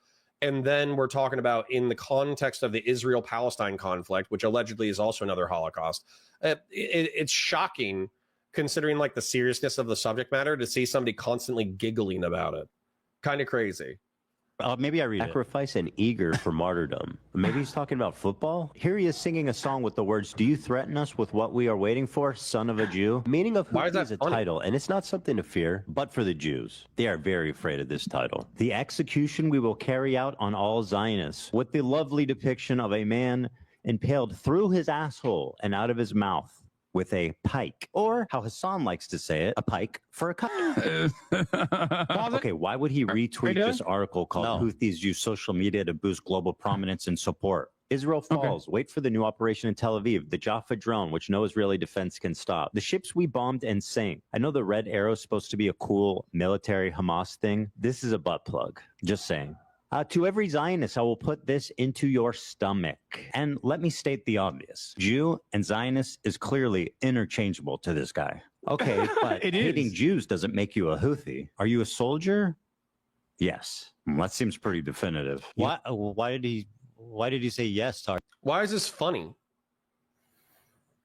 And then we're talking about in the context of the Israel-Palestine conflict, which allegedly is also another Holocaust. It's shocking considering like the seriousness of the subject matter to see somebody constantly giggling about it. Kind of crazy. Maybe I read it. Sacrifice and eager for martyrdom. Maybe he's talking about football. Here he is singing a song with the words, "Do you threaten us with what we are waiting for, son of a Jew?" Meaning of Why is Houthi that is a funny? title, and it's not something to fear, but for the Jews. They are very afraid of this title. The execution we will carry out on all Zionists, with the lovely depiction of a man impaled through his asshole and out of his mouth with a pike, or how Hasan likes to say it, a pike for a cut. Okay, why would he retweet this article called "Houthis use social media to boost global prominence and support"? Israel falls. Wait for the new operation in Tel Aviv. The Jaffa drone, which no Israeli defense can stop. The ships we bombed and sank. I know the red arrow is supposed to be a cool military Hamas thing. This is a butt plug. Just saying. To every Zionist, I will put this into your stomach. And let me state the obvious. Jew and Zionist is clearly interchangeable to this guy. Okay, but hating Jews doesn't make you a Houthi. Are you a soldier? Yes. That seems pretty definitive. Why did he say yes? Why is this funny?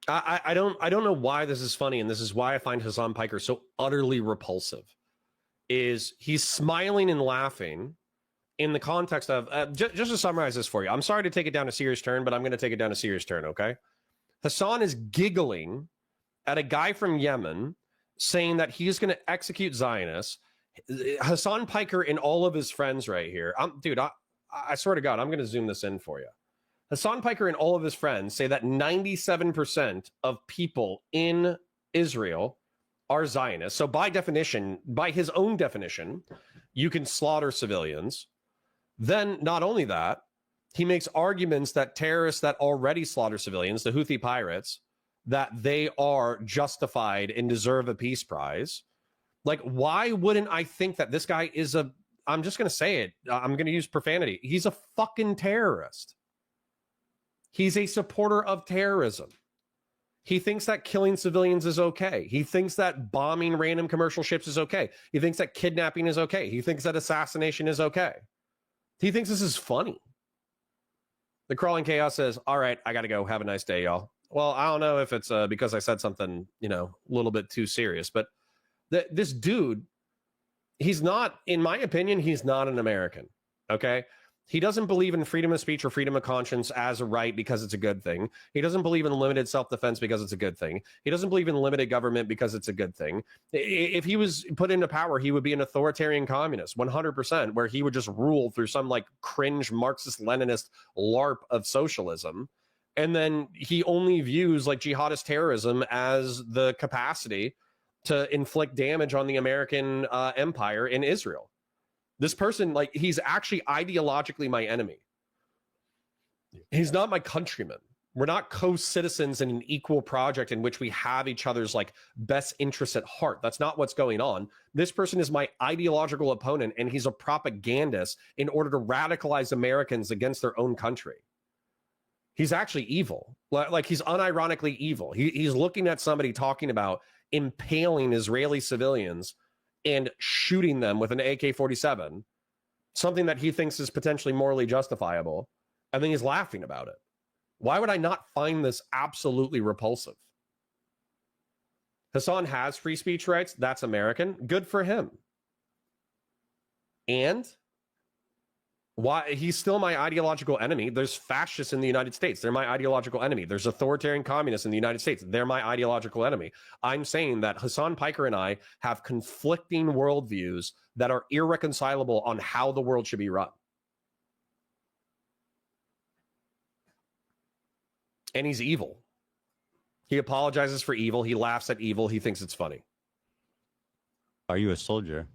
I don't know why this is funny, and this is why I find Hasan Piker so utterly repulsive. Is he's smiling and laughing in the context of, just to summarize this for you, I'm sorry to take it down a serious turn, but I'm going to take it down a serious turn, okay? Hasan is giggling at a guy from Yemen saying that he's going to execute Zionists. Hasan Piker and all of his friends right here. Dude, I swear to God, I'm going to zoom this in for you. Hasan Piker and all of his friends say that 97% of people in Israel are Zionists. So by definition, by his own definition, you can slaughter civilians. Then not only that, he makes arguments that terrorists that already slaughter civilians, the Houthi pirates, that they are justified and deserve a peace prize. Like, why wouldn't I think that this guy is I'm just going to say it. I'm going to use profanity. He's a fucking terrorist. He's a supporter of terrorism. He thinks that killing civilians is okay. He thinks that bombing random commercial ships is okay. He thinks that kidnapping is okay. He thinks that assassination is okay. He thinks this is funny. The Crawling Chaos says, all right, I got to go. Have a nice day, y'all. Well, I don't know if it's because I said something, a little bit too serious, but this dude, he's not, in my opinion, he's not an American, okay? He doesn't believe in freedom of speech or freedom of conscience as a right because it's a good thing. He doesn't believe in limited self-defense because it's a good thing. He doesn't believe in limited government because it's a good thing. If he was put into power, he would be an authoritarian communist, 100%, where he would just rule through some like cringe Marxist-Leninist LARP of socialism. And then he only views like jihadist terrorism as the capacity to inflict damage on the American empire in Israel. This person, like, he's actually ideologically my enemy. He's not my countryman. We're not co-citizens in an equal project in which we have each other's like best interests at heart. That's not what's going on. This person is my ideological opponent, and he's a propagandist in order to radicalize Americans against their own country. He's actually evil. Like, he's unironically evil. He's looking at somebody talking about impaling Israeli civilians and shooting them with an AK-47, something that he thinks is potentially morally justifiable, and then he's laughing about it. Why would I not find this absolutely repulsive? Hasan has free speech rights. That's American. Good for him. And why he's still my ideological enemy. There's fascists in the United States. They're my ideological enemy. There's authoritarian communists in the United States. They're my ideological enemy. I'm saying that Hasan Piker and I have conflicting worldviews that are irreconcilable on how the world should be run. And he's evil. He apologizes for evil. He laughs at evil. He thinks it's funny. Are you a soldier?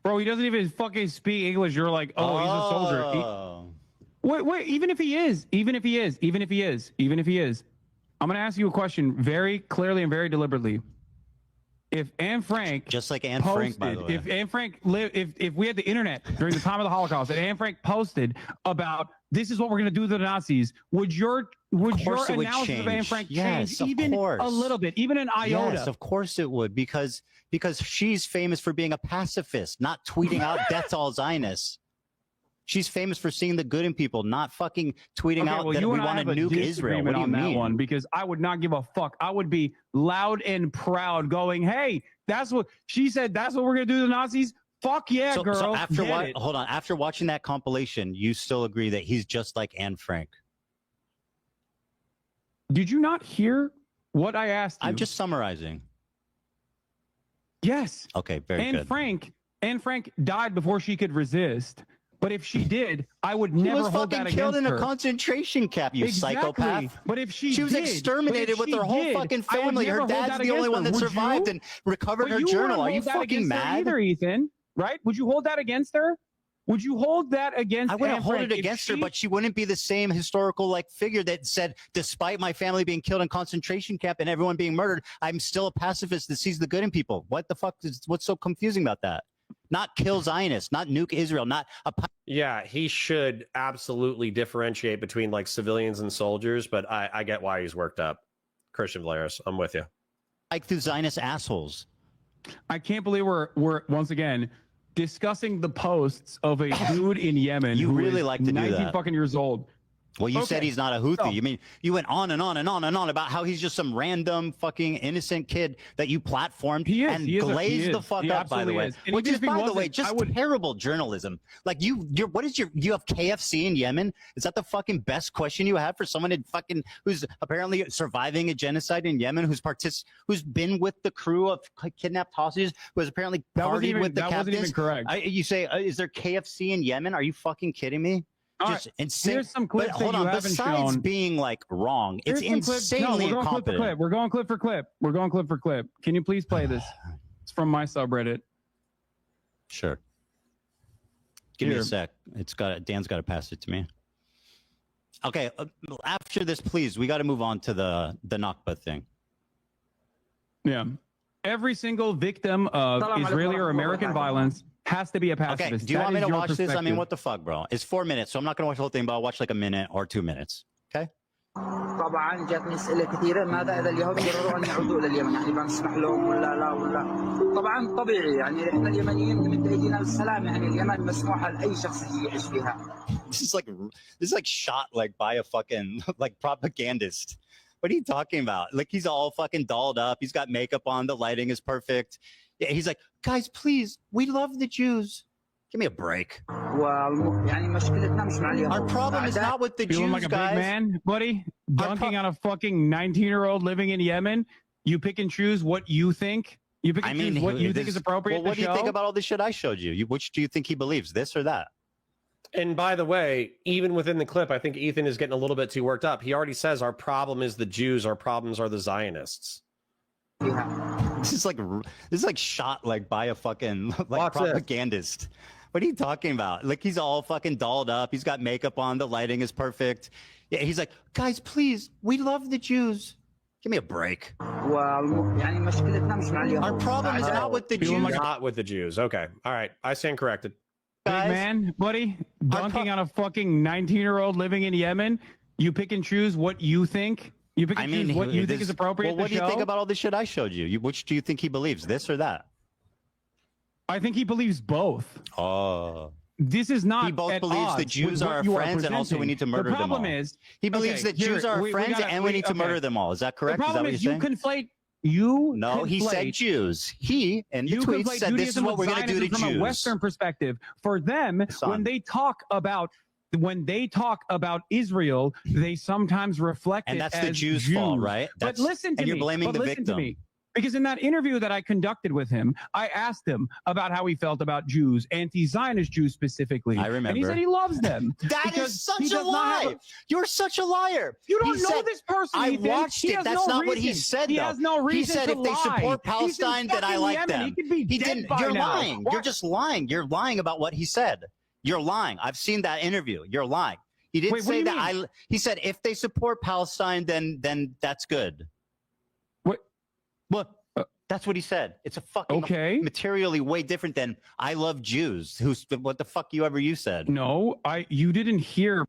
Bro, he doesn't even fucking speak English. You're like, oh, he's a soldier. Wait, even if he is, I'm going to ask you a question very clearly and very deliberately. If Anne Frank, just like Anne posted, Frank, by the way, if Anne Frank lived, if we had the internet during the time of the Holocaust, and Anne Frank posted about this is what we're going to do to the Nazis, would your analysis of Anne Frank change even a little bit, even an iota? Yes, of course it would, because she's famous for being a pacifist, not tweeting out death to all Zionists. She's famous for seeing the good in people, not fucking tweeting out that we want to nuke Israel. What do you mean? That one, because I would not give a fuck. I would be loud and proud going, hey, that's what she said. That's what we're going to do to the Nazis. Fuck yeah, girl. So after watching that compilation, you still agree that he's just like Anne Frank? Did you not hear what I asked you? I'm just summarizing. Yes. Okay, very good. Anne Frank died before she could resist. But if she did, I would never hold that against her. She was fucking killed in a concentration camp, you psychopath. But if she was exterminated with her whole fucking family. Her dad's the only one that survived and recovered her journal. Are you fucking mad? Either, Ethan, right? Would you hold that against her? Would you hold that against? I wouldn't hold it against her, but she wouldn't be the same historical figure that said, despite my family being killed in concentration camp and everyone being murdered, I'm still a pacifist that sees the good in people. What the fuck what's so confusing about that? Not kill Zionists, not nuke Israel, not a... Yeah, he should absolutely differentiate between like civilians and soldiers, but I get why he's worked up. Christian Vlaris, I'm with you. Like through Zionist assholes. I can't believe we're once again discussing the posts of a dude in Yemen you who really is like to 19 do that. fucking years old. Well, you said he's not a Houthi. No. You mean you went on and on and on and on about how he's just some random fucking innocent kid that you platformed and glazed the fuck up, by the way. Which is, by the way, just terrible journalism. Like you have KFC in Yemen? Is that the fucking best question you have for someone who's apparently surviving a genocide in Yemen, who's been with the crew of kidnapped hostages, who has apparently partied with the captains? That wasn't even correct. You say, is there KFC in Yemen? Are you fucking kidding me? Just insane. Here's some clips that you haven't besides shown. Being like wrong, it's insanely incompetent. We're going clip for clip. We're going clip for clip. Can you please play this? It's from my subreddit. Sure. Give me a sec. Dan's got to pass it to me. Okay. After this, please, we got to move on to the Nakba thing. Yeah. Every single victim of Israeli or American violence has to be a pacifist. Okay, do you want me to watch this? I mean, what the fuck, bro? It's 4 minutes, so I'm not going to watch the whole thing, but I'll watch like a minute or 2 minutes. Okay? طبعا جاتني اسئله كثيره ماذا اذا اليهود قرروا ان يعودوا الى اليمن يعني بنسمح لهم ولا لا ولا طبعا طبيعي يعني احنا اليمنيين نمد ايدينا للسلام يعني اليمن مسموحه لاي شخص يعيش فيها. This is like shot like by a fucking like propagandist. What are you talking about? Like he's all fucking dolled up. He's got makeup on. The lighting is perfect. Yeah, he's like, guys, please, we love the Jews. Give me a break. Our problem is not with the Jews, like a guys. Big man, buddy, dunking on a fucking 19-year-old living in Yemen. You pick and choose what you think. You pick and choose what you think is appropriate. Well, what do you think about all this shit I showed you? Which do you think he believes, this or that? And by the way, even within the clip, I think Ethan is getting a little bit too worked up. He already says our problem is the Jews. Our problems are the Zionists. This is like shot like by a fucking like propagandist. What are you talking about? Like he's all fucking dolled up. He's got makeup on. The lighting is perfect. Yeah, he's like, guys, please, we love the Jews. Give me a break. Our problem is not with the Jews. Not with the Jews. Okay. All right. I stand corrected. Big man, buddy, dunking on a fucking 19-year-old living in Yemen. You pick and choose what you think. You pick and choose what you think is appropriate. Well, what do you think about all this shit I showed you? Which do you think he believes, this or that? I think he believes both. Oh. This is not. He both believes the Jews are our friends and also we need to murder them all. The problem is, he believes that Jews are our friends and we need to murder them all. Is that correct? The problem is that what you're saying? He said Jews. He and the tweet said this is what we're going to do to Jews. From a Western perspective, for them, when they talk about Israel, they sometimes reflect and it that's as the Jews' fault, right? But listen to me. And you're blaming the victim. Because in that interview that I conducted with him, I asked him about how he felt about Jews, anti-Zionist Jews specifically. I remember. And he said he loves them. That is such a lie. You're such a liar. You don't know this person. I watched it. That's not what he said, though. He has no reason He said if they support Palestine, then I like them. He didn't. You're lying. You're just lying. You're lying about what he said. You're lying. I've seen that interview. You're lying. He didn't say that. He said if they support Palestine, then that's good. What? That's what he said. It's a fucking materially way different than I love Jews. What the fuck you said? No, you didn't hear.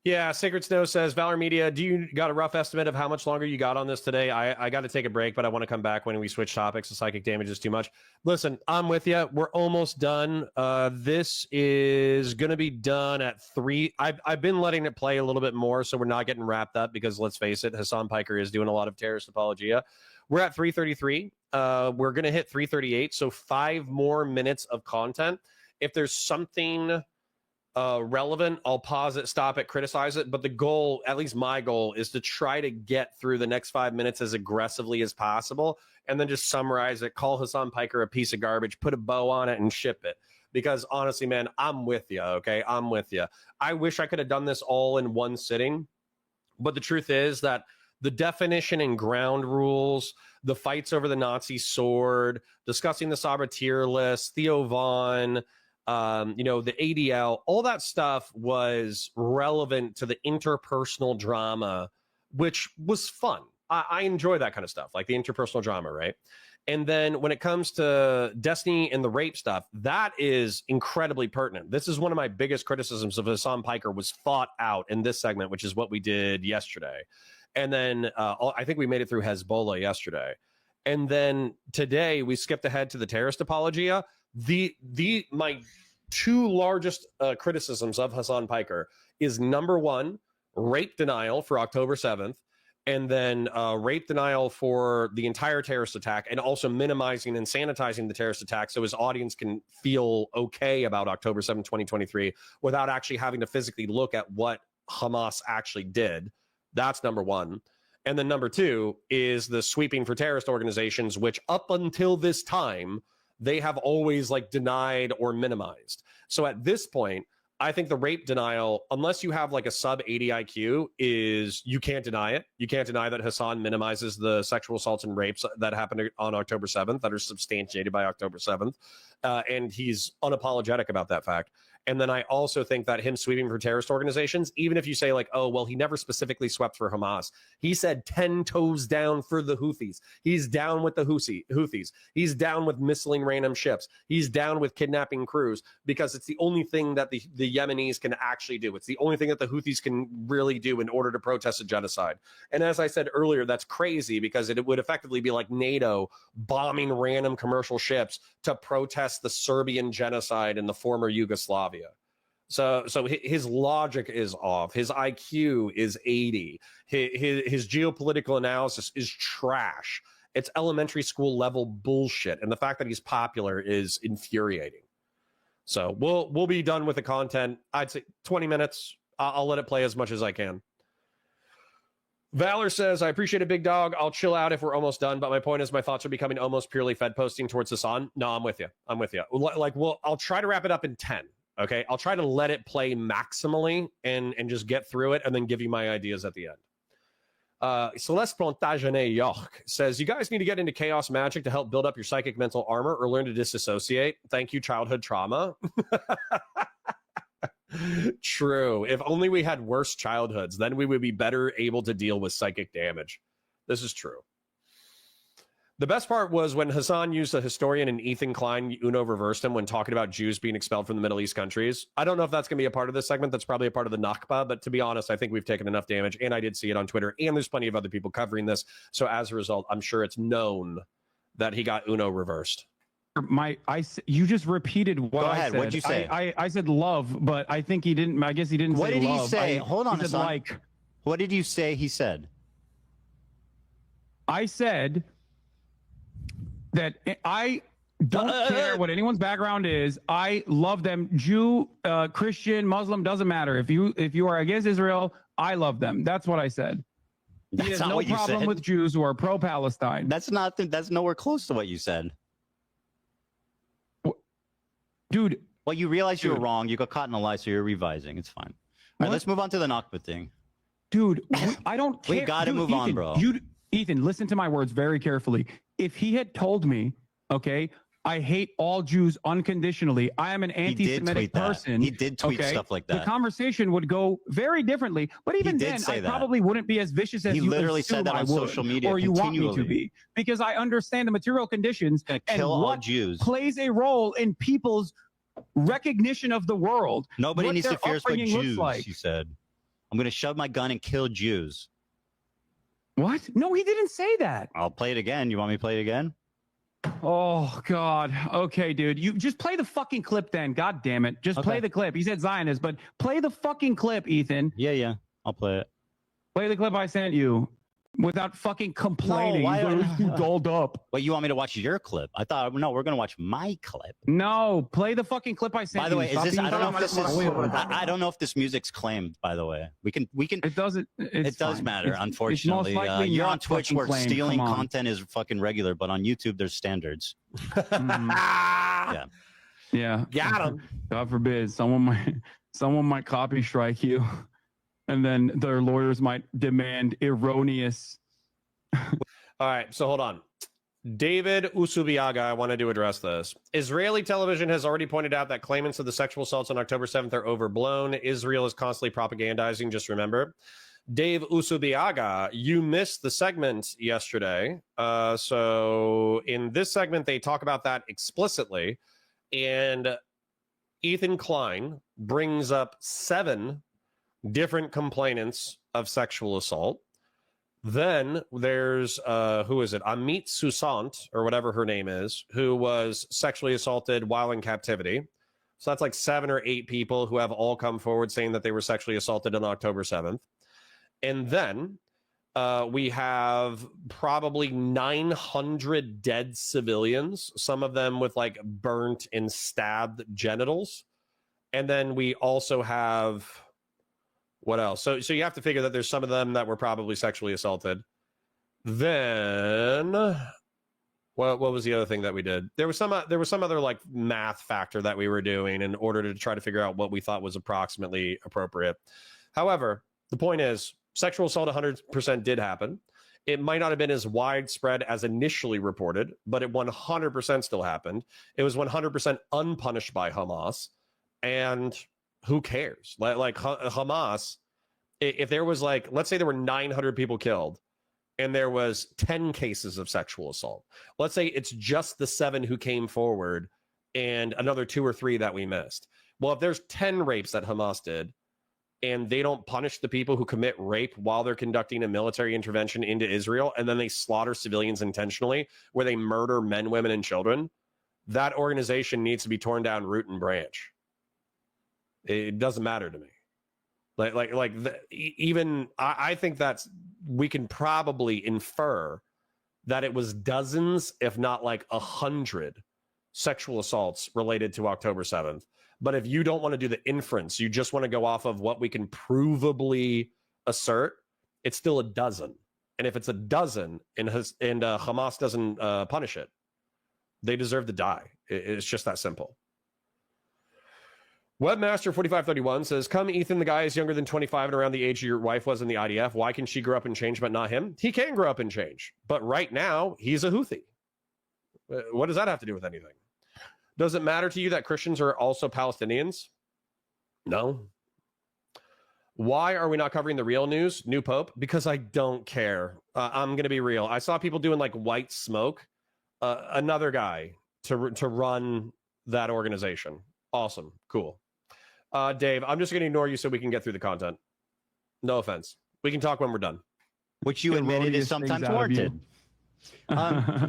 Yeah, Sacred Snow says, Valor Media, do you got a rough estimate of how much longer you got on this today? I got to take a break, but I want to come back when we switch topics. The psychic damage is too much. Listen, I'm with you. We're almost done. This is going to be done at 3. I've been letting it play a little bit more, so we're not getting wrapped up because let's face it, Hasan Piker is doing a lot of terrorist apologia. We're at 3:33. We're going to hit 3:38, so 5 more minutes of content. If there's something relevant, I'll pause it, stop it, criticize it. But the goal, at least my goal, is to try to get through the next 5 minutes as aggressively as possible and then just summarize it, call Hasan Piker a piece of garbage, put a bow on it, and ship it. Because honestly, man, I'm with you, okay? I'm with you. I wish I could have done this all in one sitting. But the truth is that the definition and ground rules, the fights over the Nazi sword, discussing the Sabra tier list, Theo Von, the ADL, all that stuff was relevant to the interpersonal drama, which was fun. I enjoy that kind of stuff, like the interpersonal drama, right? And then when it comes to Destiny and the rape stuff, that is incredibly pertinent. This is one of my biggest criticisms of Hasan Piker was fought out in this segment, which is what we did yesterday. And then I think we made it through Hezbollah yesterday. And then today we skipped ahead to the terrorist apologia. My 2 largest criticisms of Hasan Piker is number 1, rape denial for October 7th, and then rape denial for the entire terrorist attack, and also minimizing and sanitizing the terrorist attack so his audience can feel okay about October 7th, 2023, without actually having to physically look at what Hamas actually did. That's number one. And then number two is the sweeping for terrorist organizations, which up until this time, they have always like denied or minimized. So at this point, I think the rape denial, unless you have like a sub 80 IQ, is you can't deny it. You can't deny that Hasan minimizes the sexual assaults and rapes that happened on October 7th that are substantiated by October 7th. And he's unapologetic about that fact. And then I also think that him sweeping for terrorist organizations, even if you say like, oh, well, he never specifically swept for Hamas. He said 10 toes down for the Houthis. He's down with the Houthis. He's down with missiling random ships. He's down with kidnapping crews, because it's the only thing that the Yemenis can actually do. It's the only thing that the Houthis can really do in order to protest a genocide. And as I said earlier, that's crazy, because it would effectively be like NATO bombing random commercial ships to protest the Serbian genocide in the former Yugoslavia. So his logic is off. His IQ is 80. His geopolitical analysis is trash. It's elementary school level bullshit. And the fact that he's popular is infuriating. So we'll be done with the content. I'd say 20 minutes. I'll let it play as much as I can. Valor says, I appreciate it, big dog. I'll chill out if we're almost done. But my point is, my thoughts are becoming almost purely Fed posting towards Hasan. No, I'm with you. Like, I'll try to wrap it up in 10. Okay, I'll try to let it play maximally and just get through it and then give you my ideas at the end. Celeste Plantagenet York says, you guys need to get into chaos magic to help build up your psychic mental armor or learn to disassociate. Thank you, childhood trauma. True. If only we had worse childhoods, then we would be better able to deal with psychic damage. This is true. The best part was when Hasan used a historian and Ethan Klein, Uno reversed him when talking about Jews being expelled from the Middle East countries. I don't know if that's going to be a part of this segment. That's probably a part of the Nakba, but to be honest, I think we've taken enough damage, and I did see it on Twitter, and there's plenty of other people covering this. So as a result, I'm sure it's known that he got Uno reversed. You just repeated what Go I ahead. said. What'd you say? I said love, but I think he didn't. I guess he didn't. What say did love. he say? Hold on, he said, Hasan. like, what did you say? He said. I said that I don't care what anyone's background is. I love them. Jew, Christian, Muslim, doesn't matter. If you are against Israel, I love them. That's what I said. He has no problem with Jews who are pro-Palestine. That's nowhere close to what you said. Dude. Well, you realize you were wrong. You got caught in a lie, so you're revising. It's fine. All right, let's move on to the Nakba thing. Dude, I don't care. We got to move on, bro. Ethan, listen to my words very carefully. If he had told me, okay, I hate all Jews unconditionally, I am an anti-Semitic person. He did tweet stuff like that. The conversation would go very differently. But even then, I probably wouldn't be as vicious as you literally said that on social media, or you want me to be, because I understand the material conditions and what Jews plays a role in people's recognition of the world. Nobody needs to fear but Jews. Like. He said, "I'm going to shove my gun and kill Jews." What? No, he didn't say that. I'll play it again. You want me to play it again? Oh, God. Okay, dude. You just play the fucking clip then. God damn it. Just play the clip. He said Zionist, but play the fucking clip, Ethan. Yeah. I'll play it. Play the clip I sent you without fucking complaining. No, dolled up. But you want me to watch your clip? I thought, no, we're going to watch my clip. No, play the fucking clip I sent you. By the way, is this, I don't know if this music's claimed, by the way. We can. It doesn't. It does matter, unfortunately. You're on Twitch where stealing content is fucking regular, but on YouTube, there's standards. Yeah. Got him. God forbid. Someone might copy strike you. And then their lawyers might demand erroneous. All right, so hold on. David Usubiaga, I wanted to address this. Israeli television has already pointed out that claimants of the sexual assaults on October 7th are overblown. Israel is constantly propagandizing, just remember. Dave Usubiaga, you missed the segment yesterday. So in this segment, they talk about that explicitly. And Ethan Klein brings up 7 different complainants of sexual assault. Then there's who is it? Amit Susant, or whatever her name is, who was sexually assaulted while in captivity. So that's like 7 or 8 people who have all come forward saying that they were sexually assaulted on October 7th. And then we have probably 900 dead civilians, some of them with like burnt and stabbed genitals. And then we also have, what else? So you have to figure that there's some of them that were probably sexually assaulted. Then, what was the other thing that we did? There was some other like math factor that we were doing in order to try to figure out what we thought was approximately appropriate. However, the point is, sexual assault 100% did happen. It might not have been as widespread as initially reported, but it 100% still happened. It was 100% unpunished by Hamas. And who cares? Like Hamas, if there was like, let's say there were 900 people killed and there was 10 cases of sexual assault. Let's say it's just the 7 who came forward and another 2 or 3 that we missed. Well, if there's 10 rapes that Hamas did and they don't punish the people who commit rape while they're conducting a military intervention into Israel, and then they slaughter civilians intentionally where they murder men, women, and children, that organization needs to be torn down root and branch. It doesn't matter to me. I think we can probably infer that it was dozens, if not like 100 sexual assaults related to October 7th. But if you don't want to do the inference, you just want to go off of what we can provably assert, it's still a dozen. And if it's a dozen and Hamas doesn't punish it, they deserve to die. It's just that simple. Webmaster4531 says, come Ethan, the guy is younger than 25 and around the age your wife was in the IDF. Why can she grow up and change, but not him? He can grow up and change. But right now, he's a Houthi. What does that have to do with anything? Does it matter to you that Christians are also Palestinians? No. Why are we not covering the real news? New Pope? Because I don't care. I'm going to be real. I saw people doing like white smoke. Another guy to run that organization. Awesome. Cool. Dave, I'm just going to ignore you so we can get through the content. No offense. We can talk when we're done. Which you admitted is sometimes warranted.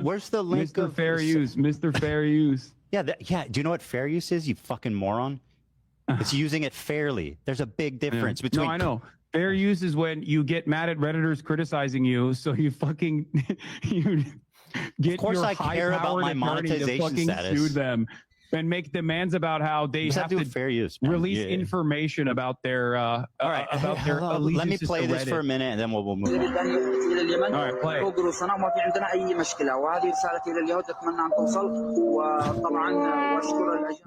Where's the link Mr. Fair Use? Mr. Fair Use. Yeah. Do you know what fair use is, you fucking moron? It's using it fairly. There's a big difference between... No, I know. Fair use is when you get mad at Redditors criticizing you, so you fucking... you get of course your I care about my monetization status. Sue them and make demands about how they have to fair use, release information about their all right, about their let me play this for a minute and then we'll move on. All right, play.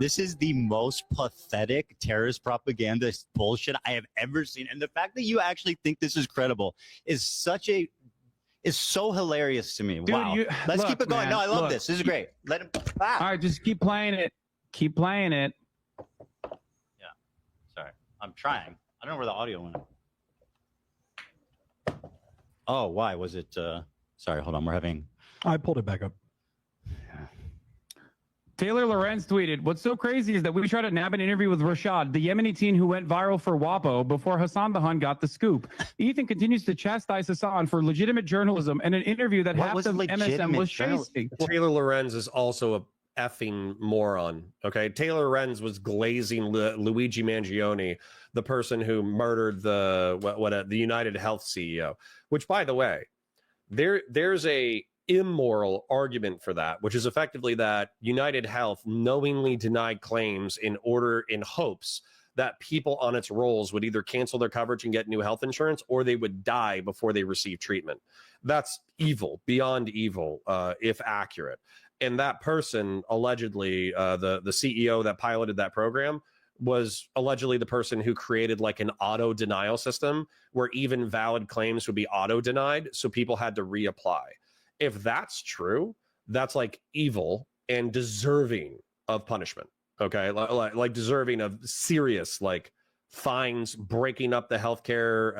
This is the most pathetic terrorist propaganda bullshit I have ever seen, and the fact that you actually think this is credible is so hilarious to me. Dude, wow. Let's keep it going. Man, no, I love this. This is great. Let him. All right, just keep playing it. Keep playing it. Yeah. Sorry. I'm trying. I don't know where the audio went. Oh, why was it? Sorry, hold on. I pulled it back up. Taylor Lorenz tweeted, what's so crazy is that we tried to nab an interview with Rashad, the Yemeni teen who went viral for WAPO before Hasan the Hun got the scoop. Ethan continues to chastise Hasan for legitimate journalism and an interview that half of MSM was chasing. Taylor Lorenz is also a effing moron. Okay, Taylor Lorenz was glazing Luigi Mangione, the person who murdered the United Health CEO, which, by the way, there's a immoral argument for that, which is effectively that United Health knowingly denied claims in hopes that people on its rolls would either cancel their coverage and get new health insurance, or they would die before they receive treatment. That's evil, beyond evil, if accurate. And that person, allegedly, the CEO that piloted that program, was allegedly the person who created like an auto denial system where even valid claims would be auto denied, so people had to reapply. If that's true, that's like evil and deserving of punishment. Okay, like deserving of serious like fines, breaking up the health carrier,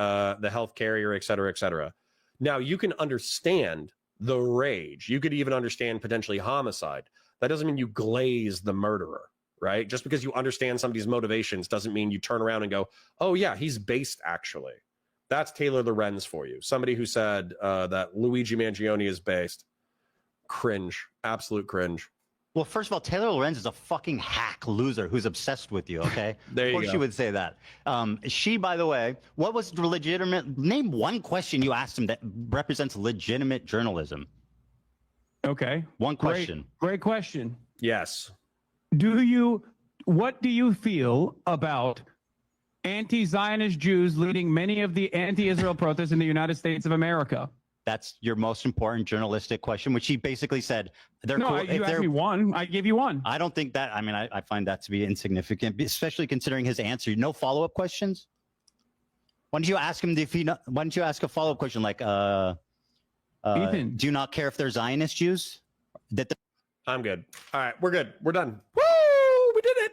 et cetera, et cetera. Now you can understand the rage. You could even understand potentially homicide. That doesn't mean you glaze the murderer, right? Just because you understand somebody's motivations doesn't mean you turn around and go, "Oh yeah, he's based actually." That's Taylor Lorenz for you. Somebody who said that Luigi Mangione is based. Cringe. Absolute cringe. Well, first of all, Taylor Lorenz is a fucking hack loser who's obsessed with you, okay? There you of course go. she would say that. She, by the way, what was the legitimate... Name one question you asked him that represents legitimate journalism. Okay. One question. Great question. Yes. What do you feel about anti-Zionist Jews leading many of the anti-Israel protests in the United States of America? That's your most important journalistic question, which he basically said they're No, cool. you asked me one. I gave you one. I don't think that. I mean, I find that to be insignificant, especially considering his answer. No follow-up questions. Why don't you ask him if he? Why don't you ask a follow-up question like, Ethan, do you not care if they're Zionist Jews? I'm good. All right, we're good. We're done. Woo! We did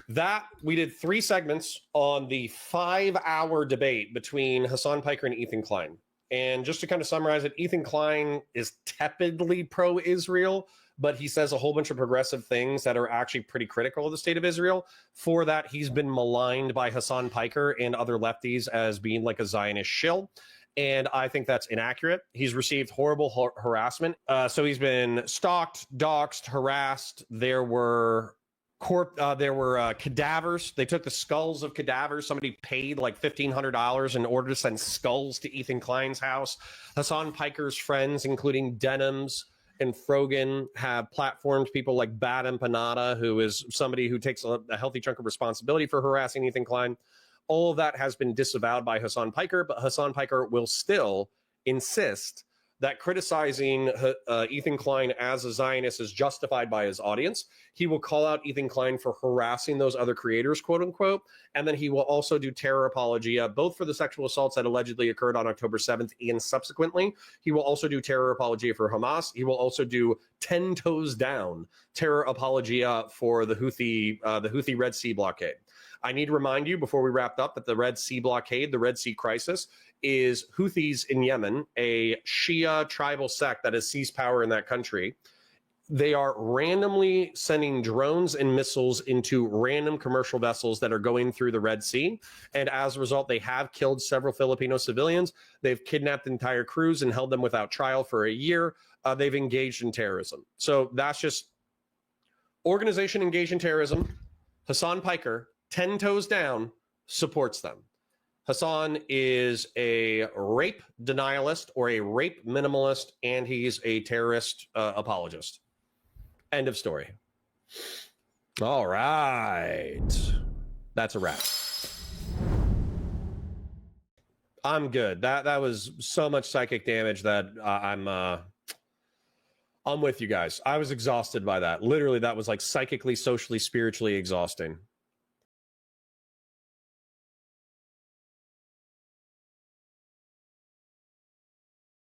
it. We did 3 segments on the 5-hour debate between Hasan Piker and Ethan Klein. And just to kind of summarize it, Ethan Klein is tepidly pro-Israel, but he says a whole bunch of progressive things that are actually pretty critical of the state of Israel. For that, he's been maligned by Hasan Piker and other lefties as being like a Zionist shill. And I think that's inaccurate. He's received horrible harassment. So he's been stalked, doxxed, harassed. There were cadavers. They took the skulls of cadavers. Somebody paid like $1,500 in order to send skulls to Ethan Klein's house. Hasan Piker's friends, including Denims and Frogan, have platformed people like Bad Empanada, who is somebody who takes a healthy chunk of responsibility for harassing Ethan Klein. All of that has been disavowed by Hasan Piker, but Hasan Piker will still insist that criticizing Ethan Klein as a Zionist is justified by his audience. He will call out Ethan Klein for harassing those other creators, quote unquote, and then he will also do terror apologia, both for the sexual assaults that allegedly occurred on October 7th and subsequently. He will also do terror apologia for Hamas. He will also do 10 toes down terror apologia for the Houthi Red Sea blockade. I need to remind you before we wrap up that the Red Sea blockade, the Red Sea crisis, is Houthis in Yemen, a Shia tribal sect that has seized power in that country. They are randomly sending drones and missiles into random commercial vessels that are going through the Red Sea. And as a result, they have killed several Filipino civilians. They've kidnapped entire crews and held them without trial for a year. They've engaged in terrorism. So that's just organization engaged in terrorism. Hasan Piker, 10 toes down, supports them. Hasan is a rape denialist or a rape minimalist, and he's a terrorist apologist. End of story. All right. That's a wrap. I'm good. That was so much psychic damage that I'm with you guys. I was exhausted by that. Literally, that was like psychically, socially, spiritually exhausting.